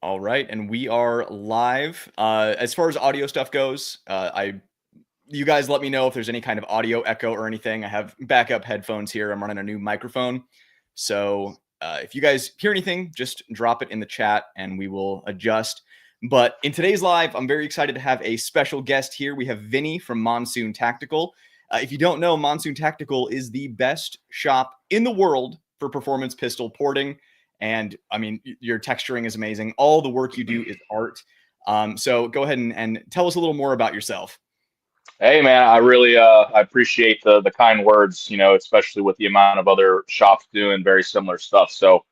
All right, and we are live. As far as audio stuff goes, you guys let me know if there's any kind of audio echo or anything. I have backup headphones here. I'm running a new microphone, so if you guys hear anything, just drop it in the chat and we will adjust. But in today's live, I'm very excited to have a special guest here. We have Vinny from Monsoon Tactical. If you don't know, Monsoon Tactical is the best shop in the world for performance pistol porting. And I mean, your texturing is amazing. All the work you do is art. So go ahead and tell us a little more about yourself. Hey man, I really I appreciate the kind words, especially with the amount of other shops doing very similar stuff. So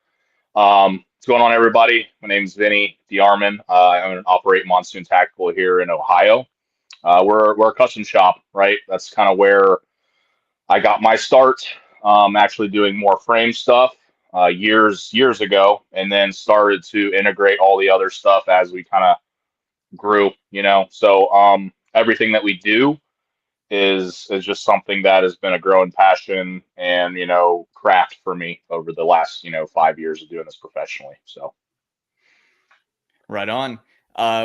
what's going on, everybody? My name's Vinny DeArmond. I'm an operate Monsoon Tactical here in Ohio. We're a custom shop, right? That's kind of where I got my start, actually doing more frame stuff years ago, and then started to integrate all the other stuff as we kind of grew, So everything that we do is just something that has been a growing passion and craft for me over the last 5 years of doing this professionally. So Right on.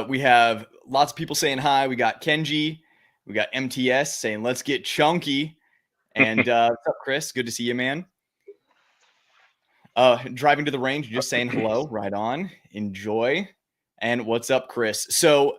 We have lots of people saying hi. We got Kenji, we got MTS saying let's get chunky. And what's up, Chris? Good to see you, man. Driving to the range, just saying hello. Right on. Enjoy. And what's up, Chris? So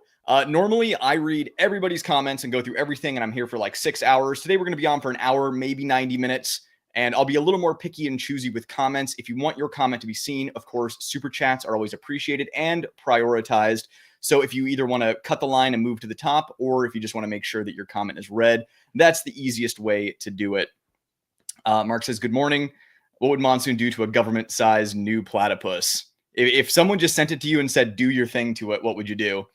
normally I read everybody's comments and go through everything, and I'm here for like 6 hours. Today we're going to be on for an hour, maybe 90 minutes, and I'll be a little more picky and choosy with comments. If you want your comment to be seen, of course, super chats are always appreciated and prioritized. So if you either want to cut the line and move to the top, or if you just want to make sure that your comment is read, that's the easiest way to do it. Mark says, good morning. What would Monsoon do to a government-sized new platypus? If someone just sent it to you and said, do your thing to it, what would you do?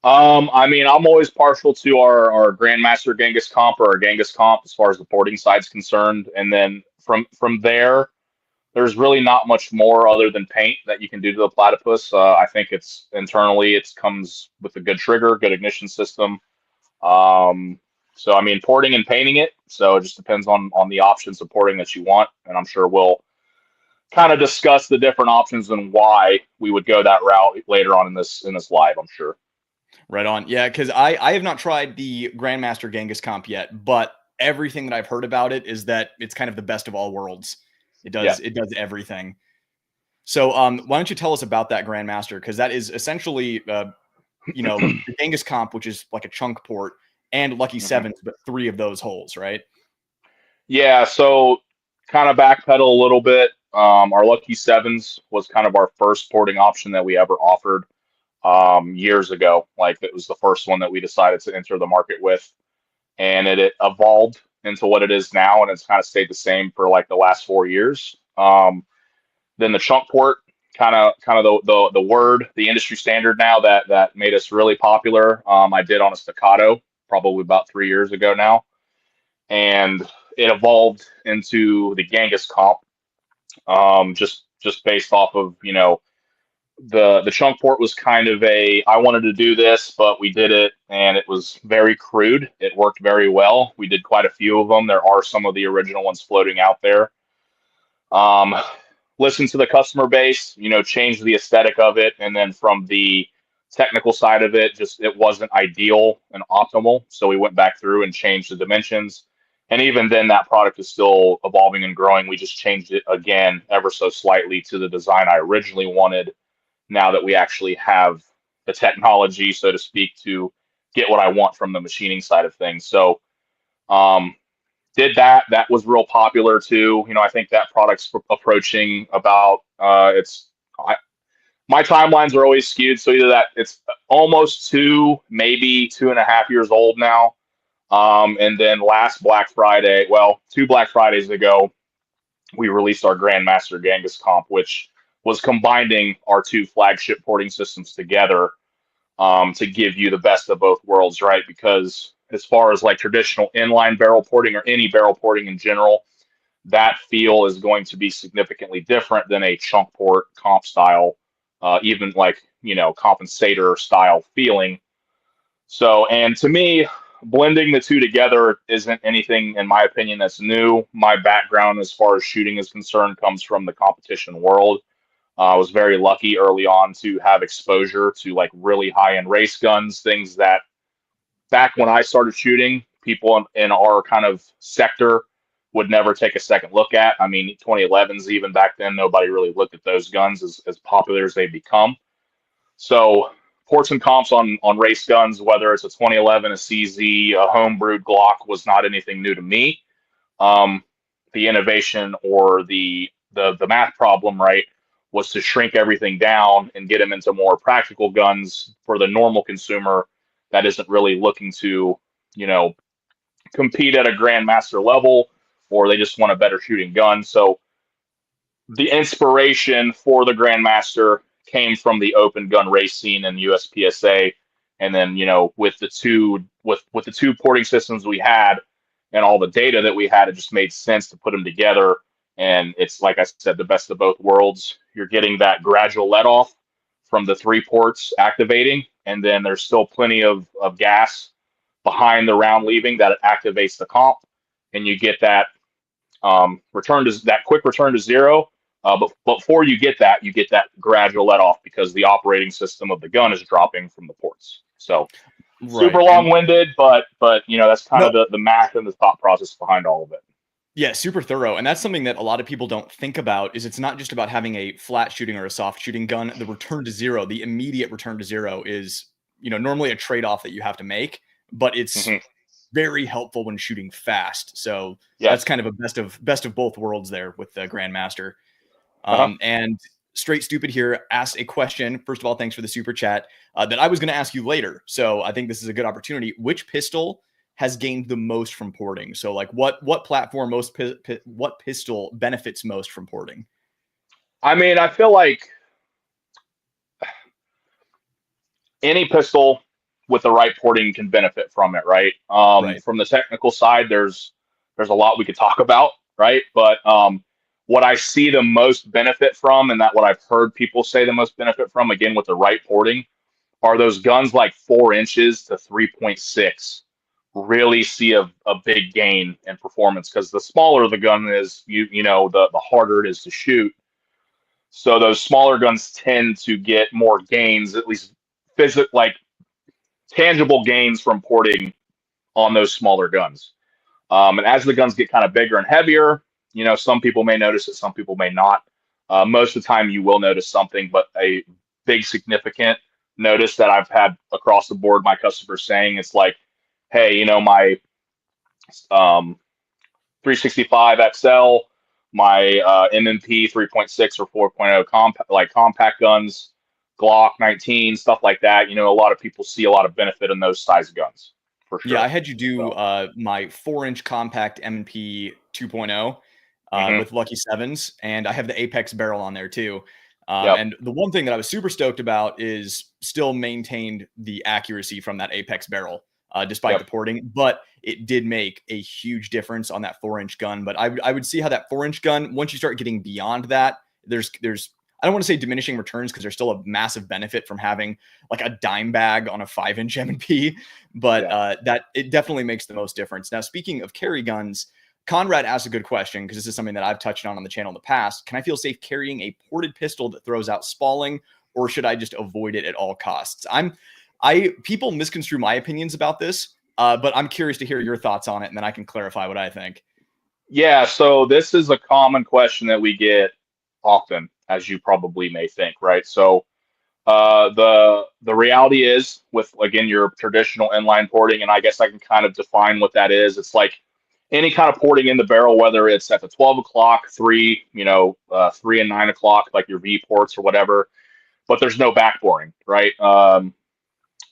I mean, I'm always partial to our Grandmaster Genghis comp or our Genghis comp as far as the porting side's concerned. And then from there, there's really not much more other than paint that you can do to the platypus. I think it's internally, it comes with a good trigger, good ignition system. So I mean, porting and painting it. So it just depends on the options of porting that you want, and I'm sure we'll kind of discuss the different options and why we would go that route later on in this live, I'm sure. Right on. Yeah, because I have not tried the Grandmaster Genghis comp yet, but everything that I've heard about it is that it's kind of the best of all worlds. It does everything. So why don't you tell us about that Grandmaster? Because that is essentially the Genghis comp, which is like a chunk port, and Lucky Sevens, but 3 of those holes, right? Yeah, so kind of backpedal a little bit. Our Lucky Sevens was kind of our first porting option that we ever offered years ago. Like, it was the first one that we decided to enter the market with, and it evolved into what it is now, and it's kind of stayed the same for like the last 4 years. Then the chunk port, kind of the industry standard now that made us really popular. I did on a Staccato probably about 3 years ago now, and it evolved into the Genghis comp, just based off of the chunk port was kind of I wanted to do this, but we did it, and it was very crude. It worked very well. We did quite a few of them. There are some of the original ones floating out there. Listen to the customer base, change the aesthetic of it, and then from the technical side of it, just it wasn't ideal and optimal. So we went back through and changed the dimensions. And even then, that product is still evolving and growing. We just changed it again ever so slightly to the design I originally wanted, now that we actually have the technology, so to speak, to get what I want from the machining side of things. So did that. That was real popular too. I think that product's approaching about my timelines are always skewed. So either that it's almost 2, maybe 2.5 years old now. And then last Black Friday, 2 Black Fridays ago, we released our Grandmaster Genghis comp, which was combining our 2 flagship porting systems together to give you the best of both worlds, right? Because as far as like traditional inline barrel porting or any barrel porting in general, that feel is going to be significantly different than a chunk port comp style, even like, compensator style feeling. So, and to me, blending the 2 together isn't anything, in my opinion, that's new. My background as far as shooting is concerned comes from the competition world. I was very lucky early on to have exposure to like really high-end race guns, things that back when I started shooting, people in our kind of sector would never take a second look at. I mean, 2011s, even back then, nobody really looked at those guns as popular as they've become. So ports and comps on race guns, whether it's a 2011, a CZ, a homebrewed Glock, was not anything new to me. Um, the innovation or the math problem, right, was to shrink everything down and get them into more practical guns for the normal consumer that isn't really looking to, you know, compete at a grandmaster level, or they just want a better shooting gun. So the inspiration for the grandmaster came from the open gun race scene in USPSA, and then with the two porting systems we had and all the data that we had, it just made sense to put them together. And it's like I said, the best of both worlds. You're getting that gradual let off from the three ports activating, and then there's still plenty of gas behind the round leaving that activates the comp, and you get that quick return to zero. But before you get that gradual let off because the operating system of the gun is dropping from the ports. So super Right. long-winded, but that's kind No, of the math and the thought process behind all of it. yeah, super thorough. And that's something that a lot of people don't think about is it's not just about having a flat shooting or a soft shooting gun. The return to zero, the immediate return to zero is, normally a trade-off that you have to make, but it's Hmm. very helpful when shooting fast. So that's Yes. kind of a best of both worlds there with the Grandmaster. Uh-huh. And Straight Stupid here asked a question. First of all, thanks for the super chat that I was going to ask you later. So I think this is a good opportunity. Which pistol has gained the most from porting? So like what platform what pistol benefits most from porting? I mean, I feel like any pistol with the right porting can benefit from it, right? Right. From the technical side, there's a lot we could talk about, right? But what I see the most benefit from, and that what I've heard people say the most benefit from, again with the right porting, are those guns like 4 inches to 3.6 really see a big gain in performance because the smaller the gun is, the harder it is to shoot. So those smaller guns tend to get more gains, at least like tangible gains from porting on those smaller guns. And as the guns get kind of bigger and heavier, some people may notice it, some people may not. Most of the time, you will notice something, but a big significant notice that I've had across the board, my customers saying it's like, hey, my 365 XL, my MMP 3.6 or 4.0 compact guns, Glock 19, stuff like that. A lot of people see a lot of benefit in those size guns for Yeah, sure. I had you do So, my 4-inch compact M&P 2.0 mhm. with Lucky Sevens, and I have the Apex barrel on there too. Yep, And the one thing that I was super stoked about is still maintained the accuracy from that Apex barrel, despite yep. the porting. But it did make a huge difference on that 4-inch gun. But I would see how that 4-inch gun, once you start getting beyond that, there's I don't want to say diminishing returns because there's still a massive benefit from having like a dime bag on a 5-inch M&P, but Yeah. that it definitely makes the most difference. Now, speaking of carry guns, Conrad asked a good question because this is something that I've touched on the channel in the past. Can I feel safe carrying a ported pistol that throws out spalling, or should I just avoid it at all costs? People misconstrue my opinions about this, but I'm curious to hear your thoughts on it, and then I can clarify what I think. Yeah, so this is a common question that we get often, as you probably may think, right? So the reality is with again your traditional inline porting, and I guess I can kind of define what that is. It's like any kind of porting in the barrel, whether it's at the 12 o'clock, 3 and 9 o'clock, like your V ports or whatever, but there's no back boring, right?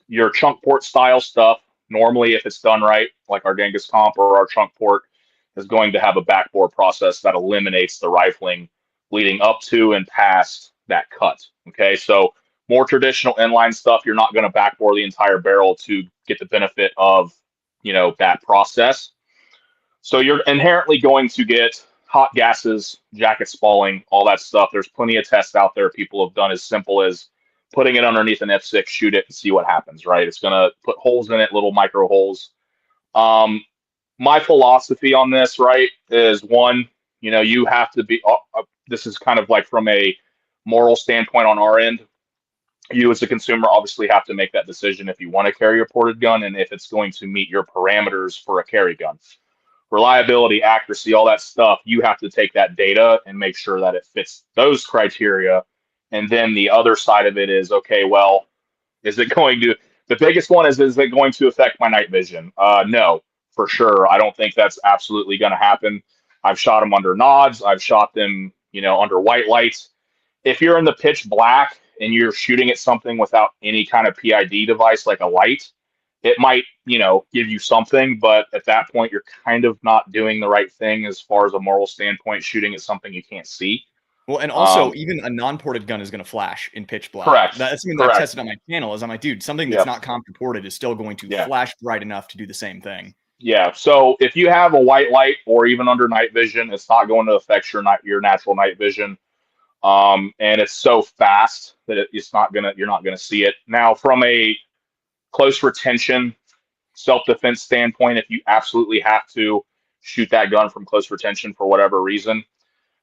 Your chunk port style stuff, normally if it's done right, like our Genghis comp or our chunk port, is going to have a backbore process that eliminates the rifling leading up to and past that cut. Okay, so more traditional inline stuff, you're not going to backbore the entire barrel to get the benefit of that process. So you're inherently going to get hot gases, jacket spalling, all that stuff. There's plenty of tests out there people have done as simple as putting it underneath an F6, shoot it, and see what happens, right? It's going to put holes in it, little micro holes. My philosophy on this, right, is one, you have to be, this is kind of like from a moral standpoint on our end, you as a consumer obviously have to make that decision if you want to carry a ported gun and if it's going to meet your parameters for a carry gun. Reliability, accuracy, all that stuff, you have to take that data and make sure that it fits those criteria. And then the other side of it is, okay, well, is it going to, the biggest one is it going to affect my night vision? No, for sure. I don't think that's absolutely going to happen. I've shot them under nods. I've shot them, under white lights. If you're in the pitch black and you're shooting at something without any kind of PID device like a light, it might, give you something, but at that point, you're kind of not doing the right thing as far as a moral standpoint, shooting at something you can't see. Well, and also, even a non-ported gun is going to flash in pitch black. Correct. That's something that I've tested on my channel. Is I'm like, dude, something that's not comp ported is still going to flash bright enough to do the same thing. Yeah. So if you have a white light or even under night vision, it's not going to affect your natural night vision. And it's so fast that you're not gonna see it. Now, from a close retention self-defense standpoint, if you absolutely have to shoot that gun from close retention for whatever reason,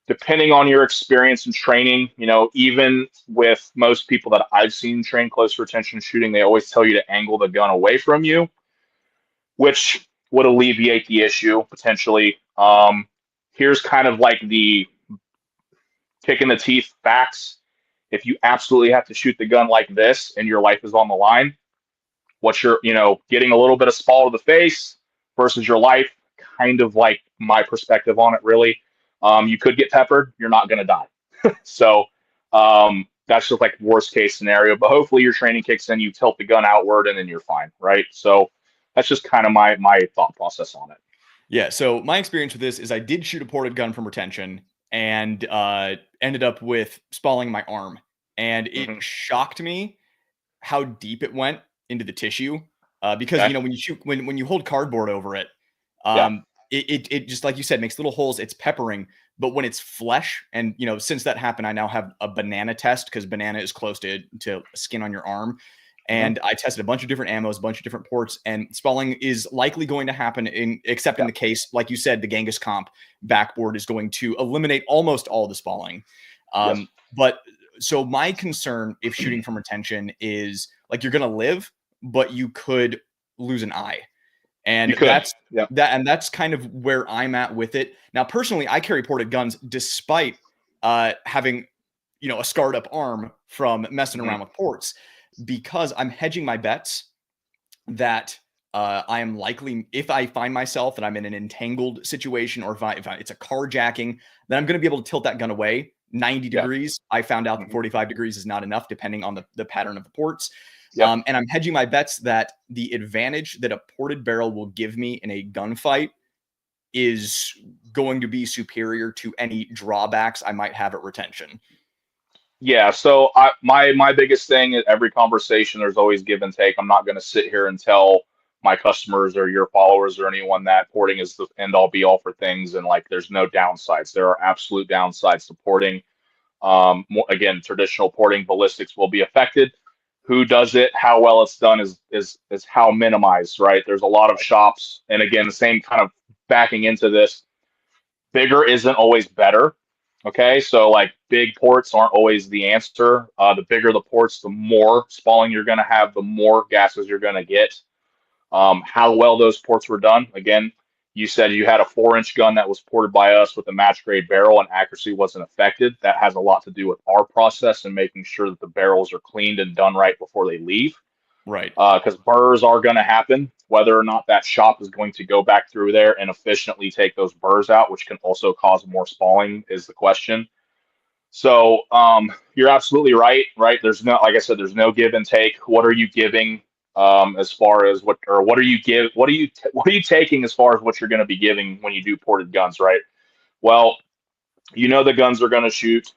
depending on your experience and training, even with most people that I've seen train close retention shooting, they always tell you to angle the gun away from you, which would alleviate the issue potentially. Here's kind of like the kick in the teeth facts. If you absolutely have to shoot the gun like this and your life is on the line, what you're, getting a little bit of spall to the face versus your life, kind of like my perspective on it, really. You could get peppered. You're not going to die. So that's just like worst case scenario. But hopefully your training kicks in, you tilt the gun outward, and then you're fine, right? So that's just kind of my thought process on it. Yeah. So my experience with this is I did shoot a ported gun from retention and ended up with spalling my arm. And it shocked me how deep it went into the tissue, because when you shoot, when you hold cardboard over it, it just, like you said, makes little holes. It's peppering, but when it's flesh, and since that happened, I now have a banana test because banana is close to skin on your arm, and I tested a bunch of different ammos, a bunch of different ports, and spalling is likely going to happen except in the case, like you said, the Genghis comp backboard is going to eliminate almost all the spalling. But so my concern if shooting from retention is like you're going to live, but you could lose an eye. And that's kind of where I'm at with it. Now, personally, I carry ported guns despite having, a scarred up arm from messing around with ports, because I'm hedging my bets that I am likely, if I find myself that I'm in an entangled situation, or if it's a carjacking, then I'm going to be able to tilt that gun away 90 degrees. I found out that 45 degrees is not enough depending on the pattern of the ports. And I'm hedging my bets that the advantage that a ported barrel will give me in a gunfight is going to be superior to any drawbacks I might have at retention. Yeah. So my biggest thing at every conversation, there's always give and take. I'm not going to sit here and tell my customers or your followers or anyone that porting is the end all be all for things. And like, there's no downsides. There are absolute downsides to porting. Again, traditional porting ballistics will be affected. Who does it, how well it's done is how minimized, right? There's a lot of shops. And again, the same kind of backing into this, bigger isn't always better. Okay. So like big ports aren't always the answer. The bigger the ports, the more spalling you're going to have, the more gases you're going to get. How well those ports were done. Again, you said you had a 4-inch gun that was ported by us with a match grade barrel and accuracy wasn't affected. That has a lot to do with our process and making sure that the barrels are cleaned and done right before they leave. Right. Because burrs are going to happen. Whether or not that shop is going to go back through there and efficiently take those burrs out, which can also cause more spalling, is the question. So you're absolutely right. Right. There's no, like I said, there's no give and take. What are you giving? As far as what are you taking as far as what you're going to be giving when you do ported guns, right? Well, the guns are going to shoot,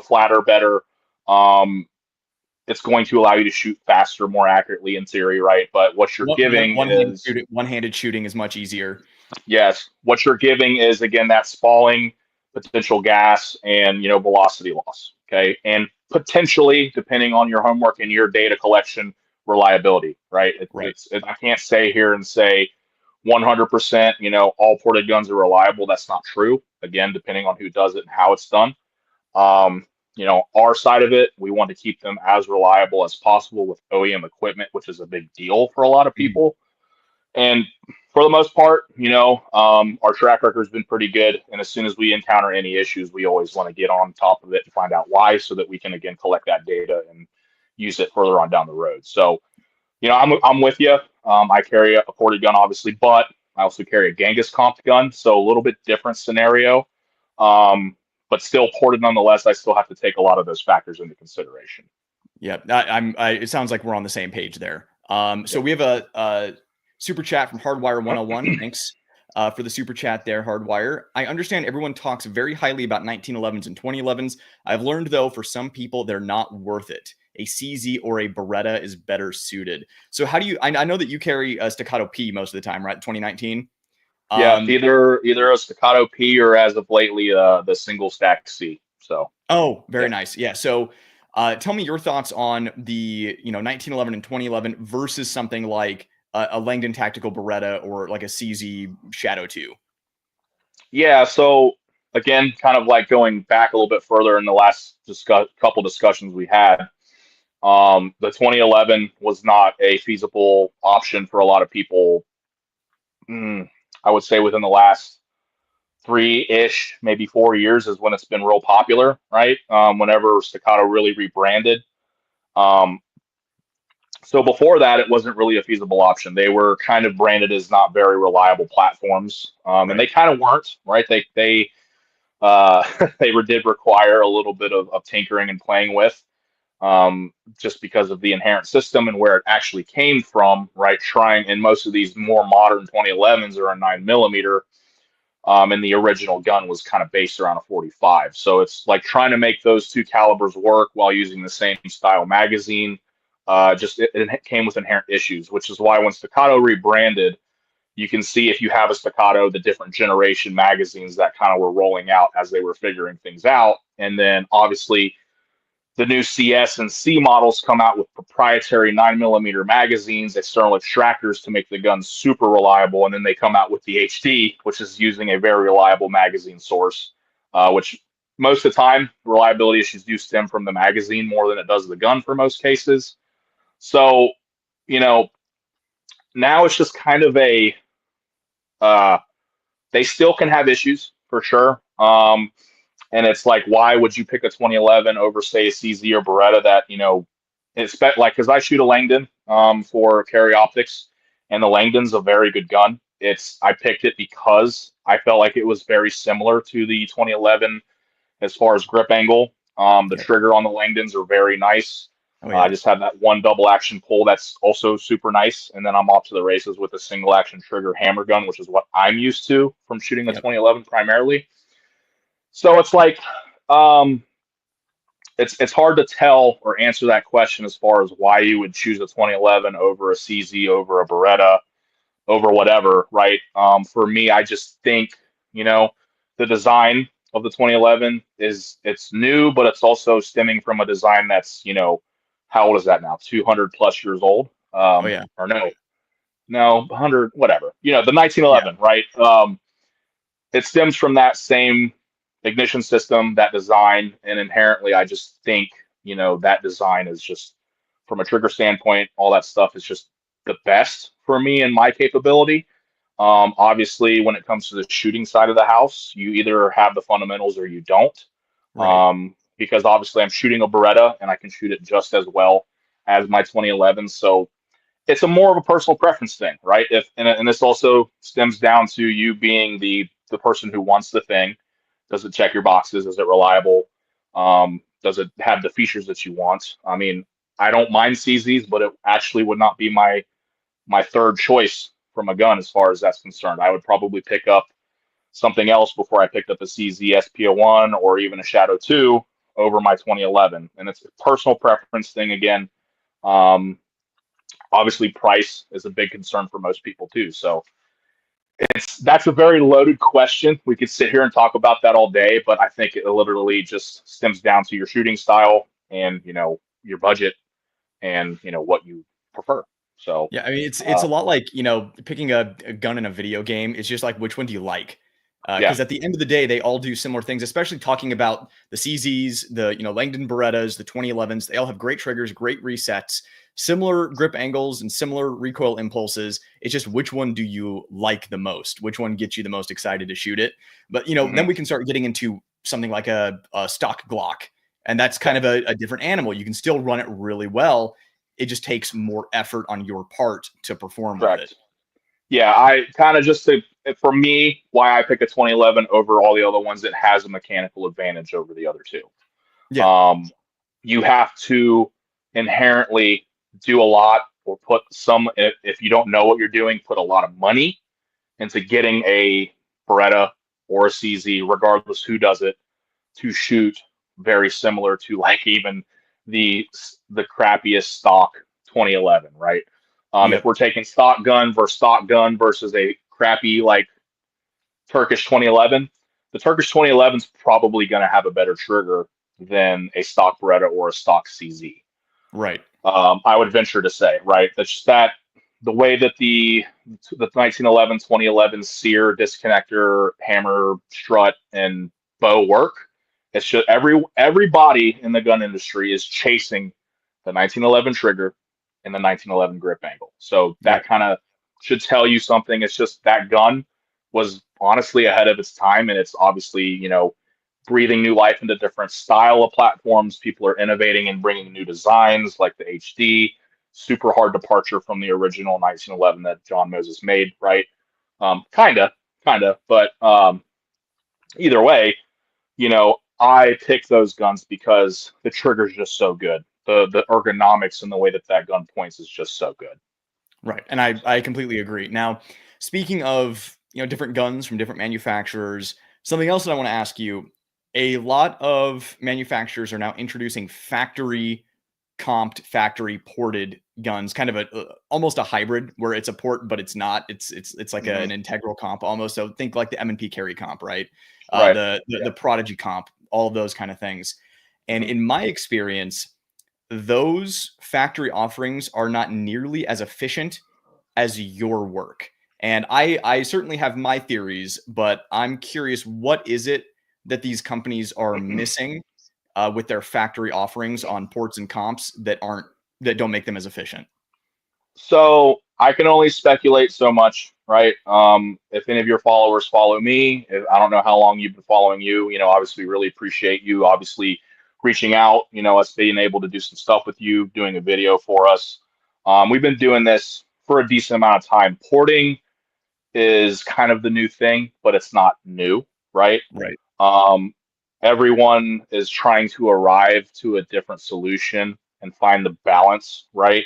flatter, better. It's going to allow you to shoot faster, more accurately in theory, right? But what you're giving is one-handed shooting is much easier. Yes, what you're giving is again that spalling, potential gas, and velocity loss. Okay, and potentially, depending on your homework and your data collection, reliability, right? I can't say here and say 100%, all ported guns are reliable. That's not true. Again, depending on who does it and how it's done. our side of it, we want to keep them as reliable as possible with OEM equipment, which is a big deal for a lot of Mhm. people. And for the most part, our track record has been pretty good. And as soon as we encounter any issues, we always want to get on top of it and find out why, so that we can again collect that data and use it further on down the road. So, I'm with you. I carry a 40 gun, obviously, but I also carry a Genghis comped gun, so a little bit different scenario. But still ported nonetheless. I still have to take a lot of those factors into consideration. Yeah, it sounds like we're on the same page there. So Yep. we have a super chat from Hardwire 101. Thanks for the super chat there, Hardwire. I understand everyone talks very highly about 1911s and 2011s. I've learned, though, for some people, they're not worth it. A CZ or a Beretta is better suited. So how do you? I know that you carry a Staccato P most of the time, right? 2019. Yeah, either a Staccato P or as of lately the single stack C. So Oh, very yeah. nice. Yeah. So tell me your thoughts on the 1911 and 2011 versus something like a Langdon Tactical Beretta or like a CZ Shadow 2. Yeah, so again, kind of like going back a little bit further in the last couple discussions we had, the 2011 was not a feasible option for a lot of people. I would say within the last 3-ish, maybe 4 years is when it's been real popular, right? Whenever Staccato really rebranded. Um, so before that, it wasn't really a feasible option. They were kind of branded as not very reliable platforms, and Right. they kind of weren't, right? Uh, they did require a little bit of tinkering and playing with, just because of the inherent system and where it actually came from, right? Trying, and most of these more modern 2011s are a 9 millimeter, and the original gun was kind of based around a 45. So it's like trying to make those two calibers work while using the same style magazine. It came with inherent issues, which is why when Staccato rebranded, you can see if you have a Staccato, the different generation magazines that kind of were rolling out as they were figuring things out. And then obviously the new CS and C models come out with proprietary 9 millimeter magazines, external extractors to make the gun super reliable. And then they come out with the HD, which is using a very reliable magazine source, which most of the time reliability issues do stem from the magazine more than it does the gun for most cases. So, you know, now it's just kind of uh, they still can have issues for sure. And it's like, why would you pick a 2011 over, say, a CZ or Beretta that, it's like, because I shoot a Langdon for carry optics, and the Langdon's a very good gun. I picked it because I felt like it was very similar to the 2011 as far as grip angle. The Yep. trigger on the Langdons are very nice. Oh I yeah. just have that one double action pull that's also super nice, and then I'm off to the races with a single action trigger hammer gun, which is what I'm used to from shooting the Yep. 2011 primarily. So it's like, um, it's hard to tell or answer that question as far as why you would choose a 2011 over a CZ, over a Beretta, over whatever, right? For me, I just think, the design of the 2011 it's new, but it's also stemming from a design that's, how old is that now? 200 plus years old. Oh yeah. Or no, 100, whatever. The Yeah. 1911, right? It stems from that same ignition system, that design, and inherently, I just think, that design is just, from a trigger standpoint, all that stuff is just the best for me and my capability. Obviously, when it comes to the shooting side of the house, you either have the fundamentals or you don't. Right. Because obviously, I'm shooting a Beretta and I can shoot it just as well as my 2011. So it's a more of a personal preference thing, right? And this also stems down to you being the person who wants the thing. Does it check your boxes? Is it reliable? Does it have the features that you want? I mean, I don't mind CZs, but it actually would not be my third choice from a gun as far as that's concerned. I would probably pick up something else before I picked up a CZ SP01 or even a Shadow 2 over my 2011. And it's a personal preference thing again. Um, Obviously, price is a big concern for most people too. So that's a very loaded question. We could sit here and talk about that all day, but I think it literally just stems down to your shooting style and your budget and what you prefer. So Yeah. I mean, it's a lot like picking a gun in a video game. It's just like, which one do you like? Yeah. Because at the end of the day, they all do similar things, especially talking about the CZs, the Langdon Berettas, the 2011s. They all have great triggers, great resets, similar grip angles, and similar recoil impulses. It's just which one do you like the most? Which one gets you the most excited to shoot it? But then we can start getting into something like a stock Glock, and that's kind of a different animal. You can still run it really well. It just takes more effort on your part to perform with it. Yeah, I kind of for me, why I pick a 2011 over all the other ones, it has a mechanical advantage over the other two. Yeah. You have to inherently do a lot or put if you don't know what you're doing, put a lot of money into getting a Beretta or a CZ, regardless who does it, to shoot very similar to like even the crappiest stock 2011, right? If we're taking stock gun versus a crappy like Turkish 2011, the Turkish 2011 is probably going to have a better trigger than a stock Beretta or a stock CZ. Right. I would venture to say, right? That's just that the way that the 1911, 2011 sear disconnector, hammer, strut, and bow work. It's just everybody in the gun industry is chasing the 1911 trigger and the 1911 grip angle. So that kind of should tell you something. It's just that gun was honestly ahead of its time, and it's obviously breathing new life into different style of platforms. People are innovating and bringing new designs like the HD. Super hard departure from the original 1911 that John Moses made, right? Kinda, but either way, I pick those guns because the trigger's just so good. The ergonomics and the way that gun points is just so good. Right, and I completely agree. Now, speaking of different guns from different manufacturers, something else that I want to ask you: a lot of manufacturers are now introducing factory comped, factory ported guns, kind of almost a hybrid where it's a port but it's not. It's like an integral comp almost. So think like the M&P carry comp, right? Right. The Prodigy comp, all of those kind of things. And in my experience, those factory offerings are not nearly as efficient as your work. And I certainly have my theories, but I'm curious, what is it that these companies are missing with their factory offerings on ports and comps that don't make them as efficient? So I can only speculate so much, right? If any of your followers follow me, I don't know how long you've been following you. Obviously, really appreciate you. Obviously, reaching out. Us being able to do some stuff with you, doing a video for us. We've been doing this for a decent amount of time. Porting is kind of the new thing, but it's not new, right? Right. Everyone is trying to arrive to a different solution and find the balance, right?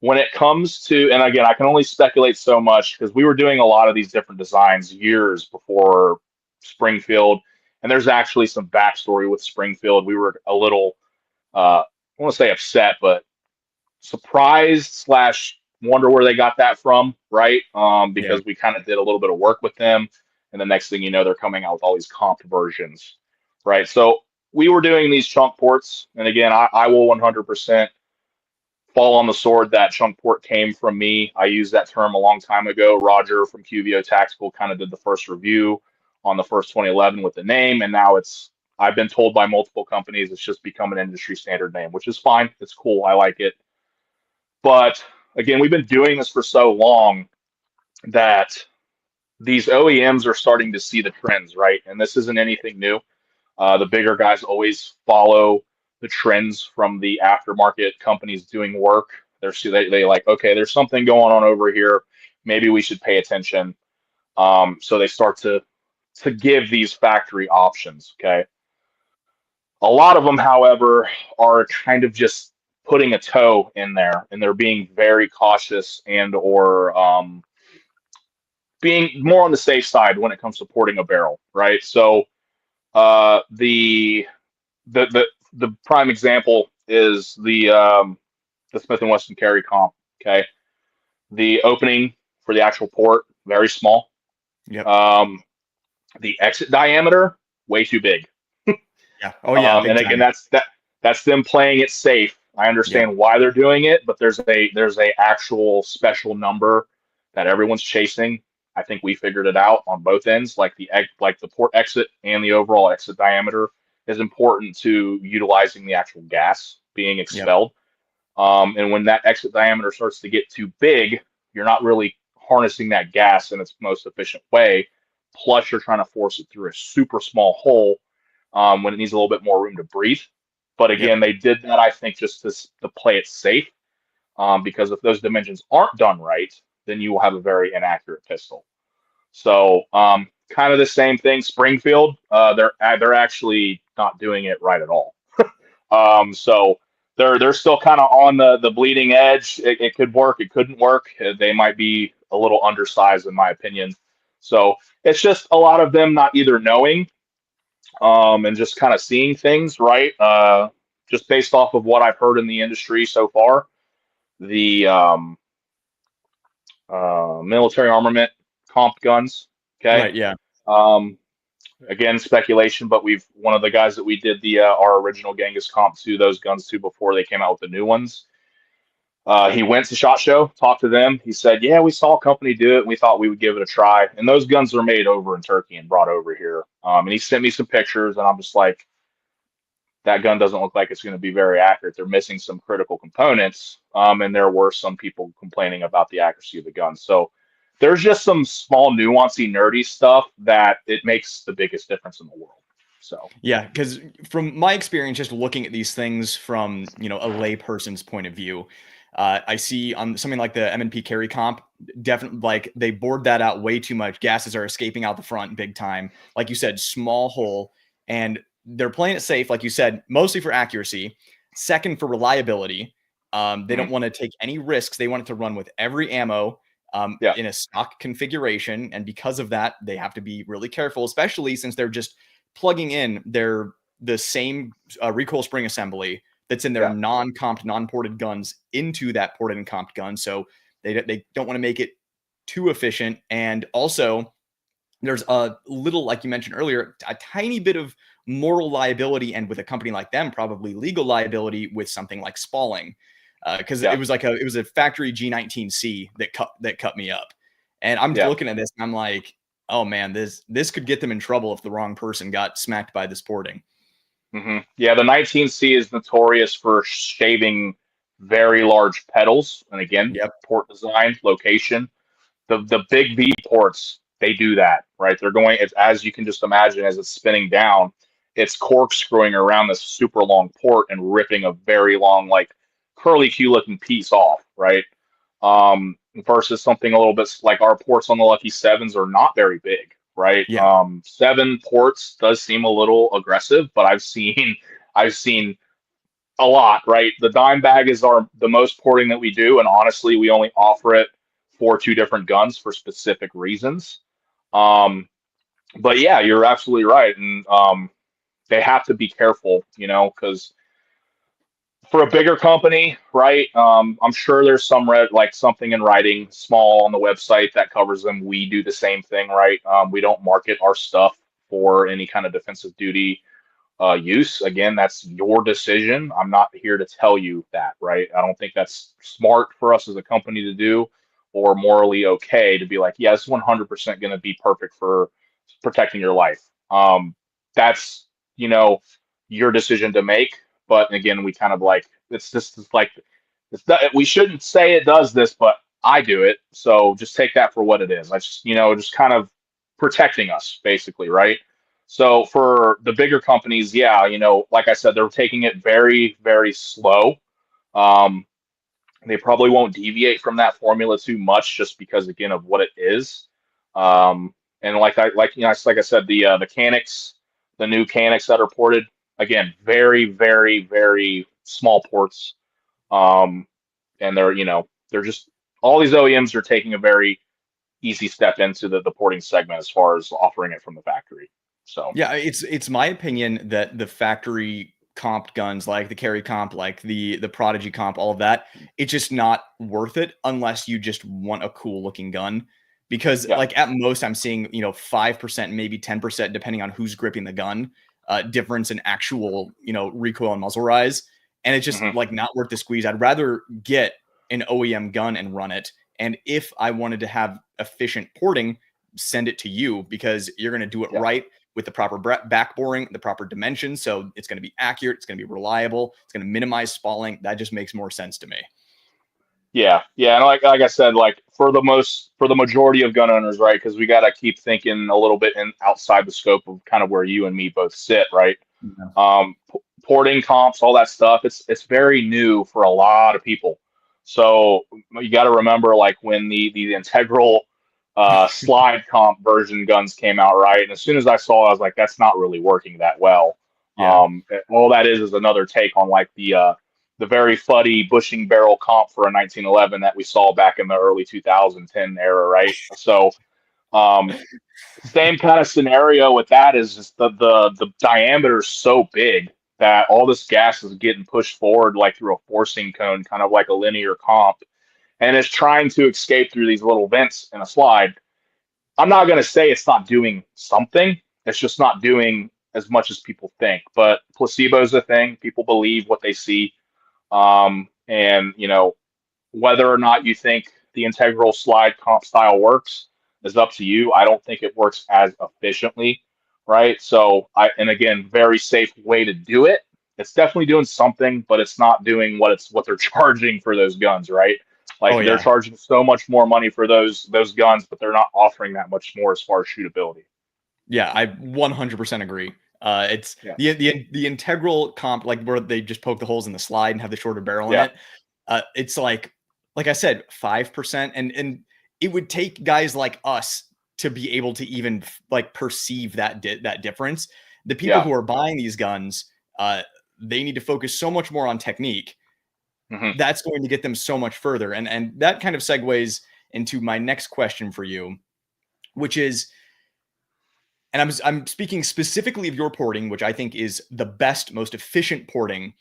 When it comes to, and again, I can only speculate so much because we were doing a lot of these different designs years before Springfield, and there's actually some backstory with Springfield. We were a little, I want to say upset, but surprised slash wonder where they got that from, right? Because we kind of did a little bit of work with them, and the next thing you know, they're coming out with all these comp versions, right? So we were doing these chunk ports, and again, I will 100% fall on the sword that chunk port came from me. I used that term a long time ago. Roger from QVO Tactical kind of did the first review on the first 2011 with the name, and now I've been told by multiple companies it's just become an industry standard name, which is fine. It's cool. I like it. But again, we've been doing this for so long that these OEMs are starting to see the trends, right? And this isn't anything new. The bigger guys always follow the trends from the aftermarket companies doing work. They like, okay, there's something going on over here. Maybe we should pay attention. So they start to give these factory options. Okay. A lot of them, however, are kind of just putting a toe in there, and they're being very cautious or being more on the safe side when it comes to porting a barrel, right? So the prime example is the Smith & Wesson carry comp. Okay, the opening for the actual port very small. Yep. The exit diameter way too big. Yeah. Oh yeah. And again, that's them playing it safe. I understand why they're doing it, but there's a actual special number that everyone's chasing I think we figured it out on both ends. Like the port exit and the overall exit diameter is important to utilizing the actual gas being Yep. expelled. And when that exit diameter starts to get too big, you're not really harnessing that gas in its most efficient way. Plus, you're trying to force it through a super small hole when it needs a little bit more room to breathe. But Yep. again, they did that, I think, just to play it safe. Because if those dimensions aren't done right, then you will have a very inaccurate pistol. So, kind of the same thing. Springfield, they're actually not doing it right at all. So they're still kind of on the bleeding edge. It could work, it couldn't work. They might be a little undersized, in my opinion. So it's just a lot of them not either knowing and just kind of seeing things right. Just based off of what I've heard in the industry so far, the military armament comp guns. Okay. Right. Yeah. Um, Again, speculation, but one of the guys that we did our original Genghis comp to those guns to before they came out with the new ones. He went to SHOT Show, talked to them. He said, "Yeah, we saw a company do it, and we thought we would give it a try." And those guns are made over in Turkey and brought over here. And he sent me some pictures, and I'm just like, that gun doesn't look like it's going to be very accurate. They're missing some critical components, and there were some people complaining about the accuracy of the gun. So there's just some small, nuancy, nerdy stuff that it makes the biggest difference in the world. So Yeah, because from my experience, just looking at these things from a layperson's point of view, I see on something like the M&P carry comp, definitely like they bored that out way too much. Gases are escaping out the front big time. Like you said, small hole, and they're playing it safe, like you said, mostly for accuracy. Second, for reliability. They don't want to take any risks. They want it to run with every ammo yeah, in a stock configuration, and because of that, they have to be really careful, especially since they're just plugging in the same recoil spring assembly that's in their yeah, non-comped, non-ported guns into that ported and comped gun. So they don't want to make it too efficient. And also, there's a little, like you mentioned earlier, a tiny bit of moral liability, and with a company like them, probably legal liability with something like spalling, because yeah, it was a factory G19C that cut me up, and I'm yeah. looking at this and I'm like, oh man, this could get them in trouble if the wrong person got smacked by this porting. Yeah, the 19C is notorious for shaving very large pedals. And again, Yep. port design, location. The big V ports, they do that, right? They're going, as you can just imagine, as it's spinning down, it's corkscrewing around this super long port and ripping a very long, like curly Q looking piece off, right? Versus something a little bit like our ports on the Lucky Sevens are not very big, right? Yeah. 7 ports does seem a little aggressive, but I've seen a lot, right? The dime bag is the most porting that we do, and honestly, we only offer it for 2 different guns for specific reasons. Um, but yeah, you're absolutely right, and they have to be careful, because for a bigger company, right? I'm sure there's something in writing, small on the website that covers them. We do the same thing, right? We don't market our stuff for any kind of defensive duty use. Again, that's your decision. I'm not here to tell you that, right? I don't think that's smart for us as a company to do, or morally okay to be like, yeah, it's 100% going to be perfect for protecting your life. That's your decision to make. But again, we kind of like it's like we shouldn't say it does this, but I do it. So just take that for what it is. I just kind of protecting us basically, right? So for the bigger companies, yeah, like I said, they're taking it very, very slow. Um, they probably won't deviate from that formula too much, just because again of what it is. And like I said, the Canics, the new Canics that are ported, again, very, very, very small ports. Um, and they're just all these OEMs are taking a very easy step into the porting segment as far as offering it from the factory. So Yeah, it's my opinion that the factory comped guns, like the carry comp, like the Prodigy comp, all of that, it's just not worth it unless you just want a cool looking gun. Because yeah, like at most I'm seeing 5%, maybe 10%, depending on who's gripping the gun, difference in actual recoil and muzzle rise, and it's just hmm like not worth the squeeze. I'd rather get an OEM gun and run it And if I wanted to have efficient porting, send it to you, because you're going to do it right with the proper back boring, the proper dimensions. So it's going to be accurate. It's going to be reliable. It's going to minimize spalling. That just makes more sense to me. Yeah. And like I said, like for the majority of gun owners, right? Because we got to keep thinking a little bit outside the scope of kind of where you and me both sit, right? Yeah. Porting comps, all that stuff. It's very new for a lot of people. So you got to remember, like when the integral slide comp version guns came out, right? And as soon as I saw it, I was like, that's not really working that well. Yeah. All that is another take on like the very fuddy bushing barrel comp for a 1911 that we saw back in the early 2010 era, right? So same kind of scenario with that is just the diameter is so big that all this gas is getting pushed forward like through a forcing cone, kind of like a linear comp, and it's trying to escape through these little vents in a slide. I'm not going to say it's not doing something. It's just not doing as much as people think. But placebo is a thing. People believe what they see. And, whether or not you think the integral slide comp style works is up to you. I don't think it works as efficiently, right? So, and again, very safe way to do it. It's definitely doing something, but it's not doing what they're charging for those guns, right? Like they're charging so much more money for those guns, but they're not offering that much more as far as shootability. Yeah, I 100% agree. It's the integral comp, like where they just poke the holes in the slide and have the shorter barrel in it. It's like I said, 5%, and it would take guys like us to be able to even like perceive that difference. The people who are buying these guns, they need to focus so much more on technique. Mm-hmm. That's going to get them so much further, and that kind of segues into my next question for you, which is, and I'm speaking specifically of your porting, which I think is the best, most efficient porting.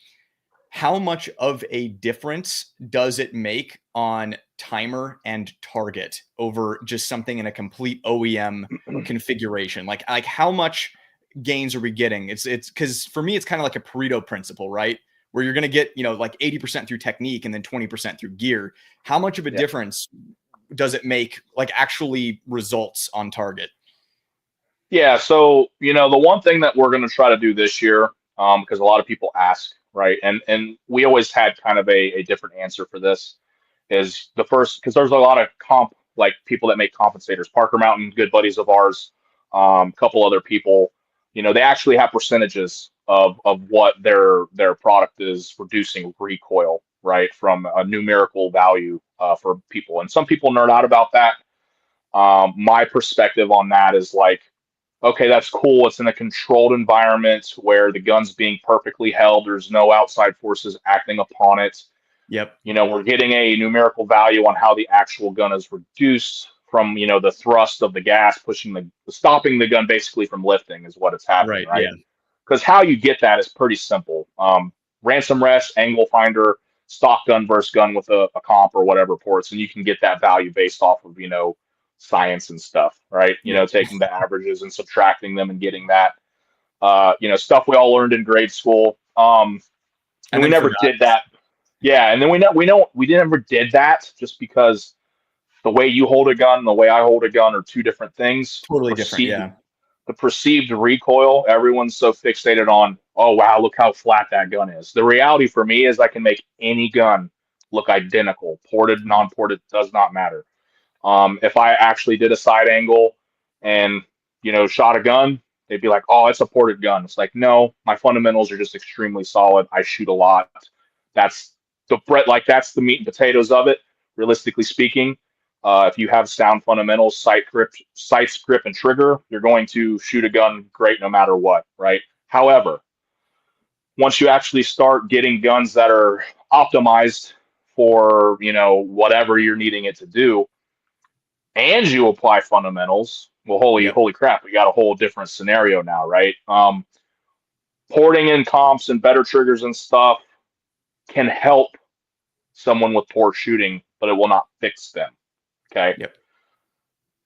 How much of a difference does it make on timer and target over just something in a complete OEM configuration? Like how much gains are we getting? It's because for me, it's kind of like a Pareto principle, right? Where you're going to get, like 80% through technique and then 20% through gear. How much of a difference does it make, like actually results on target? Yeah, so the one thing that we're going to try to do this year, because a lot of people ask, right, and we always had kind of a different answer for this, is the first, because there's a lot of like people that make compensators, Parker Mountain, good buddies of ours, a couple other people, they actually have percentages of what their product is reducing recoil, right, from a numerical value for people, and some people nerd out about that. My perspective on that is like, okay, that's cool. It's in a controlled environment where the gun's being perfectly held. There's no outside forces acting upon it. Yep. We're getting a numerical value on how the actual gun is reduced from, the thrust of the gas, stopping the gun basically from lifting is what it's happening, right? Yeah. Because how you get that is pretty simple. Ransom rest, angle finder, stock gun versus gun with a comp or whatever ports, and you can get that value based off of, science and stuff, right? Taking the averages and subtracting them and getting that, stuff we all learned in grade school. And we never did that. Yeah. And then we never did that just because the way you hold a gun and the way I hold a gun are two different things. Totally different. Yeah. The perceived recoil, everyone's so fixated on, oh, wow, look how flat that gun is. The reality for me is I can make any gun look identical. Ported, non-ported, does not matter. If I actually did a side angle and, shot a gun, they'd be like, oh, it's a ported gun. It's like, no, my fundamentals are just extremely solid. I shoot a lot. That's that's the meat and potatoes of it, realistically speaking. If you have sound fundamentals, sights, grip, and trigger, you're going to shoot a gun great no matter what, right? However, once you actually start getting guns that are optimized for, whatever you're needing it to do, and you apply fundamentals, well, holy crap, we got a whole different scenario now, right? Porting in comps and better triggers and stuff can help someone with poor shooting, but it will not fix them. Okay. Yep.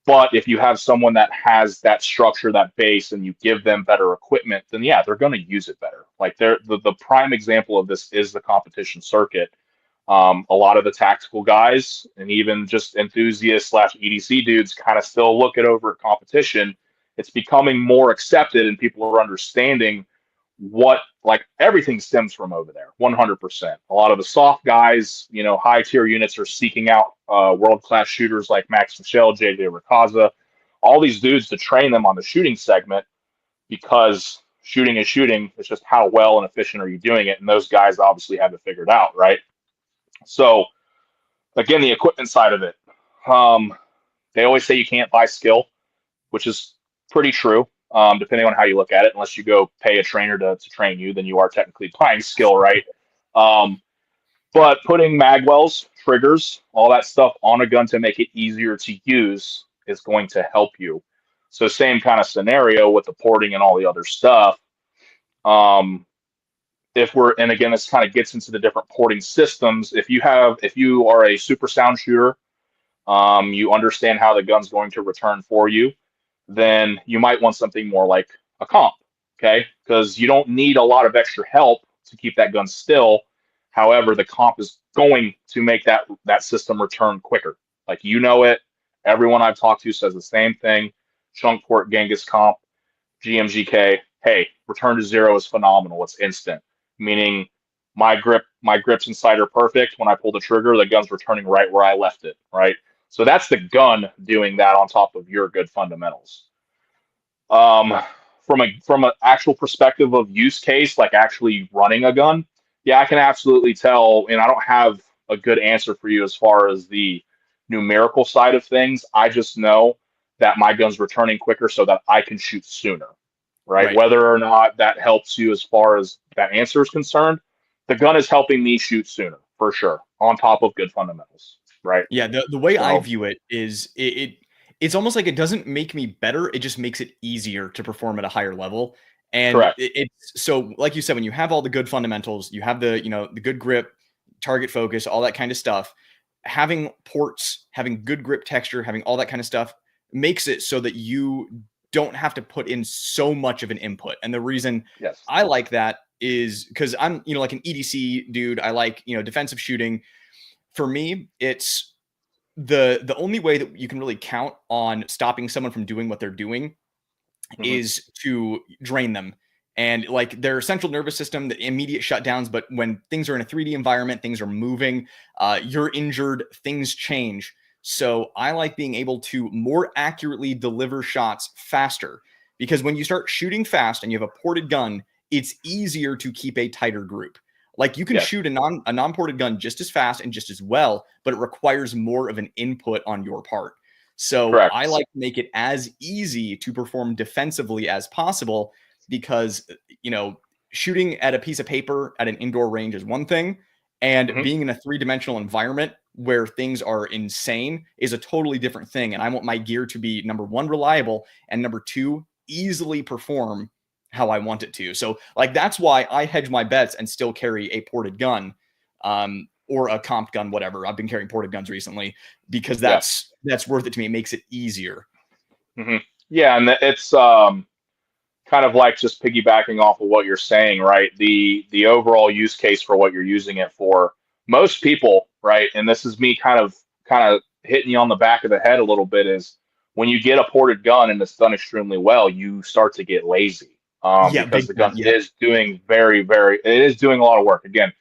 But if you have someone that has that structure, that base, and you give them better equipment, then yeah, they're going to use it better. Like the prime example of this is the competition circuit. A lot of the tactical guys and even just enthusiasts slash EDC dudes kind of still look at over competition. It's becoming more accepted and people are understanding what, like, everything stems from over there 100%. A lot of the soft guys, high tier units are seeking out world-class shooters like Max Michel, JJ Ricazza, all these dudes to train them on the shooting segment, because shooting is shooting. It's just how well and efficient are you doing it, and those guys obviously have it figured out, right? So again, the equipment side of it, they always say you can't buy skill, which is pretty true. Depending on how you look at it, unless you go pay a trainer to train you, then you are technically buying skill, right? But putting magwells, triggers, all that stuff on a gun to make it easier to use is going to help you. So same kind of scenario with the porting and all the other stuff. And again, this kind of gets into the different porting systems. If you are a super sound shooter, you understand how the gun's going to return for you, then you might want something more like a comp, okay? Because you don't need a lot of extra help to keep that gun still. However, the comp is going to make that system return quicker. Like, it. Everyone I've talked to says the same thing. Chunk port, Genghis comp, GMGK. Hey, return to zero is phenomenal. It's instant. Meaning my grips and sight are perfect. When I pull the trigger, the gun's returning right where I left it, right? So that's the gun doing that on top of your good fundamentals. From an actual perspective of use case, like actually running a gun, yeah, I can absolutely tell, and I don't have a good answer for you as far as the numerical side of things. I just know that my gun's returning quicker so that I can shoot sooner, right? Whether or not that helps you as far as that answer is concerned, the gun is helping me shoot sooner, for sure, on top of good fundamentals, right? Yeah, the way I view it is it's almost like it doesn't make me better, it just makes it easier to perform at a higher level. And Correct. It's so, like you said, when you have all the good fundamentals, you have the good grip, target focus, all that kind of stuff, having ports, having good grip texture, having all that kind of stuff makes it so that you don't have to put in so much of an input. And the reason I like that is because I'm, like an EDC dude. I like, defensive shooting. For me, it's the only way that you can really count on stopping someone from doing what they're doing is to drain them. And like their central nervous system, the immediate shutdowns. But when things are in a 3D environment, things are moving, you're injured, things change. So I like being able to more accurately deliver shots faster, because when you start shooting fast and you have a ported gun, it's easier to keep a tighter group. Like you can shoot a non-ported gun just as fast and just as well, but it requires more of an input on your part. So I like to make it as easy to perform defensively as possible, because, shooting at a piece of paper at an indoor range is one thing, and being in a three-dimensional environment where things are insane is a totally different thing. And I want my gear to be, number one, reliable, and number two, easily perform how I want it to. So like, that's why I hedge my bets and still carry a ported gun, or a comp gun, whatever. I've been carrying ported guns recently because that's worth it to me. It makes it easier. Yeah. And it's, kind of like just piggybacking off of what you're saying, right? The overall use case for what you're using it for, most people, right? And this is me kind of hitting you on the back of the head a little bit, is when you get a ported gun and it's done extremely well, you start to get lazy, because the gun is doing it is doing a lot of work. Again,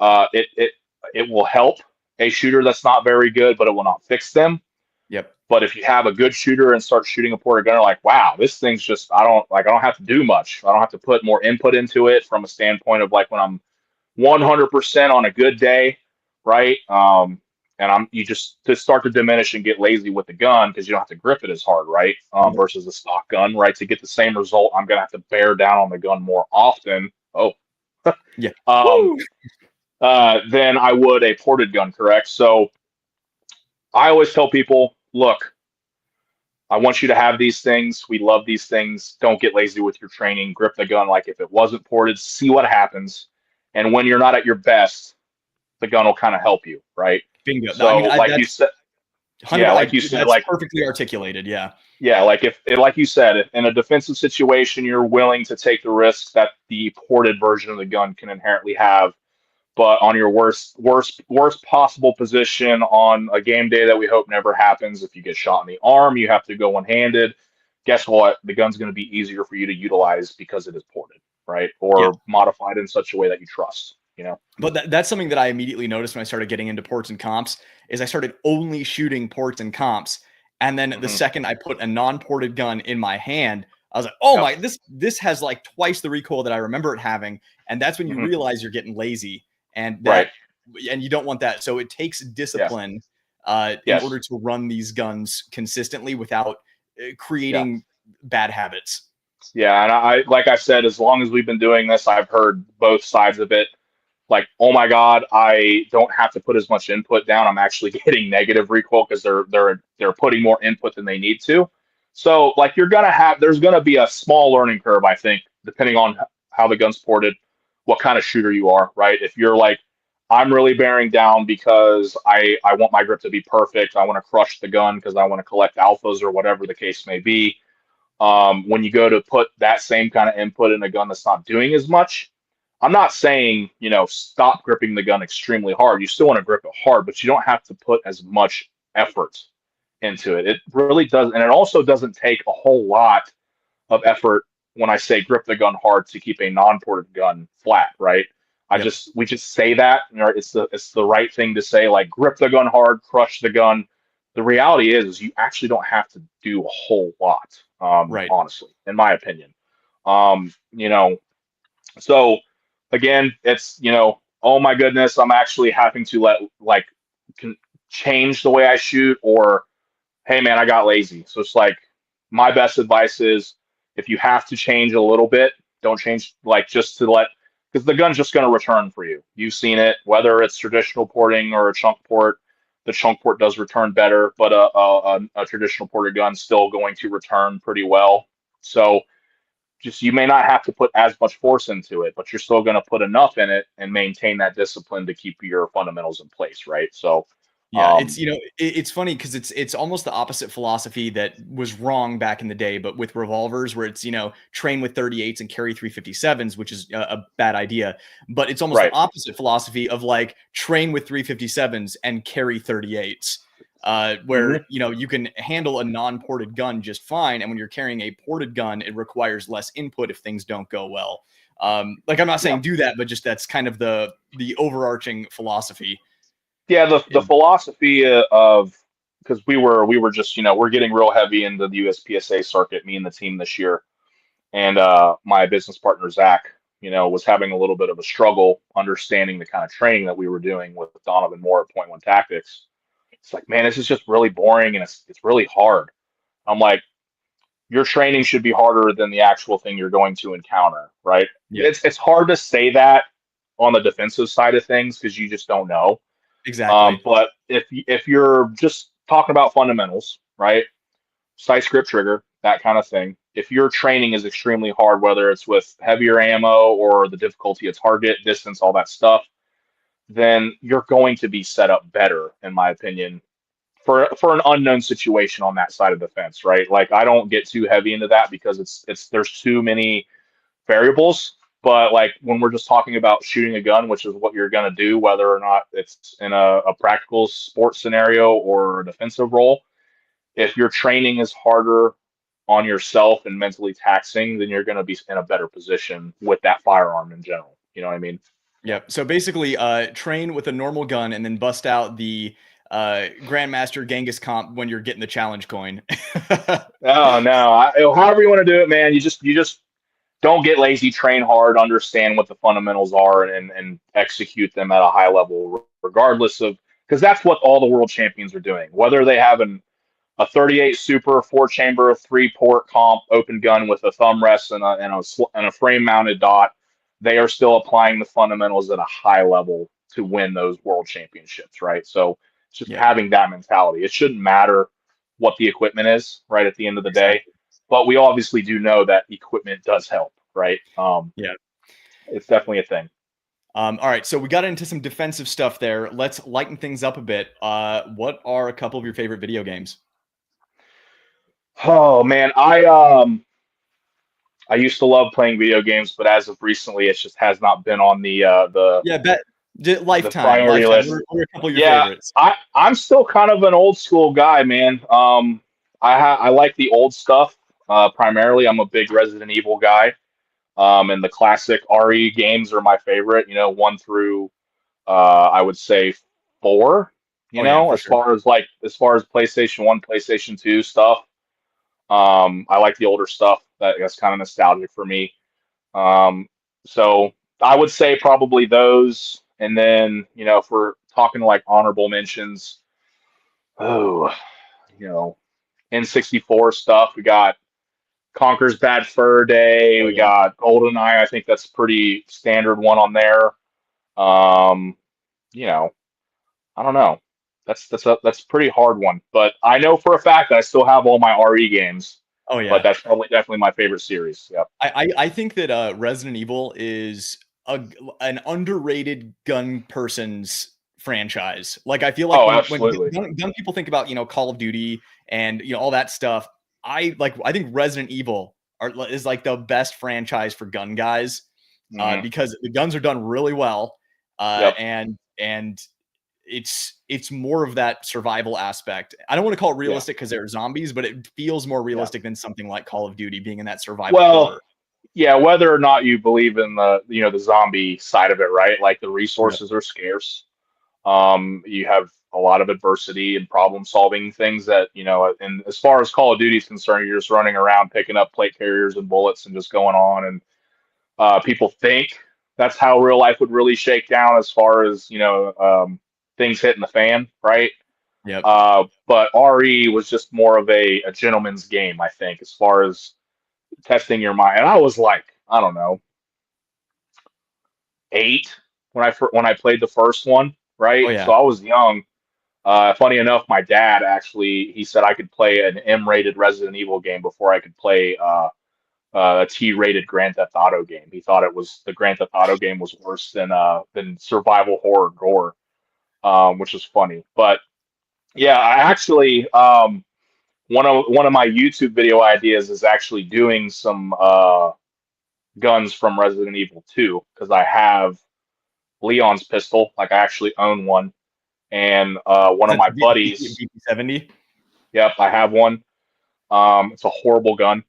it will help a shooter that's not very good, but it will not fix them. Yep. But if you have a good shooter and start shooting a ported gun, like, wow, this thing's just, I don't have to do much. I don't have to put more input into it from a standpoint of like when I'm 100% on a good day, right? And you just to start to diminish and get lazy with the gun because you don't have to grip it as hard, right? Versus a stock gun, right? To get the same result, I'm gonna have to bear down on the gun more often. Than I would a ported gun, correct? So I always tell people, look, I want you to have these things. We love these things. Don't get lazy with your training. Grip the gun like if it wasn't ported, see what happens. And when you're not at your best, the gun will kind of help you, right? Bingo. So like you said, that's perfectly articulated. Yeah. Yeah. Like you said, in a defensive situation, you're willing to take the risk that the ported version of the gun can inherently have but on your worst possible position on a game day that we hope never happens, if you get shot in the arm, you have to go one-handed. Guess what? The gun's going to be easier for you to utilize because it is ported, right? Yeah. Or modified in such a way that you trust, you know? But that's something that I immediately noticed when I started getting into ports and comps is I started only shooting ports and comps. And then the second I put a non-ported gun in my hand, I was like, oh Yep. my, this has like twice the recoil that I remember it having. And that's when you realize you're getting lazy and Right. and you don't want that. So it takes discipline in Yes. order to run these guns consistently without Yeah. creating bad habits. Yeah. And I, like I said, as long as we've been doing this, I've heard both sides of it. Like, oh my God, I don't have to put as much input down. I'm actually getting negative recoil because they're putting more input than they need to. So like there's gonna be a small learning curve, I think, depending on how the gun's ported, what kind of shooter you are, right? If you're like, I'm really bearing down because I want my grip to be perfect. I want to crush the gun because I want to collect alphas or whatever the case may be. When you go to put that same kind of input in a gun that's not doing as much, I'm not saying, stop gripping the gun extremely hard. You still want to grip it hard, but you don't have to put as much effort into it. It really does. And it also doesn't take a whole lot of effort when I say grip the gun hard to keep a non-ported gun flat, right? Yep. We just say that, it's the right thing to say, like grip the gun hard, crush the gun. The reality is you actually don't have to do a whole lot, Right. honestly, in my opinion. Um, you know, so again, it's, oh my goodness, I'm actually having to change the way I shoot, or hey man, I got lazy. So it's like my best advice is if you have to change a little bit, don't change, like just to because the gun's just going to return for you. You've seen it, whether it's traditional porting or a chunk port. The chunk port does return better, but a traditional ported gun's still going to return pretty well. So just you may not have to put as much force into it, but you're still going to put enough in it and maintain that discipline to keep your fundamentals in place, right? So, Yeah, it's it's funny because it's almost the opposite philosophy that was wrong back in the day, but with revolvers where it's train with 38s and carry 357s, which is a bad idea. But it's almost the right. opposite philosophy of like train with 357s and carry 38s, where you can handle a non-ported gun just fine, and when you're carrying a ported gun, it requires less input if things don't go well. Like I'm not saying do that, but just that's kind of the overarching philosophy. Yeah, the philosophy of because we were just we're getting real heavy into the USPSA circuit, me and the team this year, and my business partner Zach, was having a little bit of a struggle understanding the kind of training that we were doing with Donovan Moore at Point One Tactics. It's like, man, this is just really boring and it's really hard. I'm like, your training should be harder than the actual thing you're going to encounter, right? Yeah, It's hard to say that on the defensive side of things because you just don't know. exactly. But if you're just talking about fundamentals, right? Sight, script, trigger, that kind of thing. If your training is extremely hard, whether it's with heavier ammo or the difficulty of target, distance, all that stuff, then you're going to be set up better, in my opinion, for an unknown situation on that side of the fence, right? Like I don't get too heavy into that because it's there's too many variables. But like when we're just talking about shooting a gun, which is what you're going to do, whether or not it's in a practical sports scenario or a defensive role, if your training is harder on yourself and mentally taxing, then you're going to be in a better position with that firearm in general. You know what I mean? Yep. So basically, train with a normal gun and then bust out the Grandmaster Genghis comp when you're getting the challenge coin. Oh no, however you want to do it, man. You just don't get lazy, train hard, understand what the fundamentals are, and execute them at a high level, regardless of because that's what all the world champions are doing. Whether they have a 38 Super 4-chamber 3-port comp open gun with a thumb rest and a frame mounted dot, they are still applying the fundamentals at a high level to win those world championships, right? So it's just Yeah, having that mentality. It shouldn't matter what the equipment is, right? At the end of the day, exactly. but we obviously do know that equipment does help, right? Yeah. It's definitely a thing. All right. So we got into some defensive stuff there. Let's lighten things up a bit. What are a couple of your favorite video games? Oh man, I used to love playing video games, but as of recently, it just has not been on the Yeah, bet. The Lifetime, priority lifetime. list. What are a couple of your Yeah, favorites? I'm still kind of an old school guy, man. I like the old stuff. Primarily, I'm a big Resident Evil guy. And the classic RE games are my favorite. You know, one through I would say four. You Oh yeah, know, for sure. as far as PlayStation 1, PlayStation 2 stuff. I like the older stuff. That's kind of nostalgic for me. Um, so I would say probably those. And then, you know, if we're talking like honorable mentions, oh, you know, N64 stuff. We got Conker's Bad Fur Day. Oh We yeah. got GoldenEye. I think that's pretty standard one on there. Um, you know, I don't know. That's a pretty hard one. But I know for a fact that I still have all my RE games. Oh But yeah. that's probably definitely my favorite series. Yep. I think that Resident Evil is an underrated gun person's franchise. Like I feel like Oh, when absolutely. young people think about Call of Duty and all that stuff, I think Resident Evil is like the best franchise for gun guys Hmm. because the guns are done really well Yep. and it's more of that survival aspect. I don't want to call it Yeah. realistic because they're zombies, but it feels more Yeah. realistic than something like Call of Duty being in that survival Well, horror. yeah, whether or not you believe in the zombie side of it, right? Like the Yep. resources are scarce. You have a lot of adversity and problem solving things that, and as far as Call of Duty is concerned, you're just running around picking up plate carriers and bullets and just going on. And people think that's how real life would really shake down as far as, things hitting the fan, right? Yep. But RE was just more of a gentleman's game, I think, as far as testing your mind. And I was like, I don't know, 8 when I played the first one, Oh right? yeah. So I was young. Funny enough, my dad actually he said I could play an M-rated Resident Evil game before I could play a T-rated Grand Theft Auto game. He thought the Grand Theft Auto game was worse than survival horror gore, which is funny. But yeah, I actually one of my YouTube video ideas is actually doing some guns from Resident Evil 2 because I have Leon's pistol. Like I actually own one, and one of That's my the buddies. BP70. Yep, I have one. It's a horrible gun,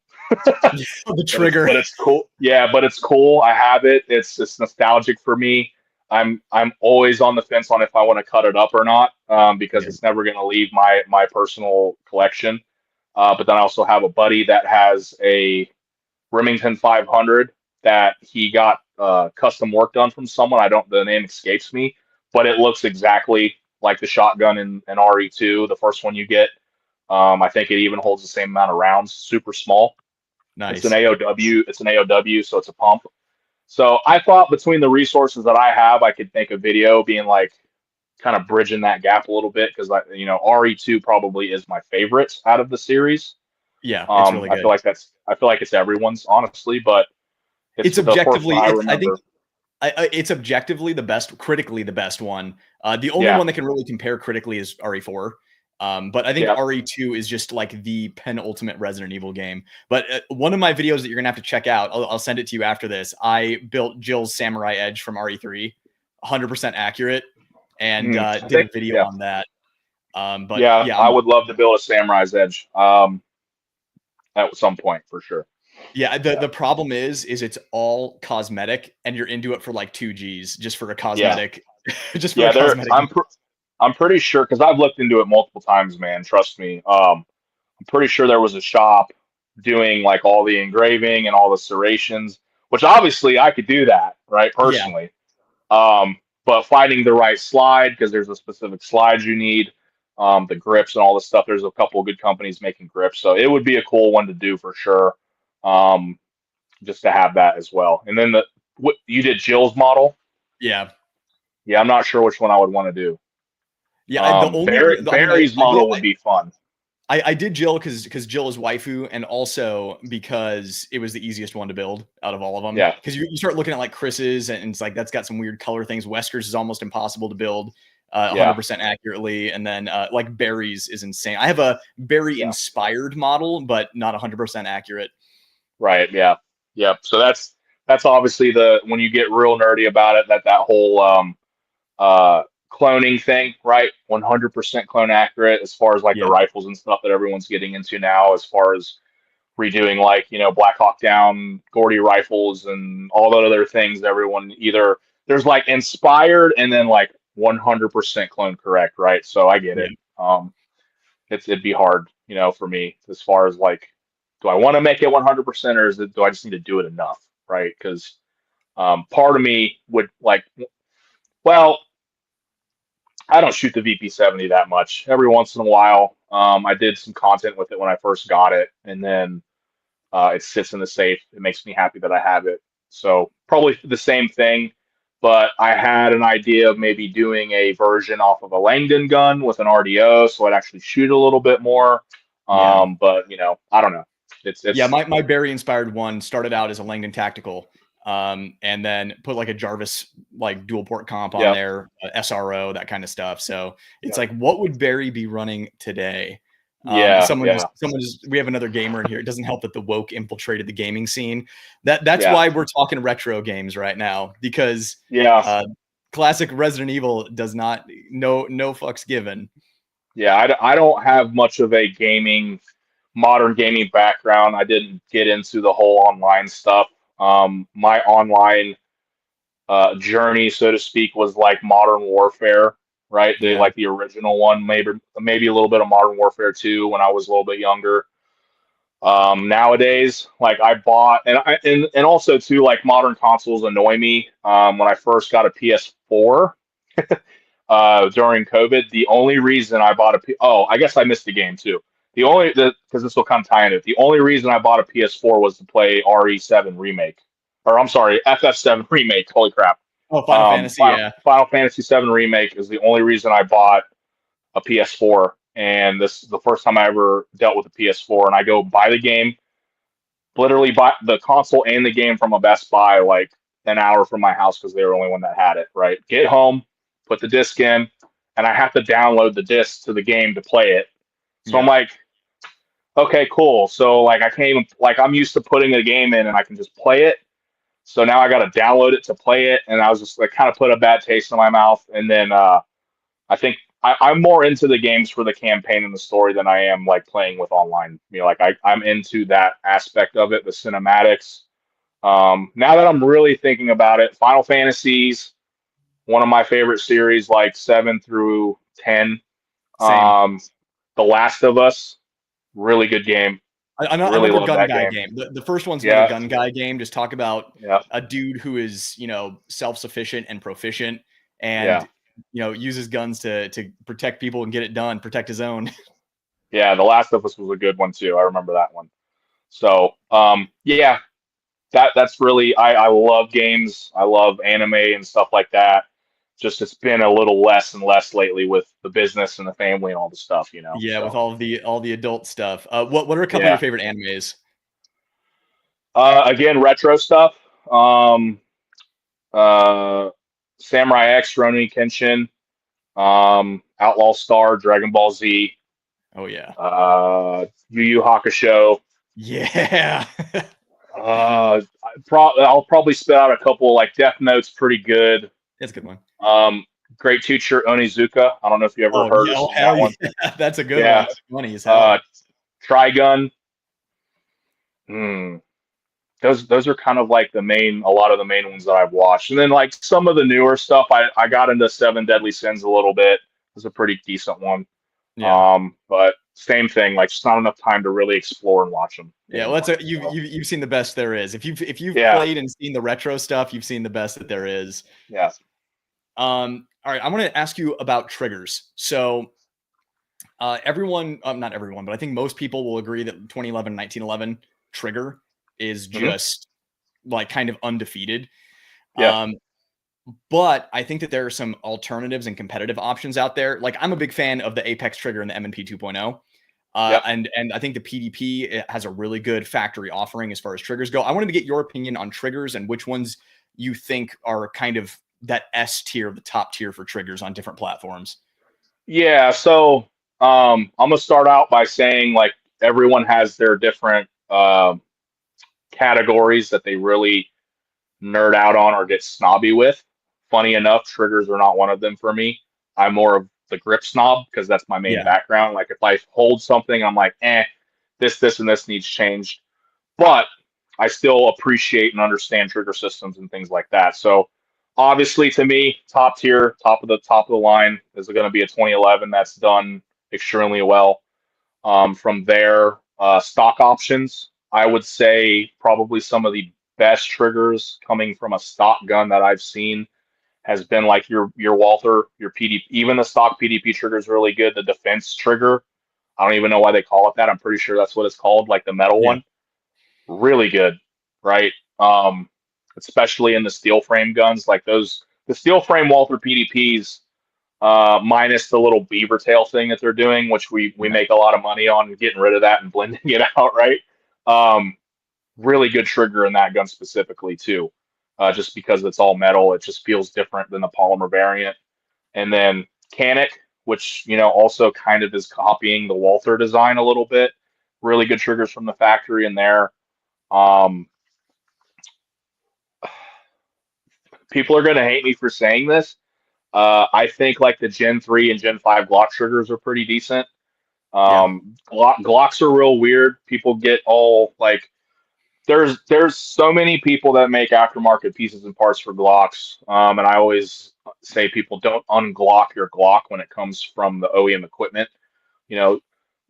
The trigger. but it's cool. Yeah, but it's cool. I have it. It's nostalgic for me. I'm always on the fence on if I want to cut it up or not, because Yeah. it's never going to leave my personal collection. But then I also have a buddy that has a Remington 500 that he got custom work done from someone. The name escapes me, but it looks exactly like the shotgun in RE2, the first one you get. I think it even holds the same amount of rounds, super small. It's an Nice. AOW. It's an AOW, so it's a pump. So I thought between the resources that I have, I could make a video being like kind of bridging that gap a little bit because RE2 probably is my favorite out of the series. Yeah, it's really good. I feel like it's everyone's honestly, but it's It's the first one objectively, I I think remember. it's objectively the best, critically the best one. The only Yeah, one that can really compare critically is RE4. But I think yeah. RE2 is just like the penultimate Resident Evil game. But one of my videos that you're gonna have to check out, I'll send it to you after this. I built Jill's Samurai Edge from RE3, 100% accurate, and I did a think video yeah, on that. But yeah. yeah, I would love to build a Samurai's Edge at some point for sure. yeah. The Yeah, the problem is it's all cosmetic, and you're into it for like 2 Gs just for a yeah, cosmetic, just for a yeah. cosmetic. I'm pretty sure because I've looked into it multiple times, man. Trust me. I'm pretty sure there was a shop doing like all the engraving and all the serrations, which obviously I could do that, right? Yeah, Personally. But finding the right slide because there's a specific slide you need, the grips and all this stuff. There's a couple of good companies making grips, so it would be a cool one to do for sure. Um, just to have that as well. And then what you did Jill's model. yeah. Yeah, I'm not sure which one I would want to do. Yeah, the only I mean, Barry's model would be fun. I did Jill because Jill is waifu, and also because it was the easiest one to build out of all of them. Yeah, Because you start looking at like Chris's, and it's like that's got some weird color things. Wesker's is almost impossible to build yeah, 100% accurately, and then like Barry's is insane. I have a Barry yeah. inspired model, but not 100% accurate. Right. Yeah. Yep. So that's obviously the when you get real nerdy about it, that whole cloning thing, right? 100% clone accurate as far as like the Yeah. rifles and stuff that everyone's getting into now, as far as redoing like, Black Hawk Down, Gordy rifles, and all the other things. Everyone either there's like inspired and then like 100% clone correct, right? So I get Yeah. it. It'd be hard, for me as far as like, do I want to make it 100% or do I just need to do it enough, right? Because part of me would like, well, I don't shoot the VP70 that much. Every once in a while, I did some content with it when I first got it, and then it sits in the safe. It makes me happy that I have it. So probably the same thing, but I had an idea of maybe doing a version off of a Langdon gun with an RDO, so I'd actually shoot a little bit more. Yeah. But I don't know. Yeah, It's my Barry inspired one started out as a Langdon tactical, and then put like a Jarvis like dual port comp on yeah, there, SRO, that kind of stuff. So it's yeah, like, what would Barry be running today? yeah, Someone just we have another gamer in here. It doesn't help that the woke infiltrated the gaming scene. That's yeah, why we're talking retro games right now, because yeah, uh, classic Resident Evil does not no fucks given. yeah. I don't have much of a modern gaming background. I didn't get into the whole online stuff. My online journey, so to speak, was like Modern Warfare, right? The Yeah, like the original one, maybe a little bit of Modern Warfare 2 when I was a little bit younger. Nowadays, like I bought and also too, like modern consoles annoy me. When I first got a PS4 during COVID, the only reason I bought I guess I missed the game too. Because this will kind of tie into it. The only reason I bought a PS4 was to play RE7 remake, or I'm sorry, FF7 remake. Holy crap! oh, Final Fantasy, yeah, Final Fantasy 7 remake is the only reason I bought a PS4, and this is the first time I ever dealt with a PS4. And I go buy the game, literally buy the console and the game from a Best Buy like an hour from my house because they were the only one that had it. Right, get home, put the disc in, and I have to download the disc to the game to play it. So I'm yeah, like, okay, cool. So like I can't even like I'm used to putting a game in and I can just play it. So now I got to download it to play it, and I was just like kind of put a bad taste in my mouth. And then I think I'm more into the games for the campaign and the story than I am like playing with online. Like I'm into that aspect of it, the cinematics. Now that I'm really thinking about it, Final Fantasies, one of my favorite series, like 7 through 10. same. Um, The Last of Us, really good game. Really Another love gun that guy game. game. The first one's another Yeah, gun guy game. Just talk about yeah, a dude who is, self-sufficient and proficient, yeah, and uses guns to protect people and get it done, protect his own. yeah. The Last of Us was a good one too. I remember that one. So, yeah, that's really I love games. I love anime and stuff like that. Just it's been a little less and less lately with the business and the family and all the stuff. Yeah, with So all the adult stuff. What are a couple of your yeah. favorite animes? Again, retro stuff. Um, uh, Samurai X, Ronin Kenshin, Outlaw Star, Dragon Ball Z, Oh yeah, Yu Yu Hakusho. yeah, I'll probably spit out a couple like Death Note's pretty good. that's a good one. Um, Great Teacher Onizuka. I don't know if you ever Oh heard yeah, or oh seen hell that yeah, one. that's a good one. Yeah. That's funny as Uh, hell. Trigun. Hmm. Those are kind of like a lot of the main ones that I've watched. And then like some of the newer stuff, I got into Seven Deadly Sins a little bit. It was a pretty decent one. Yeah. But same thing, like just not enough time to really explore and watch them Yeah, well, anymore. So, you've seen the best there is. If you've yeah, played and seen the retro stuff, you've seen the best that there is. yeah. All right, I want to ask you about triggers. So, everyone, not everyone, but I think most people will agree that 2011, 1911 trigger is Hmm. just like kind of undefeated. Yeah, Um, but I think that there are some alternatives and competitive options out there. Like I'm a big fan of the Apex trigger and the M&P 2.0. yeah. And I think the PDP has a really good factory offering as far as triggers go. I wanted to get your opinion on triggers and which ones you think are kind of that S tier, the top tier for triggers on different platforms. Yeah, so I'm gonna start out by saying like everyone has their different categories that they really nerd out on or get snobby with. funny enough, triggers are not one of them for me. I'm more of the grip snob because that's my main Yeah. background. Like if I hold something, I'm like, this, and this needs changed. But I still appreciate and understand trigger systems and things like that. So obviously to me, top tier, top of the line is going to be a 2011 that's done extremely well. From there, stock options, I would say probably some of the best triggers coming from a stock gun that I've seen has been like your Walther, your PDP, even the stock PDP trigger is really good. The defense trigger, I don't even know why they call it that. I'm pretty sure that's what it's called, like the metal Yeah. one. Really good, right? Especially in the steel frame guns, like those, the steel frame Walther PDPs, minus the little beaver tail thing that they're doing, which we make a lot of money on getting rid of that and blending it out, right? Really good trigger in that gun specifically too, just because it's all metal. It just feels different than the polymer variant. And then Canic, which also kind of is copying the Walther design a little bit. Really good triggers from the factory in there. Um, People are going to hate me for saying this. I think like the Gen 3 and Gen 5 Glock triggers are pretty decent. Yeah. Glocks are real weird. People get all like, there's so many people that make aftermarket pieces and parts for Glocks. And I always say people don't unglock your Glock when it comes from the OEM equipment. You know,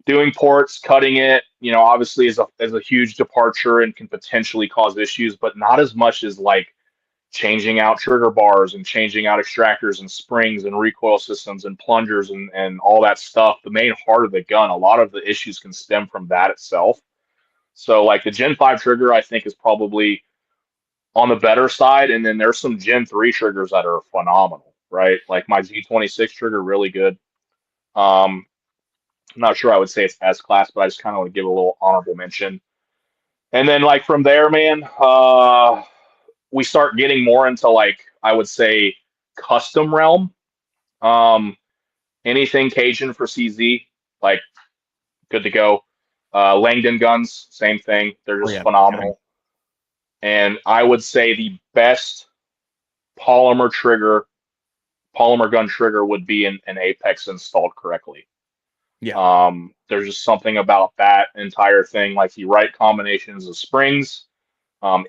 doing ports, cutting it, obviously is a huge departure and can potentially cause issues, but not as much as like changing out trigger bars and changing out extractors and springs and recoil systems and plungers and all that stuff. The main heart of the gun, a lot of the issues can stem from that itself. So like the Gen 5 trigger, I think is probably on the better side. And then there's some Gen 3 triggers that are phenomenal, right? Like my Z26 trigger, really good. I'm not sure I would say it's S class, but I just kind of want to give a little honorable mention. And then like from there, man, we start getting more into like, I would say custom realm. Um, Anything Cajun for CZ, like good to go. Langdon guns, same thing. They're Oh just yeah. phenomenal. And I would say the best polymer trigger, polymer gun trigger would be an Apex installed correctly. Yeah. There's just something about that entire thing, like the right combinations of springs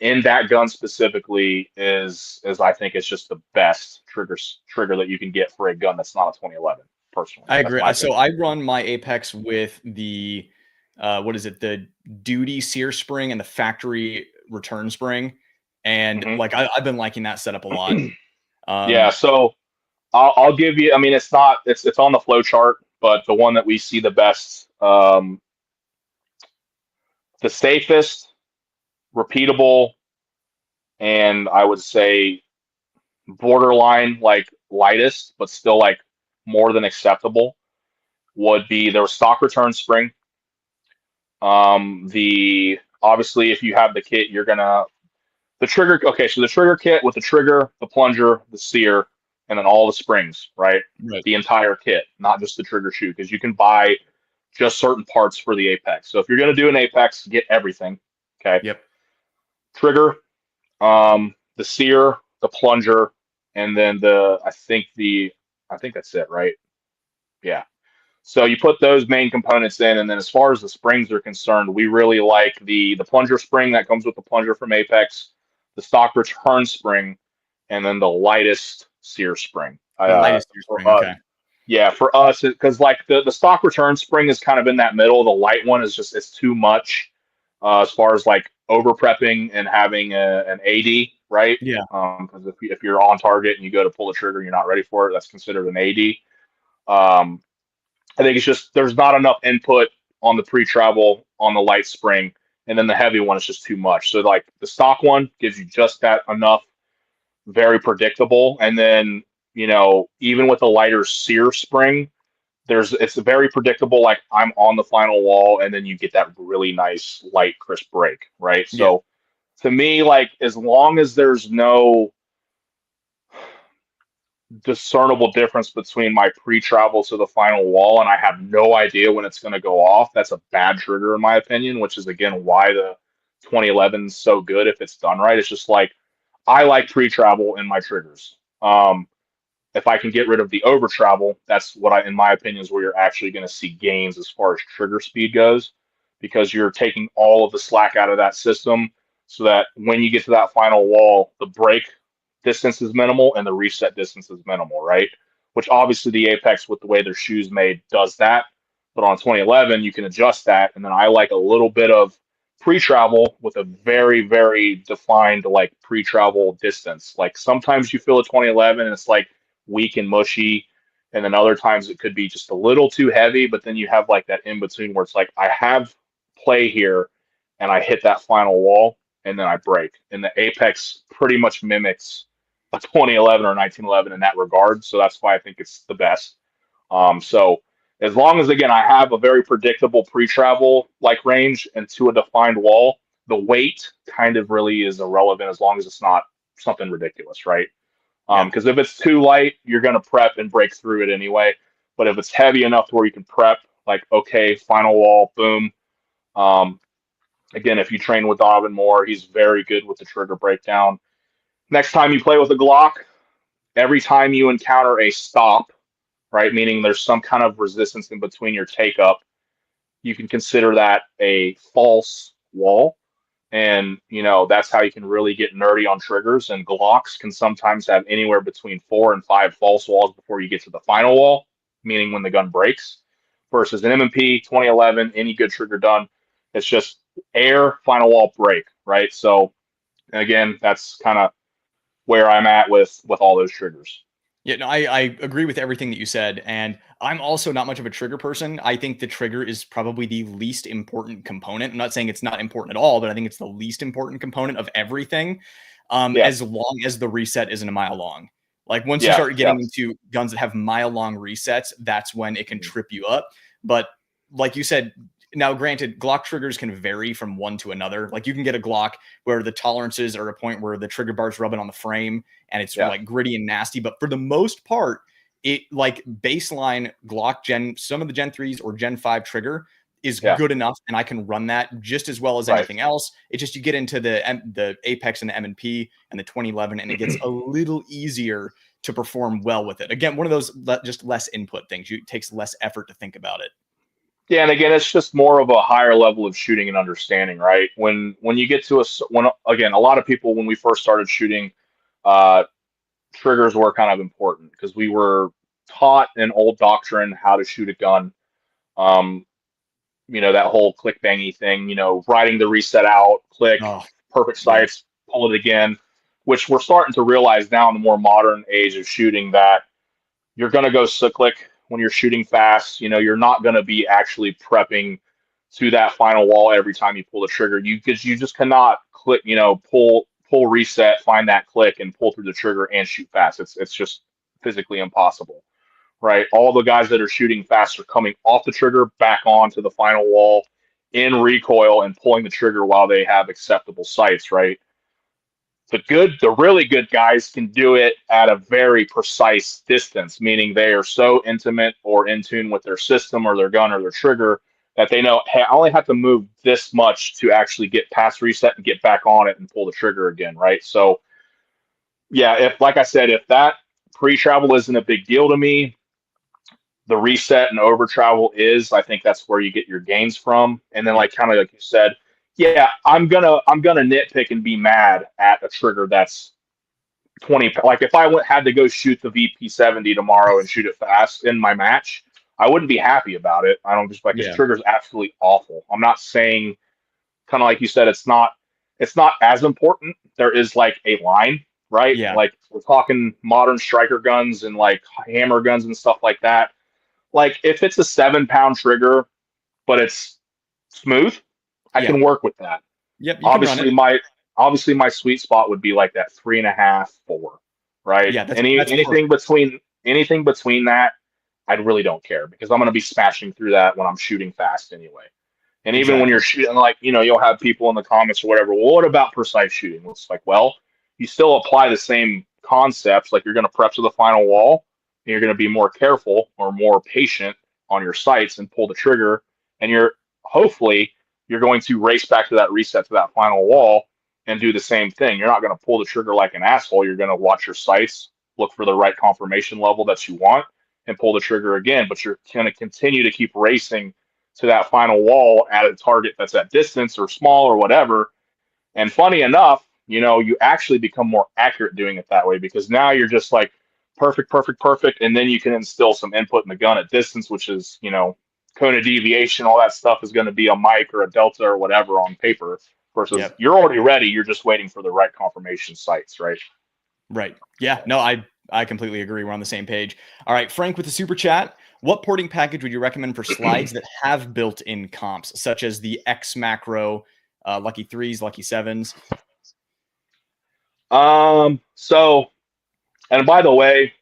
in that gun specifically is I think it's just the best trigger that you can get for a gun that's not a 2011. Personally, I that's agree. my So opinion. I run my Apex with the what is it? The duty sear spring and the factory return spring. And Hmm. like I've been liking that setup a lot. Yeah, Um, so I'll give you. I mean, it's not it's on the flow chart, but the one that we see the best, the safest, repeatable, and I would say borderline like lightest, but still like more than acceptable would be the stock return spring. The obviously if you have the kit, you're gonna the trigger. Okay, so the trigger kit with the trigger, the plunger, the sear, and then all the springs, right? right. The entire kit, not just the trigger shoe, because you can buy just certain parts for the Apex. So if you're gonna do an Apex, get everything. Okay, Yep. trigger, the sear, the plunger, and then I think that's it, right? Yeah. So you put those main components in, and then as far as the springs are concerned, we really like the plunger spring that comes with the plunger from Apex, the stock return spring, and then the lightest sear spring. Lightest sear For spring. Okay. Yeah, for us, because like the stock return spring is kind of in that middle. The light one is just it's too much as far as like over prepping and having an AD, right? Yeah. Because if you're on target and you go to pull the trigger and you're not ready for it, that's considered an AD. Um, I think it's just there's not enough input on the pre-travel on the light spring, and then the heavy one is just too much. So like the stock one gives you just that enough, very predictable, and then even with a lighter sear spring, it's a very predictable. Like I'm on the final wall, and then you get that really nice light crisp break, right? Yeah. So to me, like as long as there's no discernible difference between my pre-travel to the final wall and I have no idea when it's going to go off, that's a bad trigger in my opinion, which is again why the 2011 is so good if it's done right. It's just like I like pre-travel in my triggers. If I can get rid of the over travel, that's what in my opinion, is where you're actually going to see gains as far as trigger speed goes, because you're taking all of the slack out of that system so that when you get to that final wall, the break distance is minimal and the reset distance is minimal, right? Which obviously the Apex, with the way their shoes made, does that. But on 2011, you can adjust that. And then I like a little bit of pre-travel with a very, very defined like pre-travel distance. Like sometimes you feel a 2011 and it's like weak and mushy, and then other times it could be just a little too heavy, but then you have like that in between where it's like I have play here and I hit that final wall and then I break. And the Apex pretty much mimics a 2011 or 1911 in that regard, so that's why I think it's the best. So as long as, again, I have a very predictable pre-travel like range and to a defined wall, the weight kind of really is irrelevant as long as it's not something ridiculous, right? Yeah. Because if it's too light, you're going to prep and break through it anyway. But if it's heavy enough to where you can prep, like, okay, final wall, boom. Um, Again, if you train with Donovan Moore, he's very good with the trigger breakdown. Next time you play with a Glock, every time you encounter a stop, right, meaning there's some kind of resistance in between your take up, you can consider that a false wall. And, that's how you can really get nerdy on triggers. And Glocks can sometimes have anywhere between 4 and 5 false walls before you get to the final wall, meaning when the gun breaks. Versus an M&P 2011, any good trigger done, it's just air, final wall, break, right? So, again, that's kind of where I'm at with all those triggers. Yeah, no, I agree with everything that you said. And I'm also not much of a trigger person. I think the trigger is probably the least important component. I'm not saying it's not important at all, but I think it's the least important component of everything. Yeah, As long as the reset isn't a mile long. Like once you yeah, start yeah. getting into guns that have mile long resets, that's when it can trip you up. But like you said, now granted, Glock triggers can vary from one to another. Like you can get a Glock where the tolerances are a point where the trigger bar's rubbing on the frame and it's Yeah. like gritty and nasty. But for the most part, it like baseline Glock some of the Gen 3s or Gen 5 trigger is Yeah. good enough, and I can run that just as well as Right. anything else. It's just you get into the Apex and the M&P and the 2011, and it gets a little easier to perform well with it. Again, one of those just less input things. It takes less effort to think about it. Yeah, and again, it's just more of a higher level of shooting and understanding, right? When you get to when again, a lot of people when we first started shooting, uh, triggers were kind of important because we were taught an old doctrine how to shoot a gun. Um, that whole click bangy thing, riding the reset out, click, Oh, perfect yeah. sights, pull it again, which we're starting to realize now in the more modern age of shooting that you're going to go cyclic when you're shooting fast. You're not going to be actually prepping to that final wall every time you pull the trigger. You just cannot click, pull reset, find that click, and pull through the trigger and shoot fast. It's just physically impossible, right? All the guys that are shooting fast are coming off the trigger back onto the final wall in recoil and pulling the trigger while they have acceptable sights, right? The really good guys can do it at a very precise distance, meaning they are so intimate or in tune with their system or their gun or their trigger that they know, hey, I only have to move this much to actually get past reset and get back on it and pull the trigger again, right? So, yeah, if like I said, if that pre-travel isn't a big deal to me, the reset and over travel is, I think that's where you get your gains from. And then Yep. like kind of like you said, yeah, I'm gonna nitpick and be mad at a trigger that's 20. Like if I had to go shoot the VP70 tomorrow and shoot it fast in my match, I wouldn't be happy about it. I don't just like this Yeah. trigger's absolutely awful. I'm not saying, kind of like you said, it's not as important. There is like a line, right? Yeah. Like we're talking modern striker guns and like hammer guns and stuff like that. Like if it's a 7-pound trigger, but it's smooth, I Yeah. can work with that. Yep. You can run it. Obviously my sweet spot would be like that 3.5, 4, right? Yeah. That's Anything perfect. between that, I really don't care because I'm going to be smashing through that when I'm shooting fast anyway. And even when you're Exactly. shooting, like, you'll have people in the comments or whatever, well, what about precise shooting? Well, it's like, well, you still apply the same concepts. Like you're going to prep to the final wall and you're going to be more careful or more patient on your sights and pull the trigger. And hopefully, you're going to race back to that reset to that final wall and do the same thing. You're not going to pull the trigger like an asshole. You're going to watch your sights, look for the right conformation level that you want, and pull the trigger again. But you're going to continue to keep racing to that final wall at a target that's at distance or small or whatever. And funny enough, you actually become more accurate doing it that way, because now you're just like perfect, perfect, perfect. And then you can instill some input in the gun at distance, which is, cone of deviation, all that stuff is going to be a mic or a delta or whatever on paper, versus Yep. you're already ready. You're just waiting for the right confirmation sites, right? Right. Yeah. No, I completely agree. We're on the same page. All right, Frank with the super chat. What porting package would you recommend for slides that have built-in comps, such as the X macro, Lucky 3s, Lucky 7s? So, and by the way,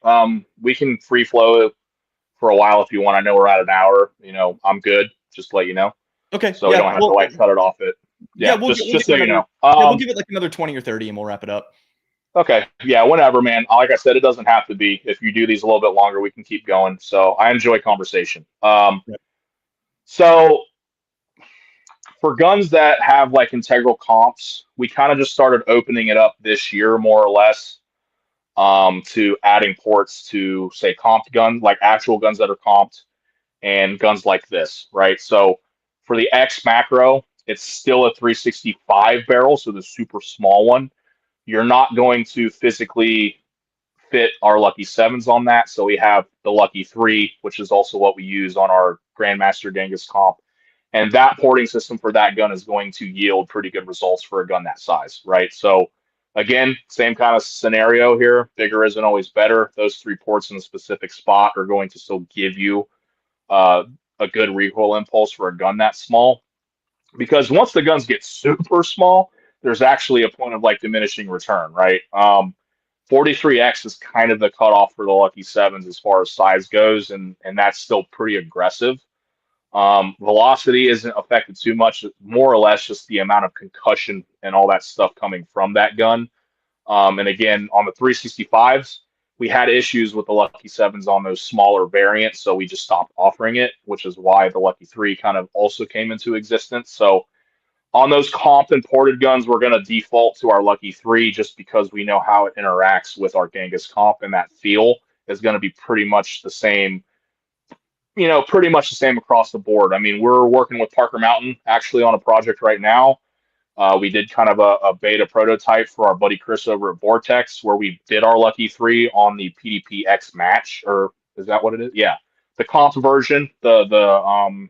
we can free flow for a while if you want. I know we're at an hour. I'm good. Just to let you know. Okay. So we don't have to like cut it off it. Yeah, Yeah, just we'll so you know. we'll give it like another 20 or 30 and we'll wrap it up. Okay. Yeah, whenever, man. Like I said, it doesn't have to be. If you do these a little bit longer, we can keep going. So I enjoy conversation. Yep. So for guns that have like integral comps, we kind of just started opening it up this year, more or less, to adding ports to say comped guns, like actual guns that are comped, and guns like this, right? So for the X macro, it's still a 365 barrel, so the super small one. You're not going to physically fit our Lucky Sevens on that. So we have the Lucky 3, which is also what we use on our Grandmaster Genghis comp. And that porting system for that gun is going to yield pretty good results for a gun that size, right? So again, same kind of scenario here. Bigger isn't always better. Those 3 ports in a specific spot are going to still give you uh, a good recoil impulse for a gun that small. Because once the guns get super small, there's actually a point of like diminishing return, right? 43X is kind of the cutoff for the Lucky Sevens as far as size goes, and that's still pretty aggressive. Velocity isn't affected too much, more or less just the amount of concussion and all that stuff coming from that gun. And again, on the 365s, we had issues with the Lucky Sevens on those smaller variants, so we just stopped offering it, which is why the Lucky 3 kind of also came into existence. So on those comped and ported guns, we're going to default to our Lucky 3 just because we know how it interacts with our Genghis comp, and that feel is going to be pretty much the same, pretty much the same across the board. I mean, we're working with Parker Mountain actually on a project right now. We did kind of a beta prototype for our buddy Chris over at Vortex, where we did our Lucky 3 on the PDP X match, or is that what it is? Yeah. The comp version, the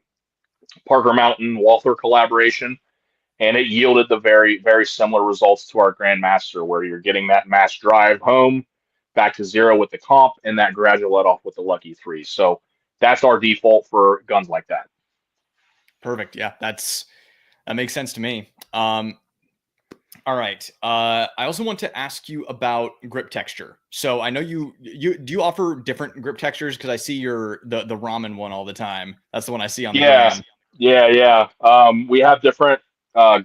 Parker Mountain Walther collaboration, and it yielded the very, very similar results to our Grandmaster, where you're getting that mass drive home back to 0 with the comp and that gradual let off with the Lucky 3. So that's our default for guns like that. Perfect. Yeah, that makes sense to me. All right. I also want to ask you about grip texture. So I know you do you offer different grip textures? Because I see the ramen one all the time. That's the one I see on the gram. Yeah. We have different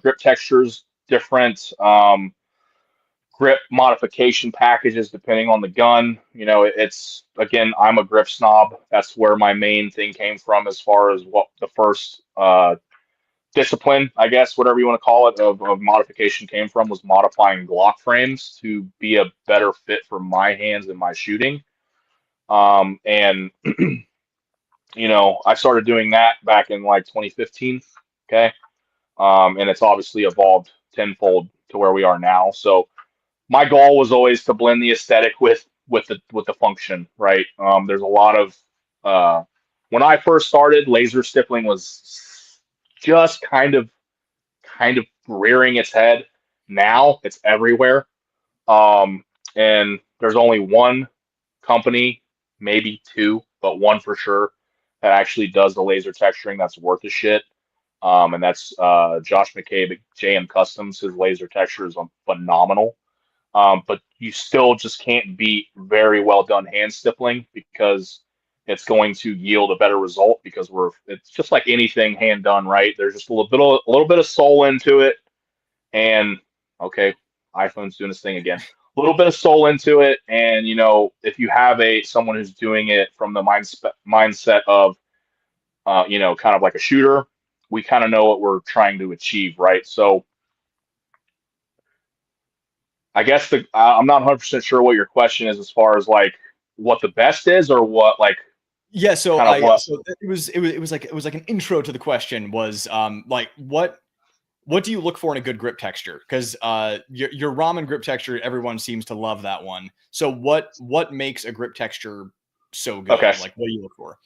grip textures, different grip modification packages depending on the gun. It's, again, I'm a grip snob. That's where my main thing came from as far as what the first discipline, I guess, whatever you want to call it, of modification came from, was modifying Glock frames to be a better fit for my hands and my shooting. And I started doing that back in like 2015. Okay. And it's obviously evolved tenfold to where we are now. So my goal was always to blend the aesthetic with the function, right? There's a lot of when I first started, laser stippling was just kind of rearing its head. Now it's everywhere. And there's only one company, maybe 2, but one for sure, that actually does the laser texturing that's worth a shit. And that's Josh McCabe at JM Customs. His laser texture is phenomenal. But you still just can't beat very well done hand stippling, because it's going to yield a better result, because it's just like anything hand done, right? There's just a little bit of soul into it. And okay, iPhone's doing this thing again. A little bit of soul into it, and if you have someone who's doing it from the mindset of kind of like a shooter, we kind of know what we're trying to achieve, right? So I guess I'm not 100% sure what your question is as far as like what the best is or what like Yeah, so kind of what. it was like an intro to the question was like what do you look for in a good grip texture? Because your ramen grip texture, everyone seems to love that one. So what makes a grip texture so Okay, good? Like, what do you look for?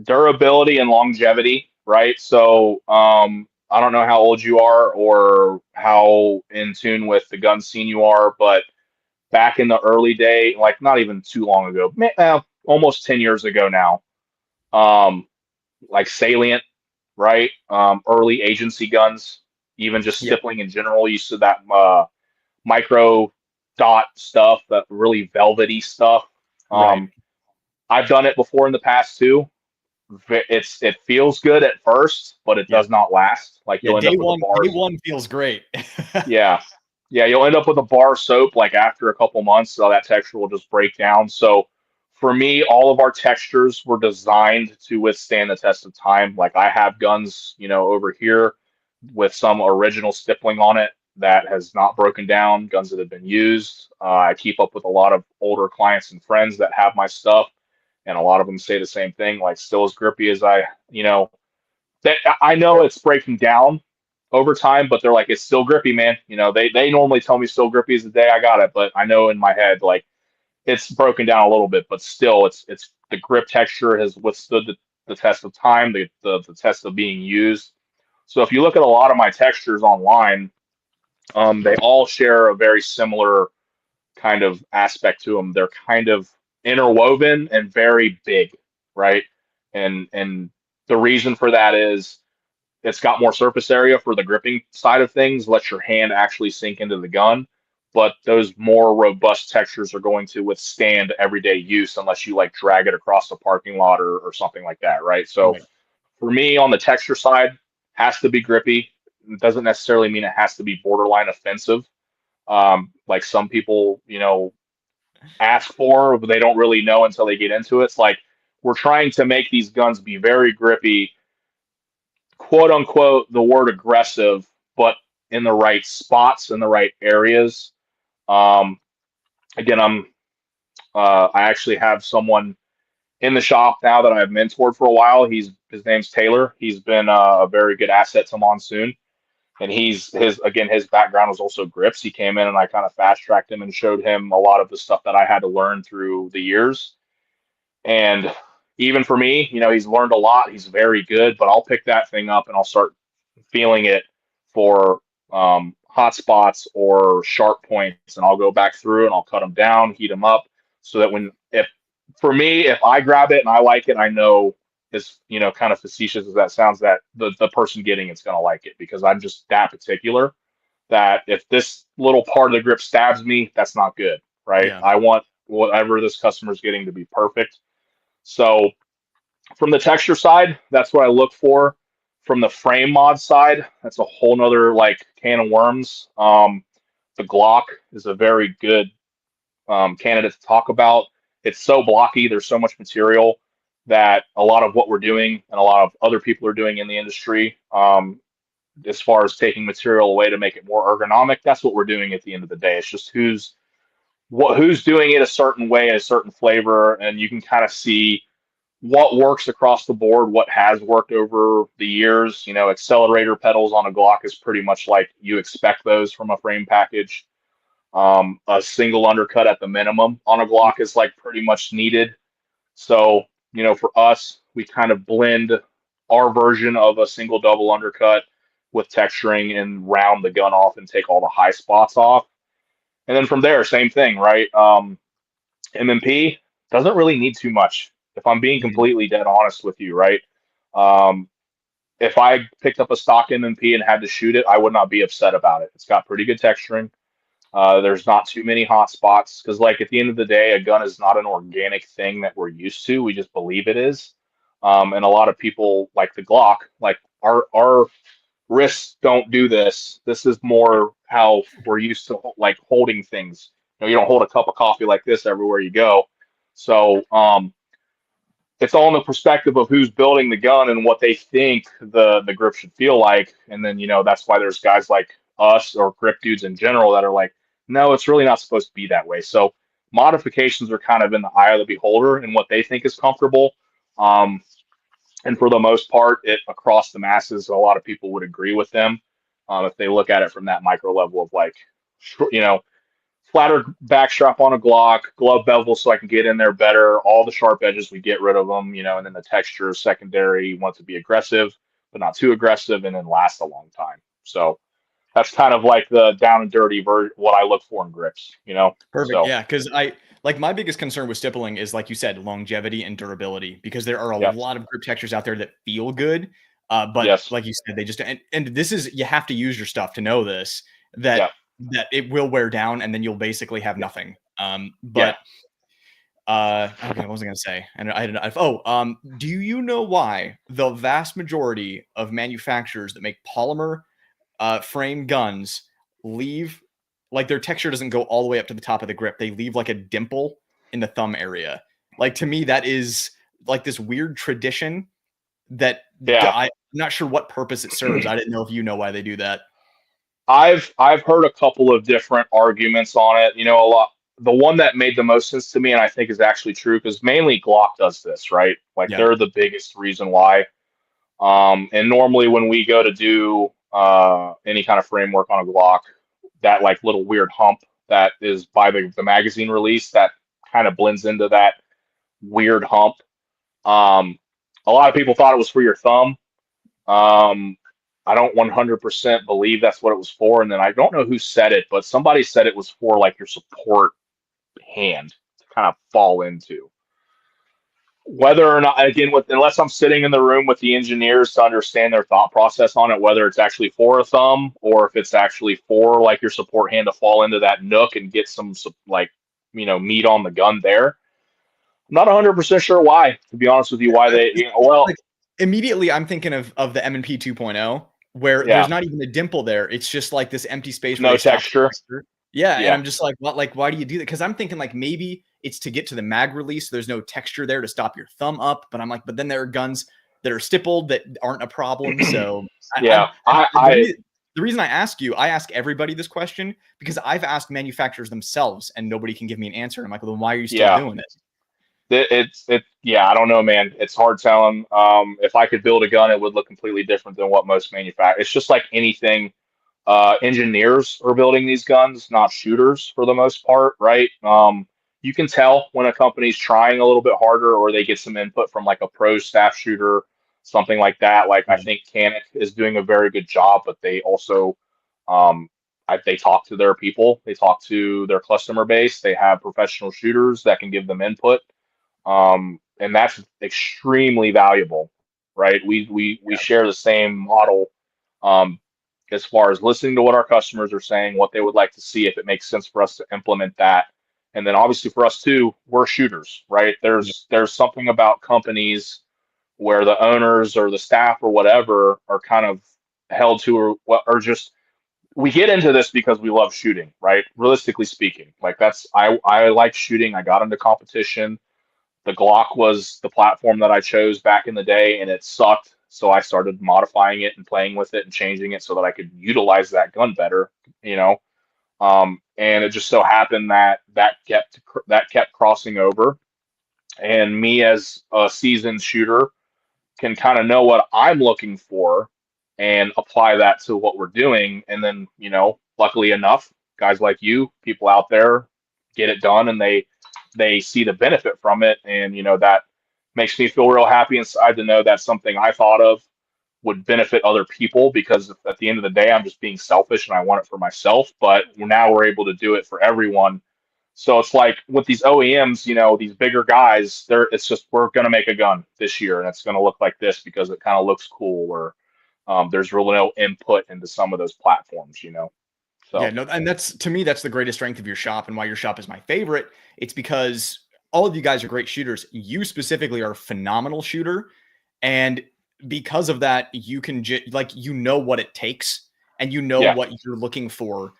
durability and longevity, right? So I don't know how old you are or how in tune with the gun scene you are, but back in the early day, like not even too long ago, almost 10 years ago now, um, like Salient, right? Early agency guns, even just Yeah, stippling in general, used to that micro dot stuff, that really velvety stuff. right. Um, I've done it before in the past too. It feels good at first, but it Yeah, does not last. Like yeah. you'll end Day up with a one, day bars. one feels great. Yeah, yeah, you'll end up with a bar soap like after a couple months, so that texture will just break down. So for me, all of our textures were designed to withstand the test of time. Like I have guns, over here with some original stippling on it that has not broken down, guns that have been used. I keep up with a lot of older clients and friends that have my stuff, and a lot of them say the same thing, like still as grippy as I know it's breaking down over time, but they're like, it's still grippy, man. They normally tell me still grippy is the day I got it, but I know in my head, like it's broken down a little bit, but still it's the grip texture has withstood the test of time, the test of being used. So if you look at a lot of my textures online, they all share a very similar kind of aspect to them. They're kind of interwoven and very big, right? And the reason for that is it's got more surface area for the gripping side of things, lets your hand actually sink into the gun. But those more robust textures are going to withstand everyday use unless you like drag it across the parking lot or something like that, right? So Right. for me on the texture side, has to be grippy. It doesn't necessarily mean it has to be borderline offensive. Like some people, ask for, but they don't really know until they get into it. It's like we're trying to make these guns be very grippy, quote unquote, the word aggressive, but in the right spots, in the right areas. Um, Again, I actually have someone in the shop now that I've mentored for a while. His name's Taylor. He's been a very good asset to Monsoon, and his background was also grips. He came in and I kind of fast tracked him and showed him a lot of the stuff that I had to learn through the years. And even for me, he's learned a lot. He's very good, but I'll pick that thing up and I'll start feeling it for hot spots or sharp points, and I'll go back through and I'll cut them down, heat them up, so that if for me, if I grab it and I like it, I know, as kind of facetious as that sounds, that the person getting it's going to like it, because I'm just that particular that if this little part of the grip stabs me, that's not good, right? Yeah. I want whatever this customer's getting to be perfect. So from the texture side, that's what I look for. From the frame mod side, that's a whole nother like can of worms. The Glock is a very good candidate to talk about. It's so blocky. There's so much material that a lot of what we're doing and a lot of other people are doing in the industry, as far as taking material away to make it more ergonomic, that's what we're doing at the end of the day. It's just who's doing it a certain way, a certain flavor, and you can kind of see what works across the board, what has worked over the years. Accelerator pedals on a Glock is pretty much like you expect those from a frame package. A single undercut at the minimum on a Glock is like pretty much needed. So, for us, we kind of blend our version of a single double undercut with texturing and round the gun off and take all the high spots off. And then from there, same thing, right? MMP doesn't really need too much. If I'm being Mhm. completely dead honest with you, right? Um, if I picked up a stock MMP and had to shoot it, I would not be upset about it. It's got pretty good texturing. There's not too many hot spots because, like, at the end of the day, a gun is not an organic thing that we're used to. We just believe it is. And a lot of people like the Glock, like our wrists don't do this. This is more how we're used to like holding things. You don't hold a cup of coffee like this everywhere you go. So it's all in the perspective of who's building the gun and what they think the grip should feel like. And then that's why there's guys like us or grip dudes in general that are like, no, it's really not supposed to be that way. So modifications are kind of in the eye of the beholder and what they think is comfortable. Um, and for the most part, it across the masses, a lot of people would agree with them if they look at it from that micro level of like, you know, flatter backstrap on a Glock, glove bevel so I can get in there better. All the sharp edges, we get rid of them, you know, and then the texture is secondary. You want it to be aggressive, but not too aggressive, and then last a long time. So that's kind of like the down and dirty version, what I look for in grips, you know? Perfect. So, Yeah, because I like my biggest concern with stippling is, like you said, longevity and durability, because there are a yeah, lot of grip textures out there that feel good, but yes, like you said, they just and this is, you have to use your stuff to know this, yeah, that it will wear down and then you'll basically have yeah, nothing. yeah. But okay, what was I gonna say? And I didn't. Do you know why the vast majority of manufacturers that make polymer frame guns leave, like, their texture doesn't go all the way up to the top of the grip? They leave like a dimple in the thumb area. Like, to me, that is like this weird tradition that Yeah. I'm not sure what purpose it serves. I didn't know if you know why they do that. I've heard a couple of different arguments on it. You know, a lot. The one that made the most sense to me, and I think is actually true, because mainly Glock does this, right? Like Yeah. they're the biggest reason why. And normally when we go to do any kind of framework on a Glock, that like little weird hump that is by the magazine release that kind of blends into that weird hump. Um, a lot of people thought it was for your thumb. Um, I don't 100% believe that's what it was for. And then I don't know who said it, but somebody said it was for like your support hand to kind of fall into. Whether or not, again, with unless I'm sitting in the room with the engineers to understand their thought process on it, whether it's actually for a thumb or if it's actually for like your support hand to fall into that nook and get some like, you know, meat on the gun there. I'm not 100% sure why, to be honest with you, why they, you know, well, Like, immediately I'm thinking of the M&P 2.0, where there's yeah, not even a dimple there. It's just like this empty space where no they stop the texture. texture. Yeah, and Yeah, I'm just like, what? Like, why do you do that? Because I'm thinking like maybe it's to get to the mag release. There's no texture there to stop your thumb up. But I'm like, but then there are guns that are stippled that aren't a problem. So yeah. the reason I ask everybody this question because I've asked manufacturers themselves and nobody can give me an answer. I'm like, well, then why are you still Yeah, doing it? yeah, I don't know, man. It's hard telling. If I could build a gun, it would look completely different than what most manufacturers. It's just like anything. Engineers are building these guns, not shooters for the most part, right? You can tell when a company's trying a little bit harder or they get some input from like a pro staff shooter, something like that. Like I Yeah. think Canik is doing a very good job, but they also, um, they talk to their people, they talk to their customer base, they have professional shooters that can give them input, and that's extremely valuable, right? We share the same model, um, as far as listening to what our customers are saying, what they would like to see, if it makes sense for us to implement that, and then obviously for us too, we're shooters, right? Yeah. There's something about companies where the owners or the staff or whatever are kind of held to, or what, or just we get into this because we love shooting, right? Realistically speaking, like that's I like shooting. I got into competition. The Glock was the platform that I chose back in the day, and it sucked. So I started modifying it and playing with it and changing it so that I could utilize that gun better, you know. And it just so happened that that kept crossing over, and me as a seasoned shooter can kind of know what I'm looking for and apply that to what we're doing. And then, you know, luckily enough, guys like you, people out there get it done and they see the benefit from it. And, you know, that makes me feel real happy inside to know that something I thought of would benefit other people, because at the end of the day, I'm just being selfish and I want it for myself. But now we're able to do it for everyone. So it's like with these OEMs, you know, these bigger guys, it's just, we're going to make a gun this year and it's going to look like this because it kind of looks cool, or there's really no input into some of those platforms, you know? Yeah, So, no, and that's, to me, that's the greatest strength of your shop and why your shop is my favorite. It's because all of you guys are great shooters. You specifically are a phenomenal shooter. And because of that, you can like, you know what it takes and you know yeah. what you're looking for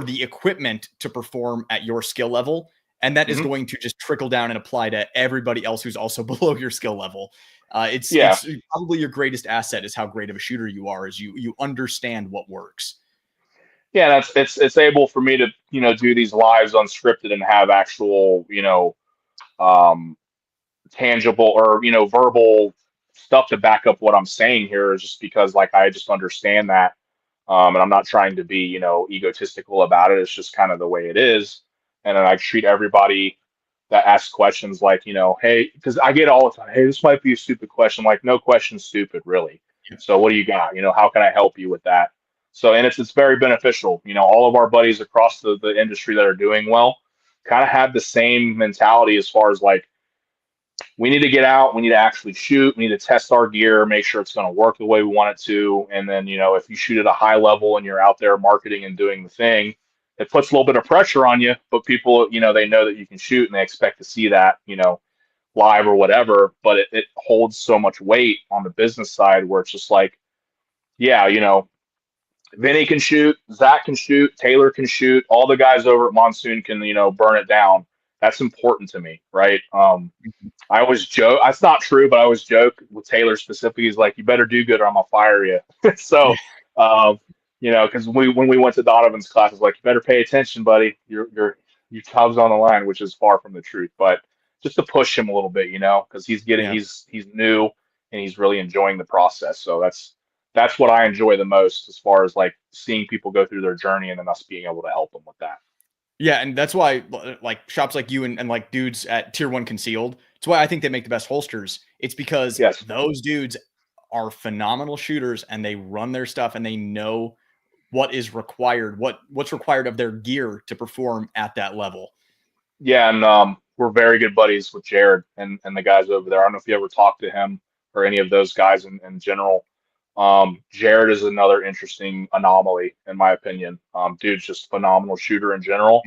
the equipment to perform at your skill level. And that is Hmm. going to just trickle down and apply to everybody else who's also below your skill level. Yeah. It's probably your greatest asset is how great of a shooter you are, is you understand what works. Yeah, it's able for me to, do these lives unscripted and have actual, um, tangible or, verbal stuff to back up what I'm saying here, is just because like I just understand that. And I'm not trying to be, egotistical about it. It's just kind of the way it is. And then I treat everybody that asks questions like, hey, because I get all the time, hey, this might be a stupid question. Like, no question's stupid, really. Yeah. So what do you got? How can I help you with that? So, and it's very beneficial. All of our buddies across the industry that are doing well kind of have the same mentality as far as like, we need to get out, we need to actually shoot, we need to test our gear, make sure it's going to work the way we want it to. And then, if you shoot at a high level and you're out there marketing and doing the thing, it puts a little bit of pressure on you, but people, they know that you can shoot and they expect to see that, live or whatever. But it holds so much weight on the business side where it's just like, yeah, Vinny can shoot, Zach can shoot, Taylor can shoot, all the guys over at Monsoon can, burn it down. That's important to me, right? I always joke. That's not true, but I always joke with Taylor specifically. He's like, "You better do good, or I'm gonna fire you." So, um, because when we went to Donovan's class, it's like, "You better pay attention, buddy. Your job's on the line," which is far from the truth. But just to push him a little bit, because Yeah. he's new and he's really enjoying the process. So that's what I enjoy the most, as far as like seeing people go through their journey and then us being able to help them with that. Yeah, and that's why like shops like you and like dudes at Tier 1 Concealed, it's why I think they make the best holsters. It's because Yes. those dudes are phenomenal shooters and they run their stuff and they know what is required, what's required of their gear to perform at that level. Yeah, and we're very good buddies with Jared and the guys over there. I don't know if you ever talked to him or any of those guys in general. Jared is another interesting anomaly, in my opinion. Dude's just phenomenal shooter in general,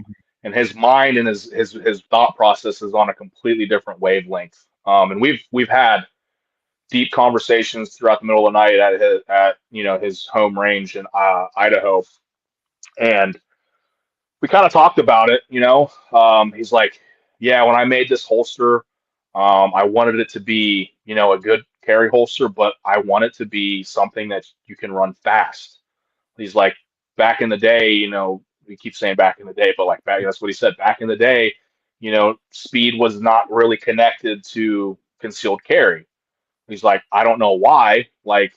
and his mind and his thought process is on a completely different wavelength. And we've had deep conversations throughout the middle of the night at his home range in Idaho, and we kind of talked about it. He's like, yeah, when I made this holster, I wanted it to be, a good carry holster, but I want it to be something that you can run fast. He's like, back in the day, we keep saying back in the day, but like back, that's what he said. Back in the day, speed was not really connected to concealed carry. He's like, I don't know why. Like,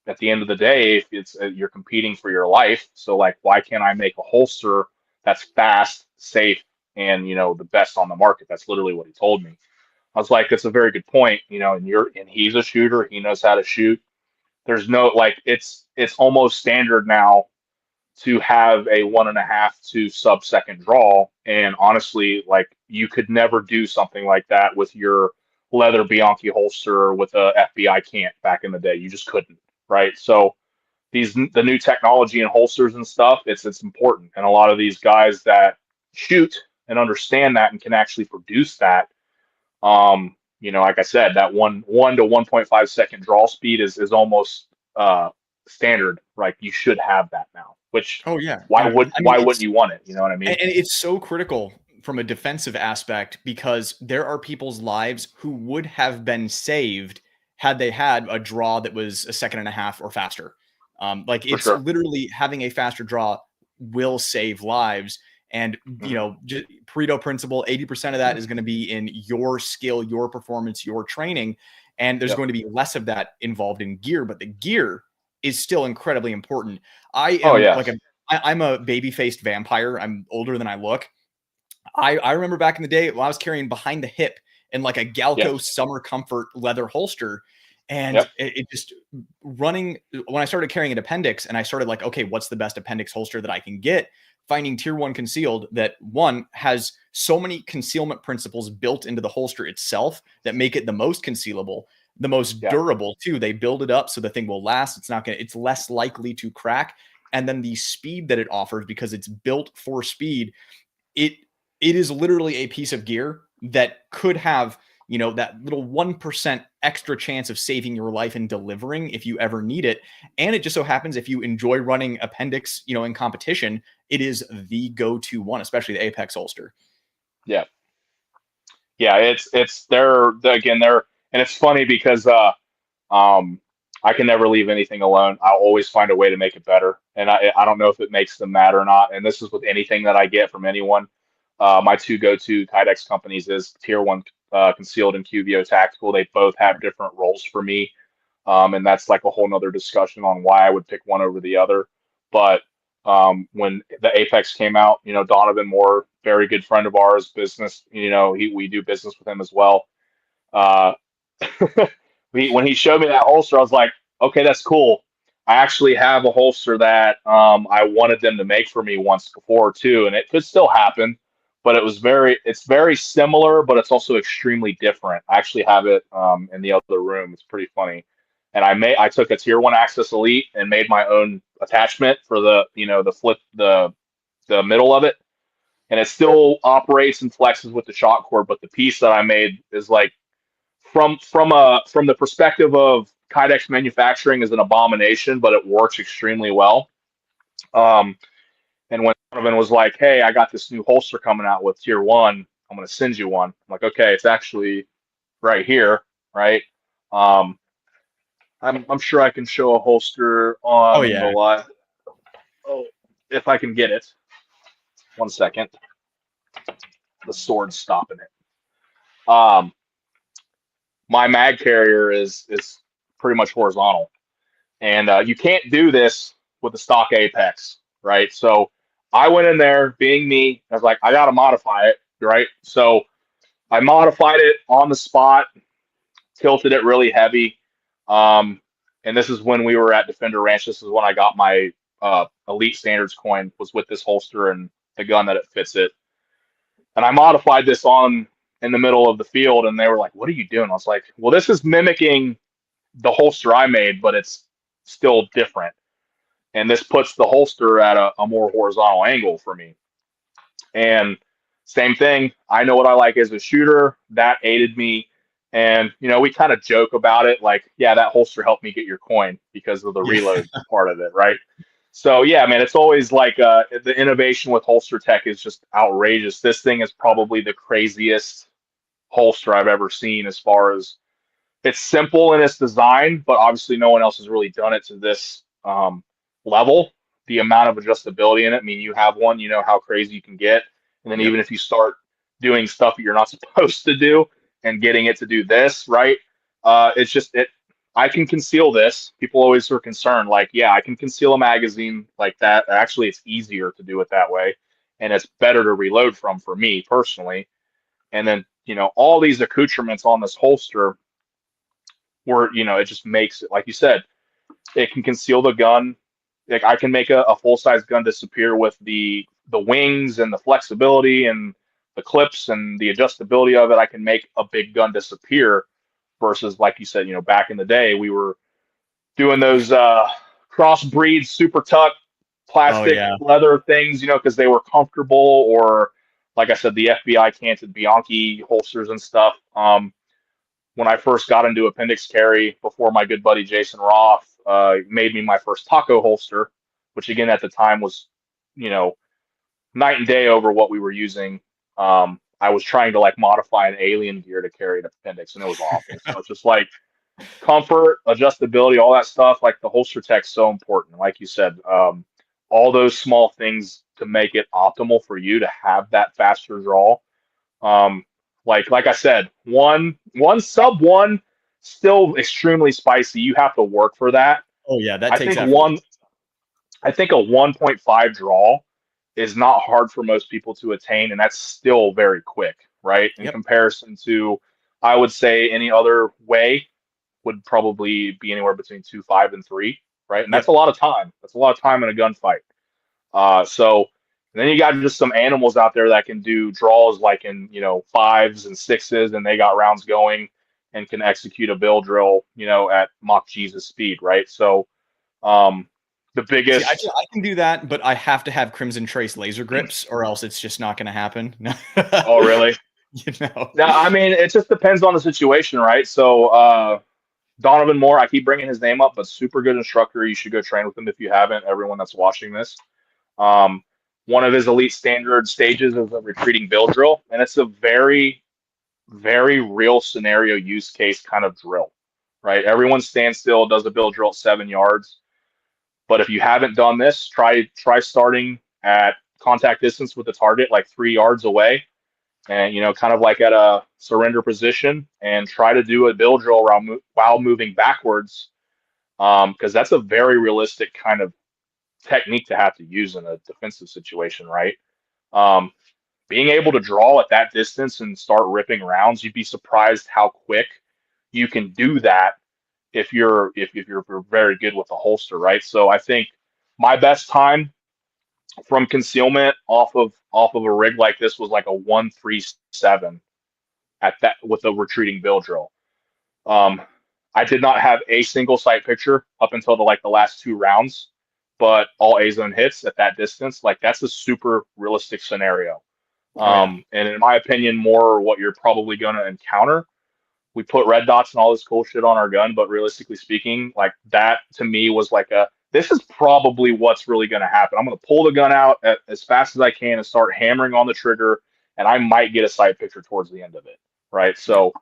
at the end of the day, if it's you're competing for your life, so like, why can't I make a holster that's fast, safe, and the best on the market? That's literally what he told me. I was like, that's a very good point. And he's a shooter, he knows how to shoot. There's no, like, it's almost standard now to have a 1.5 to sub-second draw, and honestly, like, you could never do something like that with your leather Bianchi holster with a FBI can't back in the day. You just couldn't, right? So the new technology in holsters and stuff, it's important. And a lot of these guys that shoot and understand that and can actually produce that, like I said, that one to 1.5 second draw speed is almost standard. Like, you should have that now. Which, Oh yeah. why And would I mean why wouldn't you want it? You know what I mean? and it's so critical from a defensive aspect because there are people's lives who would have been saved had they had a draw that was a second and a half or faster. Like For it's sure. literally having a faster draw will save lives. And Mhm. Pareto principle, 80% of that is going to be in your skill, your performance, your training. And there's Yep. going to be less of that involved in gear, but the gear is still incredibly important. I Oh am like yes. I'm a baby-faced vampire. I'm older than I look. I remember back in the day when I was carrying behind the hip in like a Galco Yes. Summer Comfort leather holster. And Yep. it just running when I started carrying an appendix and I started like, okay, what's the best appendix holster that I can get? Finding Tier 1 Concealed that one has so many concealment principles built into the holster itself that make it the most concealable, the most Yeah. durable too. They build it up so the thing will last. It's less likely to crack. And then the speed that it offers because it's built for speed, it it is literally a piece of gear that could have that little 1% extra chance of saving your life and delivering if you ever need it. And it just so happens if you enjoy running appendix in competition, it is the go-to one, especially the Apex holster. Yeah. Yeah. It's they're again they're and it's funny because um I can never leave anything alone. I'll always find a way to make it better. And I don't know if it makes them mad or not. And this is with anything that I get from anyone. My two go-to Kydex companies is Tier 1 Concealed and QVO Tactical. They both have different roles for me. And that's like a whole nother discussion on why I would pick one over the other. But when the Apex came out, Donovan Moore, very good friend of ours, business, we do business with him as well. Uh, when he showed me that holster, I was like, okay, that's cool. I actually have a holster that I wanted them to make for me once before too, and it could still happen, but it's very similar, but it's also extremely different. I actually have it in the other room. It's pretty funny. And I took a Tier 1 Access Elite and made my own attachment for the flip, the middle of it, and it still operates and flexes with the shock cord, but the piece that I made is like from the perspective of Kydex manufacturing is an abomination, but it works extremely well. Um, and when Donovan was like, "Hey, I got this new holster coming out with Tier 1. I'm going to send you one." I'm like, "Okay, it's actually right here, right?" Um, I'm sure I can show a holster Oh on the yeah. live. Oh, if I can get it. 1 second. The sword's stopping it. My mag carrier is pretty much horizontal, and you can't do this with the stock Apex, right? So I went in there, being me, I was like, I gotta modify it, right? So I modified it on the spot, tilted it really heavy, and this is when we were at Defender Ranch. This is when I got my Elite Standards coin, was with this holster and the gun that it fits it. And I modified this on in the middle of the field, and they were like, "What are you doing?" I was like, "Well, this is mimicking the holster I made, but it's still different. And this puts the holster at a more horizontal angle for me." And same thing, I know what I like as a shooter. That aided me. And, we kind of joke about it like, yeah, that holster helped me get your coin because of the Yeah. reload part of it, right? So, yeah, man, it's always like the innovation with holster tech is just outrageous. This thing is probably the craziest holster I've ever seen as far as it's simple in its design, but obviously no one else has really done it to this level. The amount of adjustability in it. I mean, you have one, you know how crazy you can get. And then Yep. even if you start doing stuff that you're not supposed to do and getting it to do this, right? It's just it. I can conceal this. People always are concerned, like, yeah, I can conceal a magazine like that. Actually, it's easier to do it that way, and it's better to reload from for me personally. And then, all these accoutrements on this holster where it just makes it, like you said, it can conceal the gun. Like I can make a full size gun disappear with the wings and the flexibility and the clips and the adjustability of it. I can make a big gun disappear versus, like you said, back in the day we were doing those crossbreed super tuck Oh plastic yeah. leather things, because they were comfortable, or like I said, the FBI canted Bianchi holsters and stuff. When I first got into appendix carry before my good buddy Jason Roth made me my first taco holster, which again at the time was, you know, night and day over what we were using. I was trying to like modify an alien gear to carry an appendix, and it was awful. So it's just like comfort, adjustability, all that stuff. Like the holster tech's so important. Like you said, all those small things to make it optimal for you to have that faster draw. Um, like I said, one sub one still extremely spicy. You have to work for that. Oh yeah, that I takes think effort. one I think a 1.5 draw is not hard for most people to attain, and that's still very quick, right? In Yep. comparison to, I would say any other way would probably be anywhere between 2.5 and 3, right? And that's Yep. a lot of time. That's a lot of time in a gunfight. So and then you got just some animals out there that can do draws like in, fives and sixes, and they got rounds going and can execute a bill drill, at Mach Jesus speed, right? So um, the See, biggest, I can do that, but I have to have Crimson Trace laser grips, or else it's just not going to happen. oh, really? You know. Now, I mean, it just depends on the situation, right? So Donovan Moore, I keep bringing his name up, but super good instructor. You should go train with him if you haven't. Everyone that's watching this. Um, One of his elite standard stages is a retreating bill drill, and it's a very, very real scenario use case kind of drill. right? Everyone stands still, does a bill drill at 7 yards. But if you haven't done this, try starting at contact distance with the target, like 3 yards away, and kind of like at a surrender position, and try to do a bill drill while moving backwards, because that's a very realistic kind of technique to have to use in a defensive situation, right? Um, Being able to draw at that distance and start ripping rounds, you'd be surprised how quick you can do that if you're very good with the holster, right? So I think my best time from concealment off of a rig like this was like a 137 at that with a retreating bill drill. Um, I did not have a single sight picture up until the last 2 rounds, but all A zone hits at that distance. Like that's a super realistic scenario. Oh yeah. And in my opinion, more what you're probably going to encounter. We put red dots and all this cool shit on our gun, but realistically speaking, like that to me was like this is probably what's really going to happen. I'm going to pull the gun out as fast as I can and start hammering on the trigger, and I might get a sight picture towards the end of it, right? So,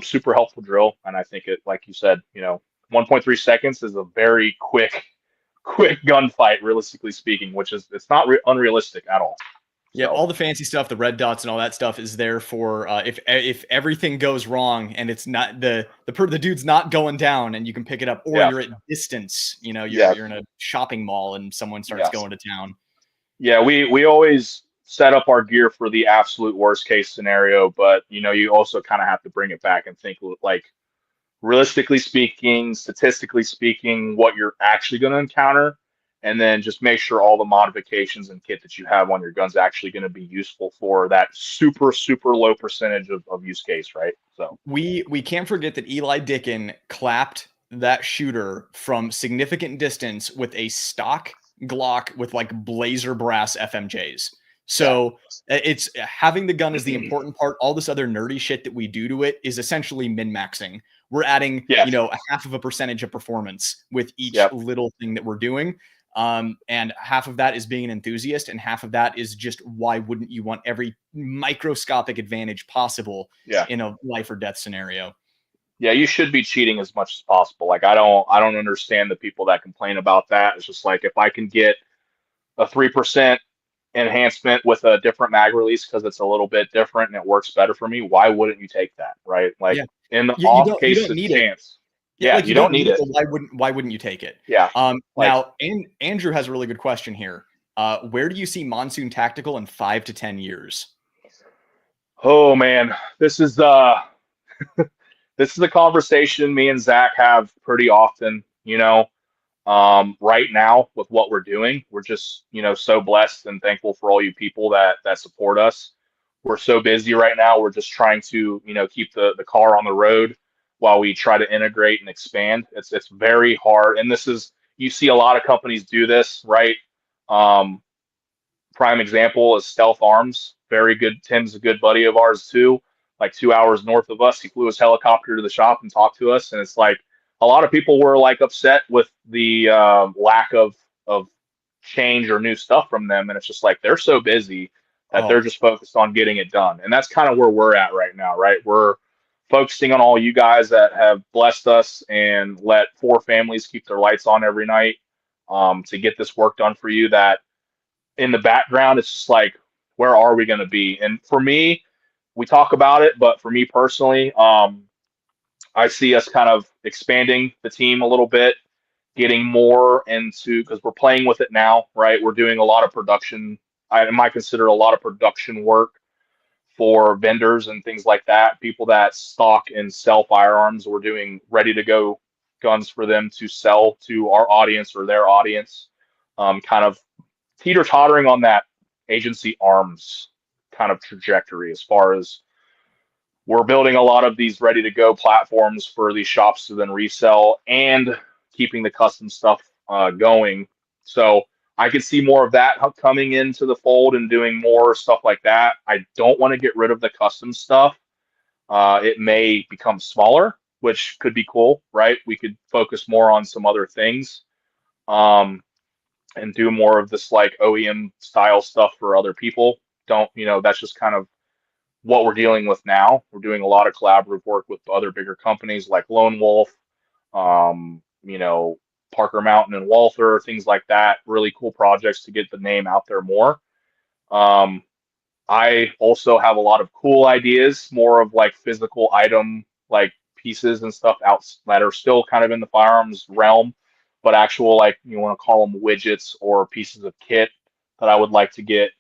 super helpful drill, and I think it, like you said, 1.3 seconds is a very quick gunfight, realistically speaking, which is it's not unrealistic at all. Yeah, So, all the fancy stuff, the red dots and all that stuff is there for if everything goes wrong and it's not the dude's not going down and you can pick it up, or yeah, you're at distance, yeah, you're in a shopping mall and someone starts yes. going to town. Yeah, we always set up our gear for the absolute worst case scenario, but you also kind of have to bring it back and think like realistically speaking, statistically speaking, what you're actually going to encounter, and then just make sure all the modifications and kit that you have on your gun's actually going to be useful for that super low percentage of use case, right? So We can't forget that Eli Dicken clapped that shooter from significant distance with a stock Glock with like blazer brass FMJs. yeah, So it's having the gun is the important part. All this other nerdy shit that we do to it is essentially min-maxing. We're adding, yeah, a half of a percentage of performance with each yep, little thing that we're doing. And half of that is being an enthusiast, and half of that is just why wouldn't you want every microscopic advantage possible yeah. in a life or death scenario? Yeah, you should be cheating as much as possible. Like I don't understand the people that complain about that. It's just like if I can get a 3% enhancement with a different mag release because it's a little bit different and it works better for me, why wouldn't you take that, right? Like Yeah. in the You off you case don't of need it. chance. Yeah, Yeah, like you you don't don't need need it, it. but why wouldn't you take it? Yeah. Like, Now Andrew has a really good question here. Where do you see Monsoon Tactical in 5 to 10 years? oh man, this is a conversation me and Zach have pretty often, right now with what we're doing. We're just, so blessed and thankful for all you people that support us. We're so busy right now. We're just trying to, keep the car on the road while we try to integrate and expand. It's very hard. And this is you see a lot of companies do this, right? Um, Prime example is Stealth Arms. Very good. Tim's a good buddy of ours too. Like 2 hours north of us, he flew his helicopter to the shop and talked to us. And it's like a lot of people were like upset with the lack of change or new stuff from them. And it's just like they're so busy that they're Oh, just focused on getting it done. And that's kind of where we're at right now, right? We're focusing on all you guys that have blessed us and let 4 families keep their lights on every night, to get this work done for you. That in the background, it's just like, where are we going to be? And for me, we talk about it, but for me personally, I see us kind of expanding the team a little bit, getting more into, because we're playing with it now, right? We're doing a lot of production. I might consider a lot of production work for vendors and things like that. People that stock and sell firearms, we're doing ready to go guns for them to sell to our audience or their audience. Kind of teeter tottering on that agency arms kind of trajectory, as far as we're building a lot of these ready to go platforms for these shops to then resell, and keeping the custom stuff going. So I could see more of that coming into the fold and doing more stuff like that. I don't want to get rid of the custom stuff. It may become smaller, which could be cool, right? We could focus more on some other things. And do more of this like OEM style stuff for other people. Don't, that's just kind of what we're dealing with now. We're doing a lot of collaborative work with other bigger companies like Lone Wolf, you know, Parker Mountain and Walther, things like that. Really cool projects to get the name out there more. Um, I also have a lot of cool ideas, more of like physical item, like pieces and stuff out that are still kind of in the firearms realm, but actual, like, you want to call them widgets or pieces of kit that I would like to get,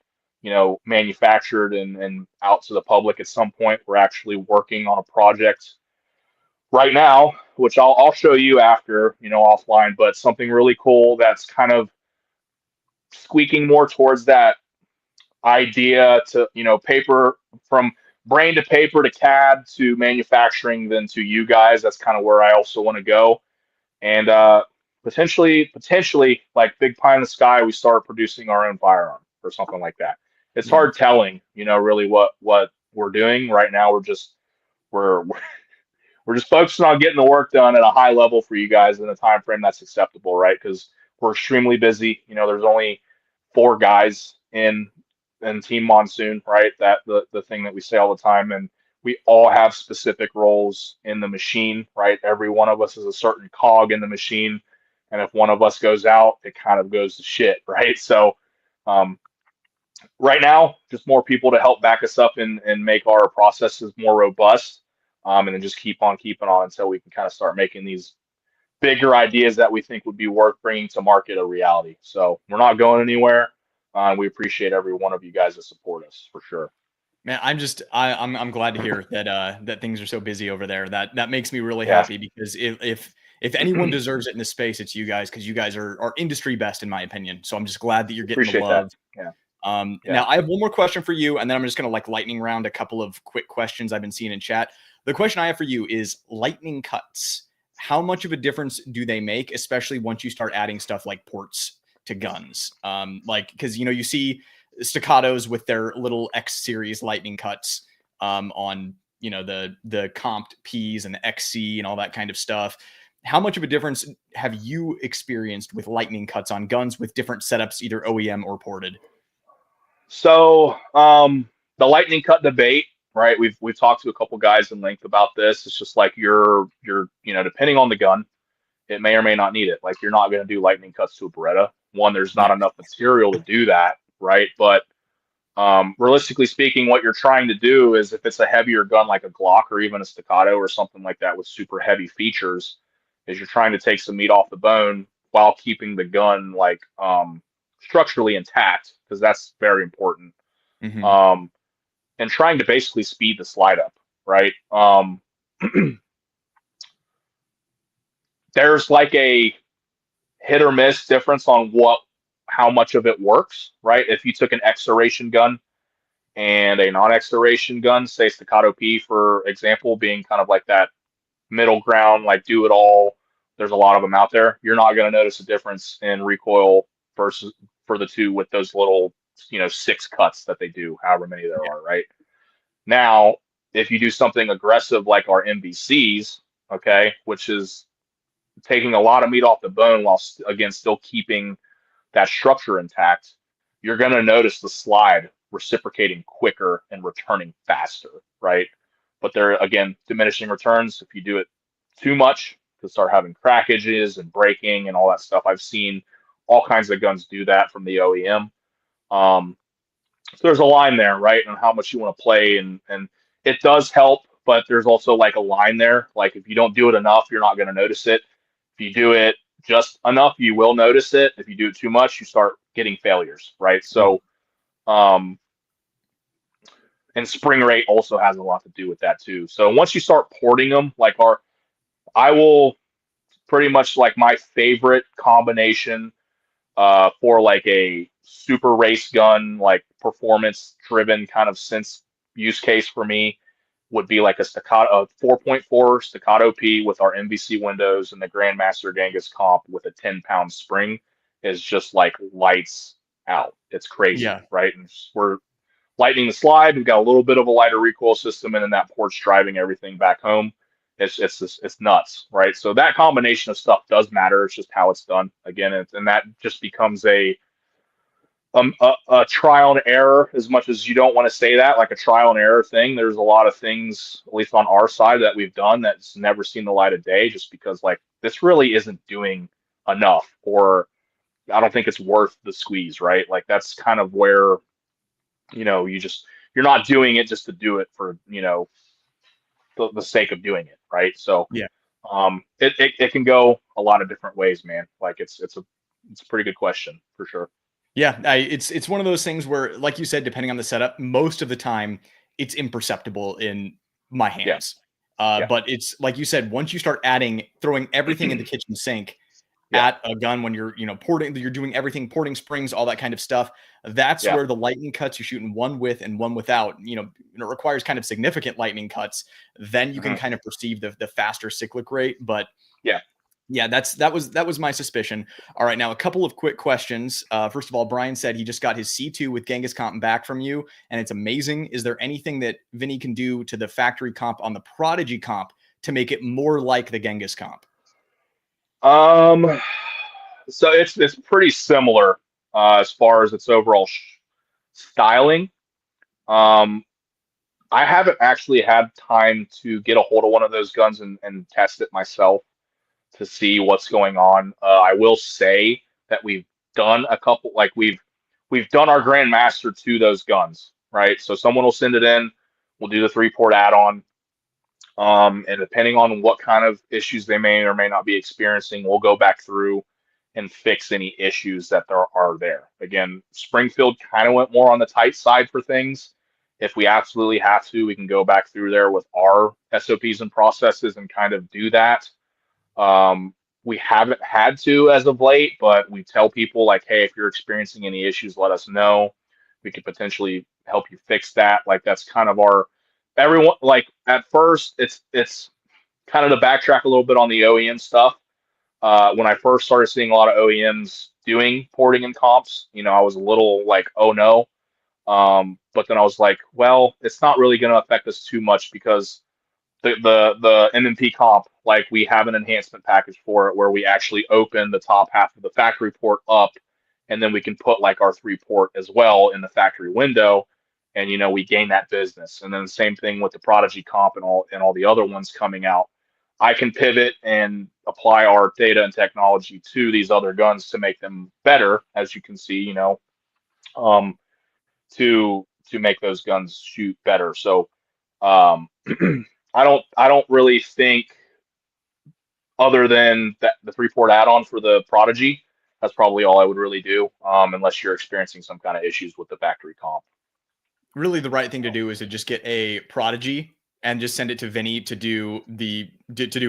you know, manufactured and out to the public at some point. We're actually working on a project right now, which I'll show you after, you know, offline, but something really cool that's kind of squeaking more towards that idea to, you know, paper, from brain to paper to CAD to manufacturing, then to you guys. That's kind of where I also want to go. And potentially like big pie in the sky, we start producing our own firearm or something like that. It's Yeah. hard telling, you know, really what we're doing right now. We're we're just focusing on getting the work done at a high level for you guys in a time frame that's acceptable, right? Because we're extremely busy. You know, there's only 4 guys in Team Monsoon, right? That the thing that we say all the time, and we all have specific roles in the machine, right? Every one of us is a certain cog in the machine, and if one of us goes out, it kind of goes to shit, right? So, um, right now, just more people to help back us up and make our processes more robust, and then just keep on keeping on until we can kind of start making these bigger ideas that we think would be worth bringing to market a reality. So we're not going anywhere. We appreciate every one of you guys that support us for sure. Man, I'm glad to hear that that things are so busy over there. That makes me really Yeah. happy, because if anyone deserves it in this space, it's you guys, because you guys are industry best in my opinion. So I'm just glad that you're getting the Appreciate that. love. Yeah. Now Yeah. I have one more question for you, and then I'm just gonna like lightning round a couple of quick questions I've been seeing in chat. The question I have for you is lightning cuts. How much of a difference do they make, especially once you start adding stuff like ports to guns? Like, because you know, you see staccatos with their little X series lightning cuts on, you know, the comped Ps and the XC and all that kind of stuff. How much of a difference have you experienced with lightning cuts on guns with different setups, either OEM or ported? So the lightning cut debate, right? We've talked to a couple guys in length about this. It's just like you're you know, depending on the gun, it may or may not need it. Like, you're not going to do lightning cuts to a Beretta. One, there's not Yeah. enough material to do that, right? But realistically speaking, what you're trying to do is, if it's a heavier gun like a Glock or even a Staccato or something like that with super heavy features, is you're trying to take some meat off the bone while keeping the gun like structurally intact, because that's very important. Mm-hmm. Um, and trying to basically speed the slide up, right? There's like a hit or miss difference on how much of it works, right? If you took an X-Duration gun and a non-X-Duration gun, say Staccato P, for example, being kind of like that middle ground, like do it all. There's a lot of them out there. You're not going to notice a difference in recoil versus for the two with those little, you know, 6 cuts that they do, however many there Yeah. are, right? Now, if you do something aggressive like our MVCs, okay, which is taking a lot of meat off the bone while again still keeping that structure intact, you're going to notice the slide reciprocating quicker and returning faster, right? But they're, again, diminishing returns. If you do it too much, you start having crackages and breaking and all that stuff. I've seen all kinds of guns do that from the OEM. So there's a line there, right, on how much you want to play, and it does help, but there's also like a line there. Like, if you don't do it enough, you're not going to notice it. If you do it just enough, you will notice it. If you do it too much, you start getting failures, right? So, um, and spring rate also has a lot to do with that too. So once you start porting them, like I will pretty much, like, my favorite combination for like a super race gun, like performance driven kind of sense use case for me would be like a Staccato, a 4.4 Staccato P with our MVC windows and the Grandmaster Genghis comp with a 10-pound spring is just like lights out. It's crazy, Yeah. right? And we're lightening the slide. We've got a little bit of a lighter recoil system, and then that port's driving everything back home. It's nuts, right? So that combination of stuff does matter. It's just how it's done. Again, and that just becomes a trial and error, as much as you don't want to say that, like a trial and error thing. There's a lot of things, at least on our side, that we've done that's never seen the light of day, just because, like, this really isn't doing enough, or I don't think it's worth the squeeze, right? Like that's kind of where, you're not doing it just to do it for, the sake of doing it, right? So Yeah. it can go a lot of different ways, man. Like it's a pretty good question for sure. Yeah, it's one of those things where, like you said, depending on the setup, most of the time it's imperceptible in my Yeah, hands. yeah, But it's like you said, once you start throwing everything in the kitchen sink yeah, at a gun, when you're porting, you're doing everything, porting springs, all that kind of stuff. That's yeah. where the lightning cuts, you're shooting one with and one without. It requires kind of significant lightning cuts. Then you can Mhm. kind of perceive the faster cyclic rate, but Yeah. yeah, that was my suspicion. All right, now a couple of quick questions. First of all, Brian said he just got his C2 with Genghis comp back from you, and it's amazing. Is there anything that Vinny can do to the factory comp on the Prodigy comp to make it more like the Genghis comp? Um, so it's pretty similar as far as its overall styling. Um, I haven't actually had time to get a hold of one of those guns and test it myself to see what's going on. I will say that we've done a couple, like we've done our Grandmaster to those guns, right? So someone will send it in, we'll do the 3-port add-on. And depending on what kind of issues they may or may not be experiencing, we'll go back through and fix any issues that there are there. Again, Springfield kind of went more on the tight side for things. If we absolutely have to, we can go back through there with our SOPs and processes and kind of do that. We haven't had to as of late, but we tell people like, hey, if you're experiencing any issues, let us know. We could potentially help you fix that. Like that's kind of our everyone. Like at first, it's kind of to backtrack a little bit on the OEM stuff. When I first started seeing a lot of OEMs doing porting and comps, I was a little like, oh no. But then I was like, well, it's not really going to affect us too much because the MMP comp, like we have an enhancement package for it where we actually open the top half of the factory port up, and then we can put like our 3-port as well in the factory window, and we gain that business. And then the same thing with the Prodigy comp and all the other ones coming out. I can pivot and apply our data and technology to these other guns to make them better, as you can see, um, to make those guns shoot better. So um, I don't really think other than that the 3-port add-on for the Prodigy, that's probably all I would really do, unless you're experiencing some kind of issues with the factory comp. Really, the right thing to So, do is to just get a Prodigy and just send it to Vinny to do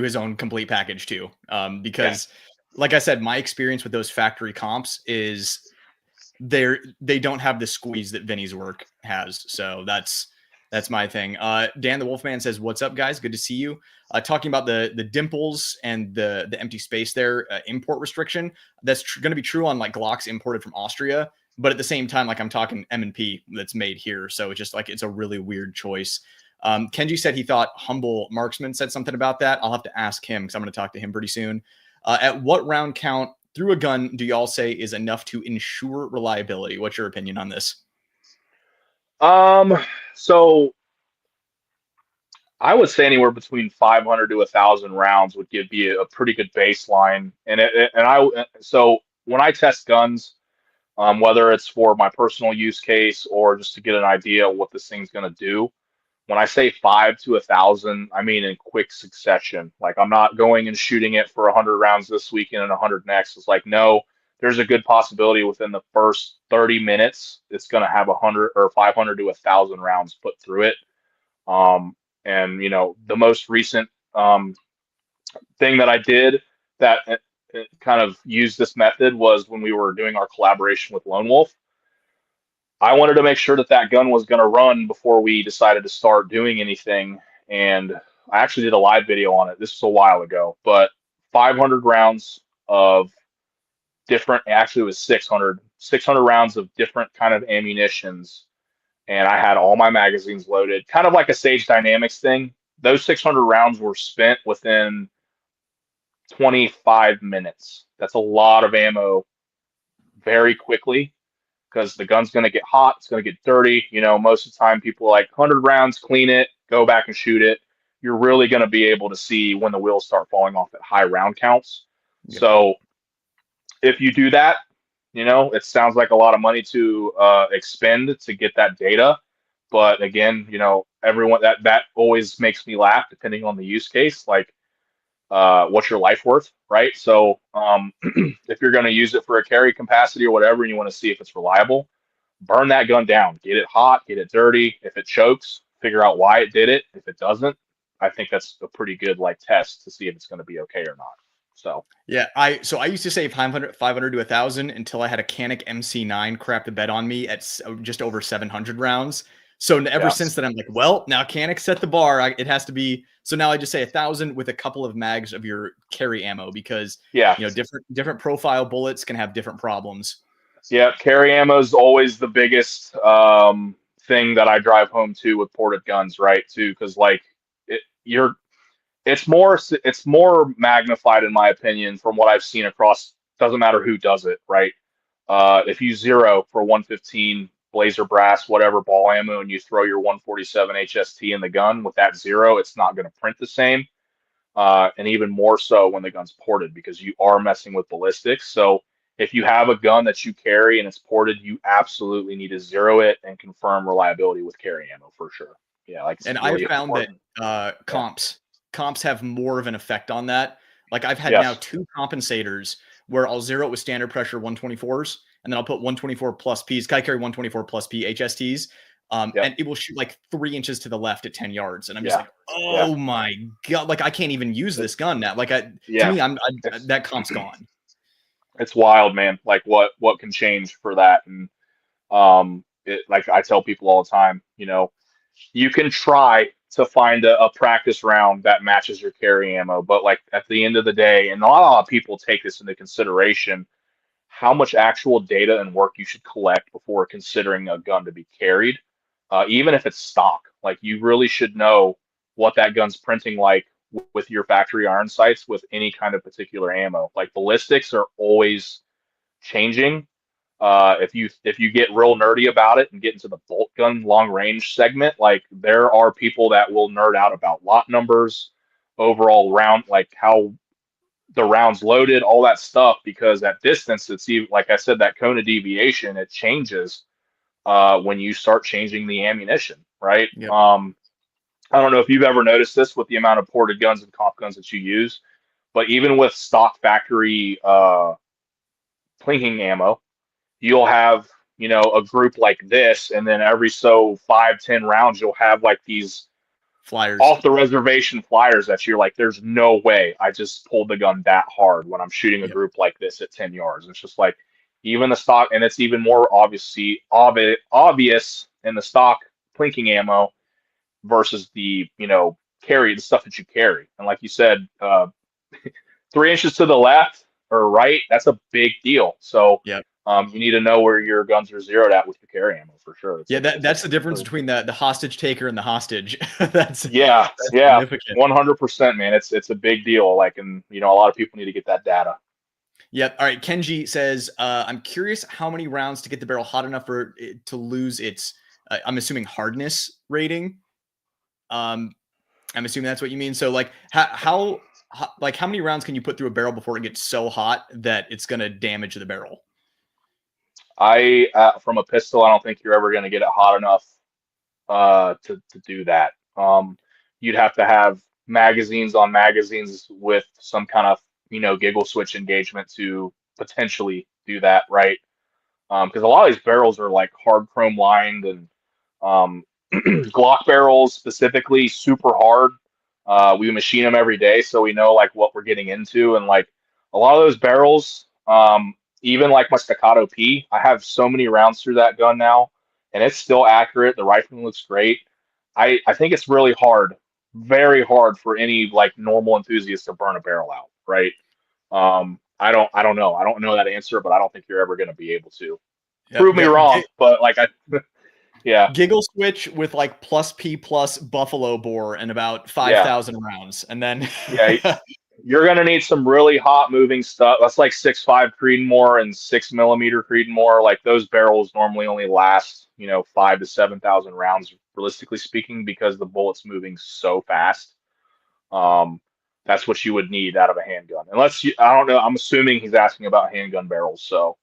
his own complete package too. yeah, Because, like I said, my experience with those factory comps is they don't have the squeeze that Vinny's work has. So that's my thing. Dan the Wolfman says, "What's up, guys? Good to see you." Talking about the dimples and the empty space there, import restriction. That's going to be true on like Glocks imported from Austria, but at the same time, like I'm talking M&P that's made here. So it's just like it's a really weird choice. Kenji said he thought Humble Marksman said something about that. I'll have to ask him because I'm going to talk to him pretty soon. At what round count through a gun do y'all say is enough to ensure reliability? What's your opinion on this? so I would say anywhere between 500 to 1,000 rounds would give you a pretty good baseline. So when I test guns, whether it's for my personal use case or just to get an idea of what this thing's going to do, when I say 5 to 1,000, I mean in quick succession. Like I'm not going and shooting it for 100 rounds this weekend and 100 next. It's like, no, there's a good possibility within the first 30 minutes, it's going to have 100 or 500 to 1,000 rounds put through it. Um, and the most recent thing that I did that kind of used this method was when we were doing our collaboration with Lone Wolf. I wanted to make sure that that gun was going to run before we decided to start doing anything. And I actually did a live video on it. This was a while ago, but 500 rounds of actually it was 600 rounds of different kind of ammunitions. And I had all my magazines loaded, kind of like a Sage Dynamics thing. Those 600 rounds were spent within 25 minutes. That's a lot of ammo very quickly because the gun's going to get hot. It's going to get dirty. Most of the time people are like 100 rounds, clean it, go back and shoot it. you're really going to be able to see when the wheels start falling off at high round counts. Yep. So if you do that, it sounds like a lot of money to expend to get that data. But again, everyone that always makes me laugh, depending on the use case. Like, what's your life worth, right? So if you're going to use it for a carry capacity or whatever, and you want to see if it's reliable, burn that gun down, get it hot, get it dirty. If it chokes, figure out why it did it. If it doesn't, I think that's a pretty good test to see if it's going to be okay or not. So yeah, I used to say 500 to 1,000 until I had a Canik MC9 crap the bed on me at just over 700 rounds. So ever since then, I'm like, well, now Canik set the bar. It has to be. So now I just say 1,000 with a couple of mags of your carry ammo, because different profile bullets can have different problems. Yeah, carry ammo is always the biggest thing that I drive home to with ported guns, right? Too, because it's more magnified in my opinion from what I've seen across. Doesn't matter who does it, right? If you zero for 115 blazer brass, whatever ball ammo, and you throw your 147 HST in the gun with that zero, it's not going to print the same. And even more so when the gun's ported, because you are messing with ballistics. So if you have a gun that you carry and it's ported, you absolutely need to zero it and confirm reliability with carry ammo for sure. Yeah, and really I found important. that comps have more of an effect on that. Like, I've had now 2 compensators where I'll zero it with standard pressure 124s, and then I'll put 124 plus Ps. I carry 124 plus P HSTs. And it will shoot like 3 inches to the left at 10 yards. And I'm just like, oh my God, like I can't even use this gun now. Like to me, that comp's gone. It's wild, man. Like what can change for that. And like I tell people all the time, you can try to find a practice round that matches your carry ammo, but like at the end of the day, and not a lot of people take this into consideration, how much actual data and work you should collect before considering a gun to be carried. Even if it's stock, like you really should know what that gun's printing like with your factory iron sights with any kind of particular ammo. Like ballistics are always changing. If you get real nerdy about it and get into the bolt gun long range segment, like there are people that will nerd out about lot numbers, overall round, like how the rounds loaded, all that stuff, because at distance, it's even, like I said, that cone of deviation, it changes when you start changing the ammunition, right? Yep. I don't know if you've ever noticed this with the amount of ported guns and comp guns that you use, but even with stock factory plinking ammo, you'll have, a group like this, and then every so 5-10 rounds, you'll have like these flyers off the reservation flyers that you're like, there's no way I just pulled the gun that hard when I'm shooting a group like this at 10 yards. It's just like, even the stock, and it's even more obvious in the stock plinking ammo versus the the stuff that you carry. And like you said, 3 inches to the left or right, that's a big deal. So you need to know where your guns are zeroed at with your carry ammo for sure. That's the difference between the hostage taker and the hostage. that's significant. 100%, man. It's a big deal. Like, and a lot of people need to get that data. Yep. All right. Kenji says, I'm curious how many rounds to get the barrel hot enough for it to lose its, I'm assuming, hardness rating. I'm assuming that's what you mean. So like how many rounds can you put through a barrel before it gets so hot that it's going to damage the barrel? From a pistol, I don't think you're ever going to get it hot enough to do that. You'd have to have magazines on magazines with some kind of giggle switch engagement to potentially do that, right? Because a lot of these barrels are like hard chrome lined, and Glock barrels specifically super hard. We machine them every day, so we know like what we're getting into, and like a lot of those barrels, even like my Staccato P, I have so many rounds through that gun now, and it's still accurate. The rifling looks great. I think it's really hard, very hard for any like normal enthusiast to burn a barrel out, right? I don't know. I don't know that answer, but I don't think you're ever going to be able to. Prove me wrong, but like giggle switch with like plus P plus buffalo bore and about 5,000 rounds, and then you're gonna need some really hot moving stuff. That's like 6.5 Creedmoor and 6mm Creedmoor. Like those barrels normally only last 5,000 to 7,000 rounds, realistically speaking, because the bullet's moving so fast. That's what you would need out of a handgun. Unless you, I don't know. I'm assuming he's asking about handgun barrels. So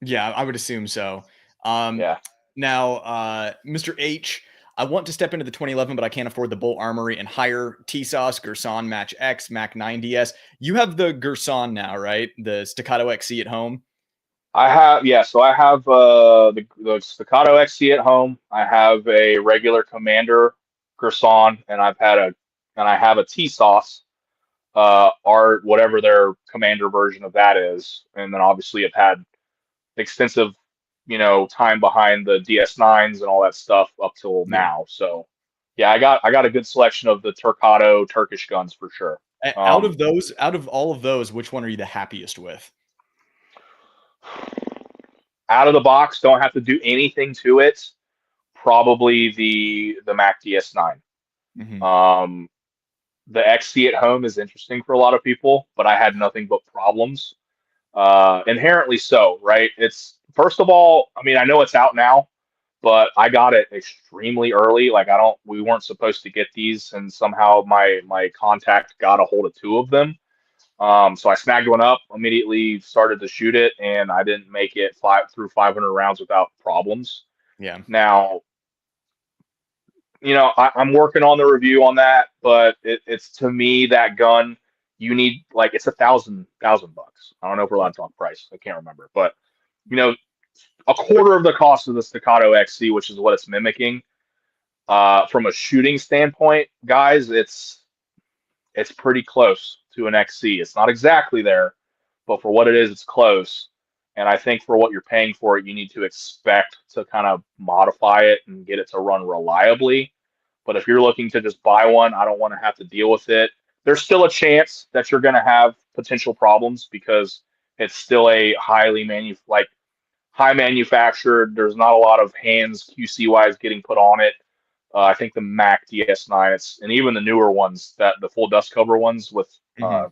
Yeah, I would assume so. Um, yeah, Now, Mr. H, I want to step into the 2011, but I can't afford the Bolt Armory and hire TSOS, Gerson, Match X, Mac 9DS. You have the Gerson now, right? The Staccato XC at home. I have. Yeah, so I have the Staccato XC at home. I have a regular Commander Gerson, and I have a T Sauce, or whatever their Commander version of that is, and then obviously I've had extensive, time behind the DS9s and all that stuff up till Yeah. now. So yeah, I got a good selection of the Turcado Turkish guns for sure. Out Um, of those, out of all of those, which one are you the happiest with? Out of the box, don't have to do anything to it. Probably the Mac DS9. Hmm. Um, the XC at home is interesting for a lot of people, but I had nothing but problems. Inherently so, right? It's first of all, I mean, I know it's out now, but I got it extremely early. Like we weren't supposed to get these, and somehow my contact got a hold of two of them. So I snagged one up, immediately started to shoot it, and I didn't make it through 500 rounds without problems. Yeah. Now, I'm working on the review on that, but it's to me that gun you need like it's a thousand bucks. I don't know if we're allowed to talk price. I can't remember, but you know, a quarter of the cost of the Staccato XC, which is what it's mimicking. From a shooting standpoint, guys, it's pretty close to an XC. It's not exactly there, but for what it is, it's close. And I think for what you're paying for it, you need to expect to kind of modify it and get it to run reliably. But if you're looking to just buy one, I don't want to have to deal with it. There's still a chance that you're going to have potential problems because it's still a high manufactured. There's not a lot of hands QC wise getting put on it. I think the Mac DS9, and even the newer ones, that the full dust cover ones with Hmm.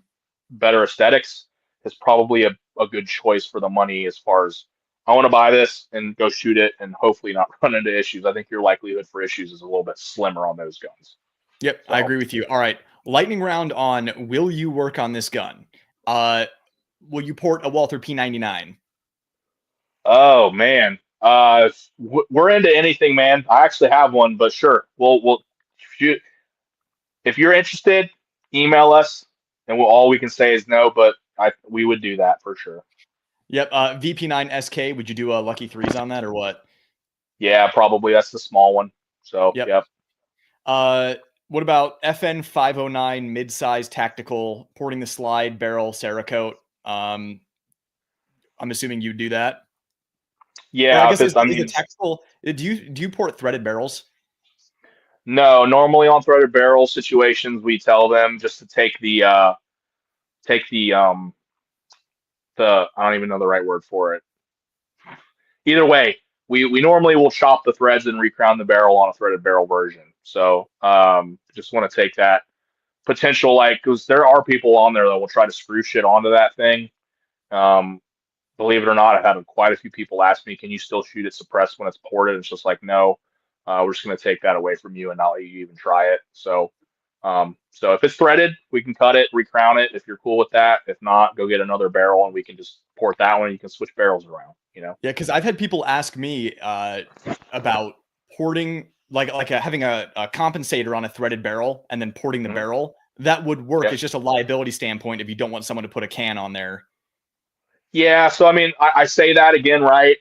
better aesthetics, is probably a good choice for the money as far as I want to buy this and go shoot it and hopefully not run into issues. I think your likelihood for issues is a little bit slimmer on those guns. Yep, I So, agree with you. All right, lightning round on will you work on this gun? Uh, will you port a Walther P99? oh man, we're into anything, man. I actually have one, but sure, we'll shoot. If you're interested, email us, and all we can say is no. But we would do that for sure. Yep. VP9 SK. Would you do a lucky threes on that or what? Yeah, probably that's the small one. So, Yep. yep. Uh, what about FN 509 mid-size tactical porting the slide barrel Cerakote? I'm assuming you do that. Or I Yeah, guess if is, it's, I is the mean, tactical? Do you port threaded barrels? no, normally on threaded barrel situations, we tell them just to take the I don't even know the right word for it. Either way, we normally will chop the threads and recrown the barrel on a threaded barrel version. So just want to take that potential, like, because there are people on there that will try to screw shit onto that thing. Um, Believe it or not, I've had quite a few people ask me, "Can you still shoot it suppressed when it's ported?" It's just like, no, we're just going to take that away from you and not let you even try it. So if it's threaded, we can cut it, recrown it if you're cool with that. If not, go get another barrel and we can just port that one. And you can switch barrels around. Yeah, because I've had people ask me about porting, having a compensator on a threaded barrel and then porting the Mhm. barrel. That would work. Yep. It's just a liability standpoint if you don't want someone to put a can on there. Yeah, so I mean, I say that again, right?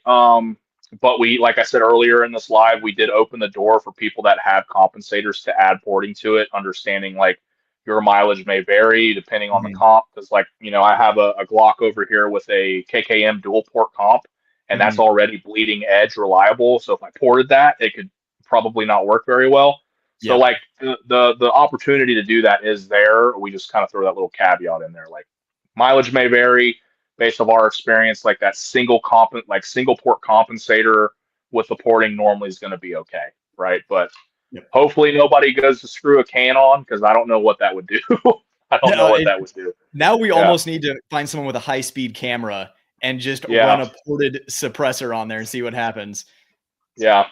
But like I said earlier in this live, we did open the door for people that have compensators to add porting to it, understanding like your mileage may vary depending on the Hmm. comp. Because like, I have a Glock over here with a KKM dual port comp, and that's Hmm. already bleeding edge reliable. So if I ported that, it could probably not work very well. So Yep. like the opportunity to do that is there. We just kind of throw that little caveat in there, like mileage may vary based on our experience, like that single port compensator with the porting normally is going to be okay, right? But Yep. hopefully nobody goes to screw a can on because I don't know what that would do. I don't know Yeah, what that would do. now we Yeah, almost need to find someone with a high-speed camera and just run yeah, a ported suppressor on there and see what happens. yeah.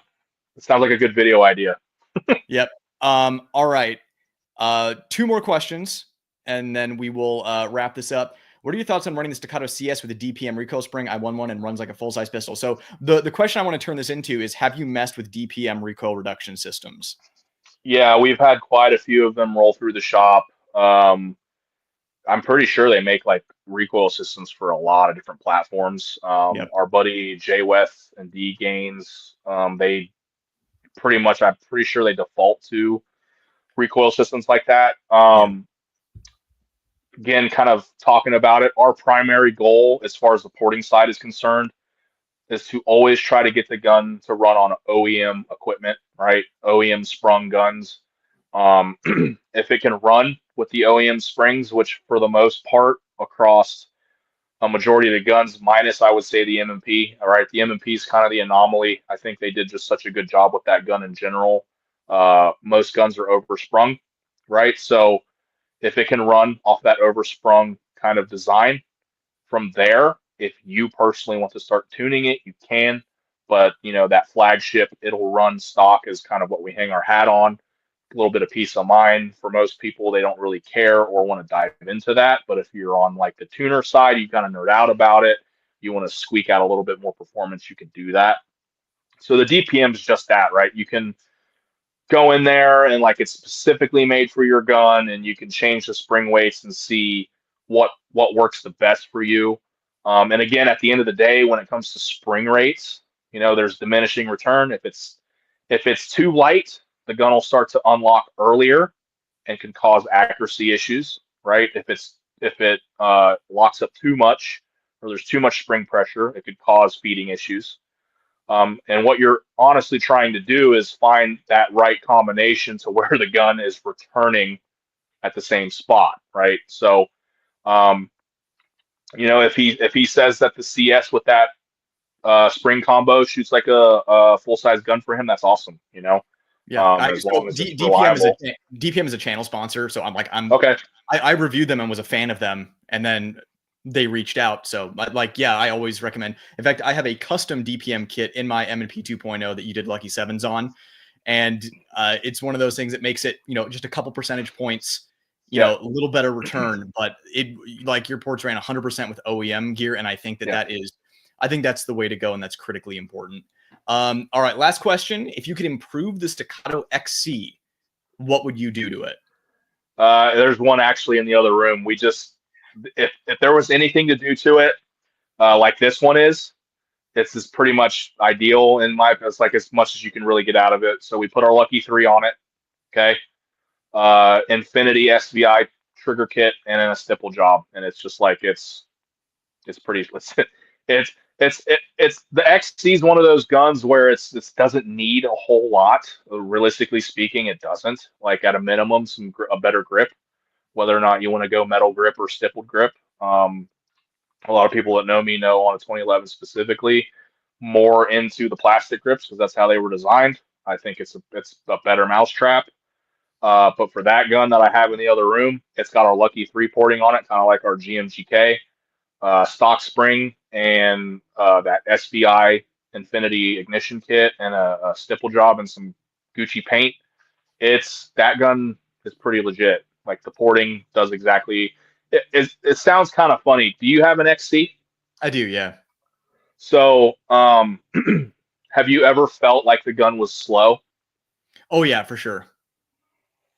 It sounds like a good video idea. Yep. All right. Two more questions, and then we will wrap this up. What are your thoughts on running the Staccato CS with a DPM recoil spring? I won one and runs like a full-size pistol. So the question I want to turn this into is, have you messed with DPM recoil reduction systems? Yeah, we've had quite a few of them roll through the shop. I'm pretty sure they make like recoil systems for a lot of different platforms. Yep. Our buddy Jay Weth and D Gaines, they pretty much, I'm pretty sure they default to recoil systems like that. Yep. Again, kind of talking about it, our primary goal as far as the porting side is concerned is to always try to get the gun to run on OEM equipment, right? OEM sprung guns. If it can run with the OEM springs, which for the most part across a majority of the guns, minus I would say the M&P. All right, the M&P is kind of the anomaly. I think they did just such a good job with that gun in general. Most guns are oversprung, right? So if it can run off that oversprung kind of design, from there, if you personally want to start tuning it, you can. But that flagship, it'll run stock is kind of what we hang our hat on. A little bit of peace of mind for most people. They don't really care or want to dive into that. But if you're on like the tuner side, you kind of nerd out about it. You want to squeak out a little bit more performance, you can do that. So the DPM is just that, right? You can go in there and like it's specifically made for your gun, and you can change the spring weights and see what works the best for you. And again, at the end of the day, when it comes to spring rates, there's diminishing return. If it's too light, the gun will start to unlock earlier and can cause accuracy issues, right? If it locks up too much or there's too much spring pressure, it could cause feeding issues. And what you're honestly trying to do is find that right combination to where the gun is returning at the same spot, right? So, if he says that the CS with that spring combo shoots like a full size gun for him, that's awesome. Yeah. As long as it's DPM reliable. DPM is a channel sponsor, so Okay. I reviewed them and was a fan of them, and then they reached out. So I always recommend. In fact, I have a custom DPM kit in my M&P 2.0 that you did Lucky Sevens on, and it's one of those things that makes it just a couple percentage points, a little better return. But it like your ports ran 100% with OEM gear, and I think I think that's the way to go, and that's critically important. All right, last question. If you could improve the Staccato XC, what would you do to it? There's one actually in the other room. If there was anything to do to it, like this one this is pretty much ideal in my. It's like as much as you can really get out of it. So we put our Lucky 3 on it. Okay. Infinity SVI trigger kit and then a stipple job, and it's just like it's pretty. It's the XC is one of those guns where it doesn't need a whole lot. Realistically speaking, it doesn't. Like at a minimum, a better grip, whether or not you want to go metal grip or stippled grip. A lot of people that know me know on a 2011 specifically, more into the plastic grips because that's how they were designed. I think it's a better mousetrap. But for that gun that I have in the other room, it's got our Lucky 3 porting on it, kind of like our GMGK. Stock spring and that SVI Infinity ignition kit and a stipple job and some Gucci paint. That gun is pretty legit. Like the porting does exactly. It sounds kind of funny. Do you have an XC? I do, yeah. So, have you ever felt like the gun was slow? Oh yeah, for sure.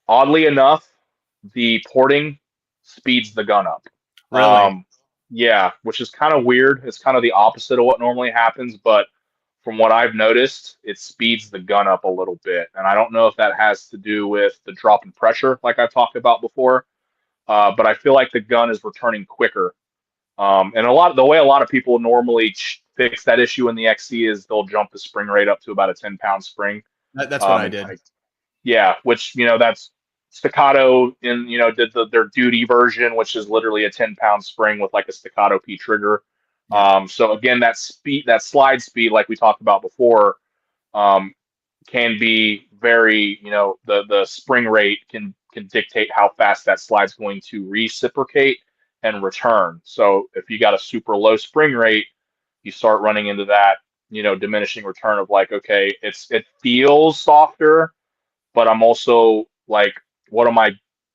Oddly enough, the porting speeds the gun up. Really? Yeah, which is kind of weird. It's kind of the opposite of what normally happens, but from what I've noticed, it speeds the gun up a little bit. And I don't know if that has to do with the drop in pressure, like I've talked about before, but I feel like the gun is returning quicker. And the way a lot of people normally fix that issue in the XC is they'll jump the spring rate up to about a 10-pound spring. That's what I did. Yeah, which that's Staccato did their duty version, which is literally a 10-pound spring with like a Staccato P trigger. Yeah. So again, that slide speed, like we talked about before, can be very, the spring rate can dictate how fast that slide's going to reciprocate and return. So if you got a super low spring rate, you start running into that, diminishing return of like, okay, it feels softer, but I'm also like, what am I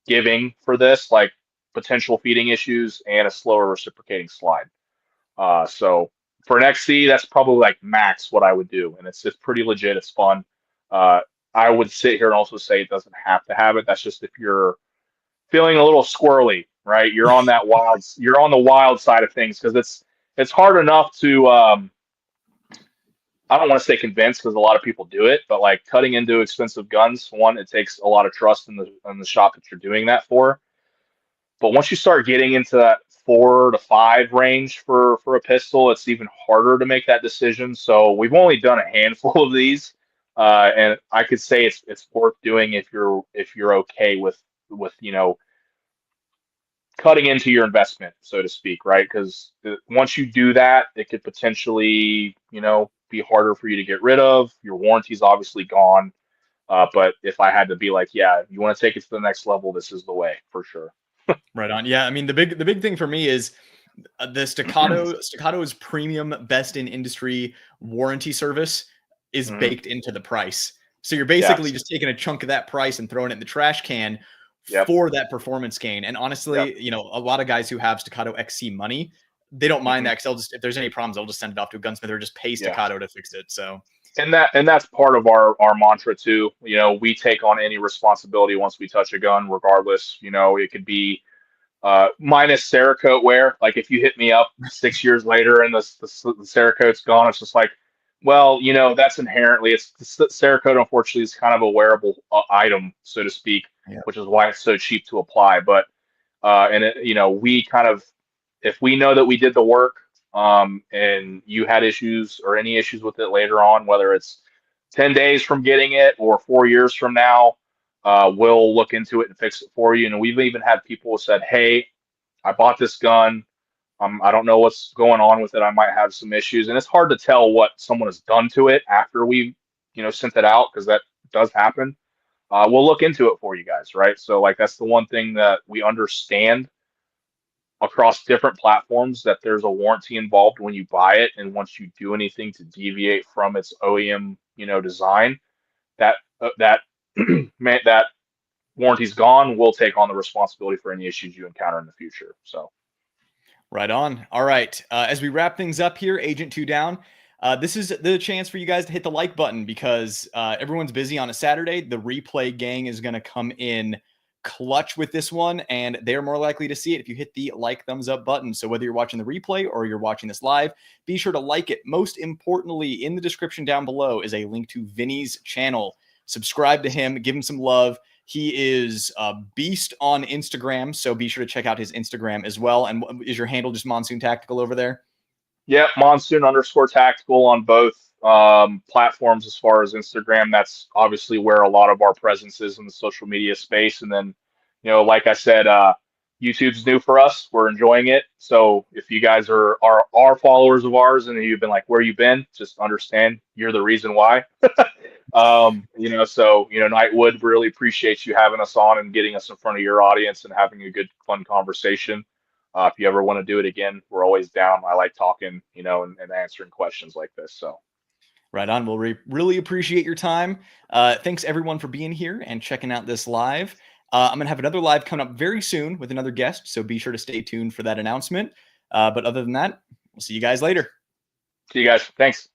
giving for this, like potential feeding issues and a slower reciprocating slide. So for an XC, that's probably like max what I would do, and it's pretty legit. It's fun. I would sit here and also say it doesn't have to have it. That's just if you're feeling a little squirrely, right? You're on that wild, you're on the wild side of things because it's hard enough to I don't want to say convinced because a lot of people do it, but like cutting into expensive guns, one, it takes a lot of trust in the shop that you're doing that for. But once you start getting into that 4 to 5 range for a pistol, it's even harder to make that decision. So we've only done a handful of these, and I could say it's worth doing if you're okay with cutting into your investment, so to speak, right? Because once you do that, it could potentially be harder for you to get rid of. Your warranty's obviously gone. But if I had to be like, yeah, you want to take it to the next level, this is the way for sure. Right on. Yeah, I mean the big thing for me is the Staccato's premium best in industry warranty service is baked into the price. So you're basically just taking a chunk of that price and throwing it in the trash can for that performance gain. And honestly, a lot of guys who have Staccato XC money, they don't mind that because they'll just, if there's any problems, they'll just send it off to a gunsmith or just pay Staccato to fix it. So and that's part of our mantra too. We take on any responsibility once we touch a gun, regardless. It could be minus Cerakote wear. Like if you hit me up 6 years later and the Cerakote's gone, it's just like, well, that's inherently the Cerakote. Unfortunately, is kind of a wearable item, so to speak, which is why it's so cheap to apply. But we kind of, if we know that we did the work, and you had issues or any issues with it later on, whether it's 10 days from getting it or 4 years from now, we'll look into it and fix it for you. And we've even had people who said, hey, I bought this gun. I don't know what's going on with it. I might have some issues. And it's hard to tell what someone has done to it after we, sent it out, because that does happen. We'll look into it for you guys, right? So like that's the one thing that we understand across different platforms, that there's a warranty involved when you buy it. And once you do anything to deviate from its OEM, design, that that warranty's gone. We'll take on the responsibility for any issues you encounter in the future. So right on. All right. As we wrap things up here, Agent 2 Down, this is the chance for you guys to hit the like button because everyone's busy on a Saturday. The replay gang is going to come in clutch with this one, and they're more likely to see it if you hit the like, thumbs up button. So whether you're watching the replay or you're watching this live, be sure to like it. Most importantly, in the description down below is a link to Vinny's channel. Subscribe to him, give him some love. He is a beast on Instagram, so be sure to check out his Instagram as well. And is your handle just Monsoon Tactical over there? Yeah, Monsoon_Tactical on both platforms. As far as Instagram, that's obviously where a lot of our presence is in the social media space. And then, like I said, YouTube's new for us. We're enjoying it. So if you guys are followers of ours and you've been like, where you been, just understand you're the reason why. Nightwood, really appreciate you having us on and getting us in front of your audience and having a good, fun conversation. If you ever want to do it again, we're always down. I like talking, and answering questions like this. So right on. We'll really appreciate your time. Thanks everyone for being here and checking out this live. I'm going to have another live coming up very soon with another guest, so be sure to stay tuned for that announcement. But other than that, we'll see you guys later. See you guys. Thanks.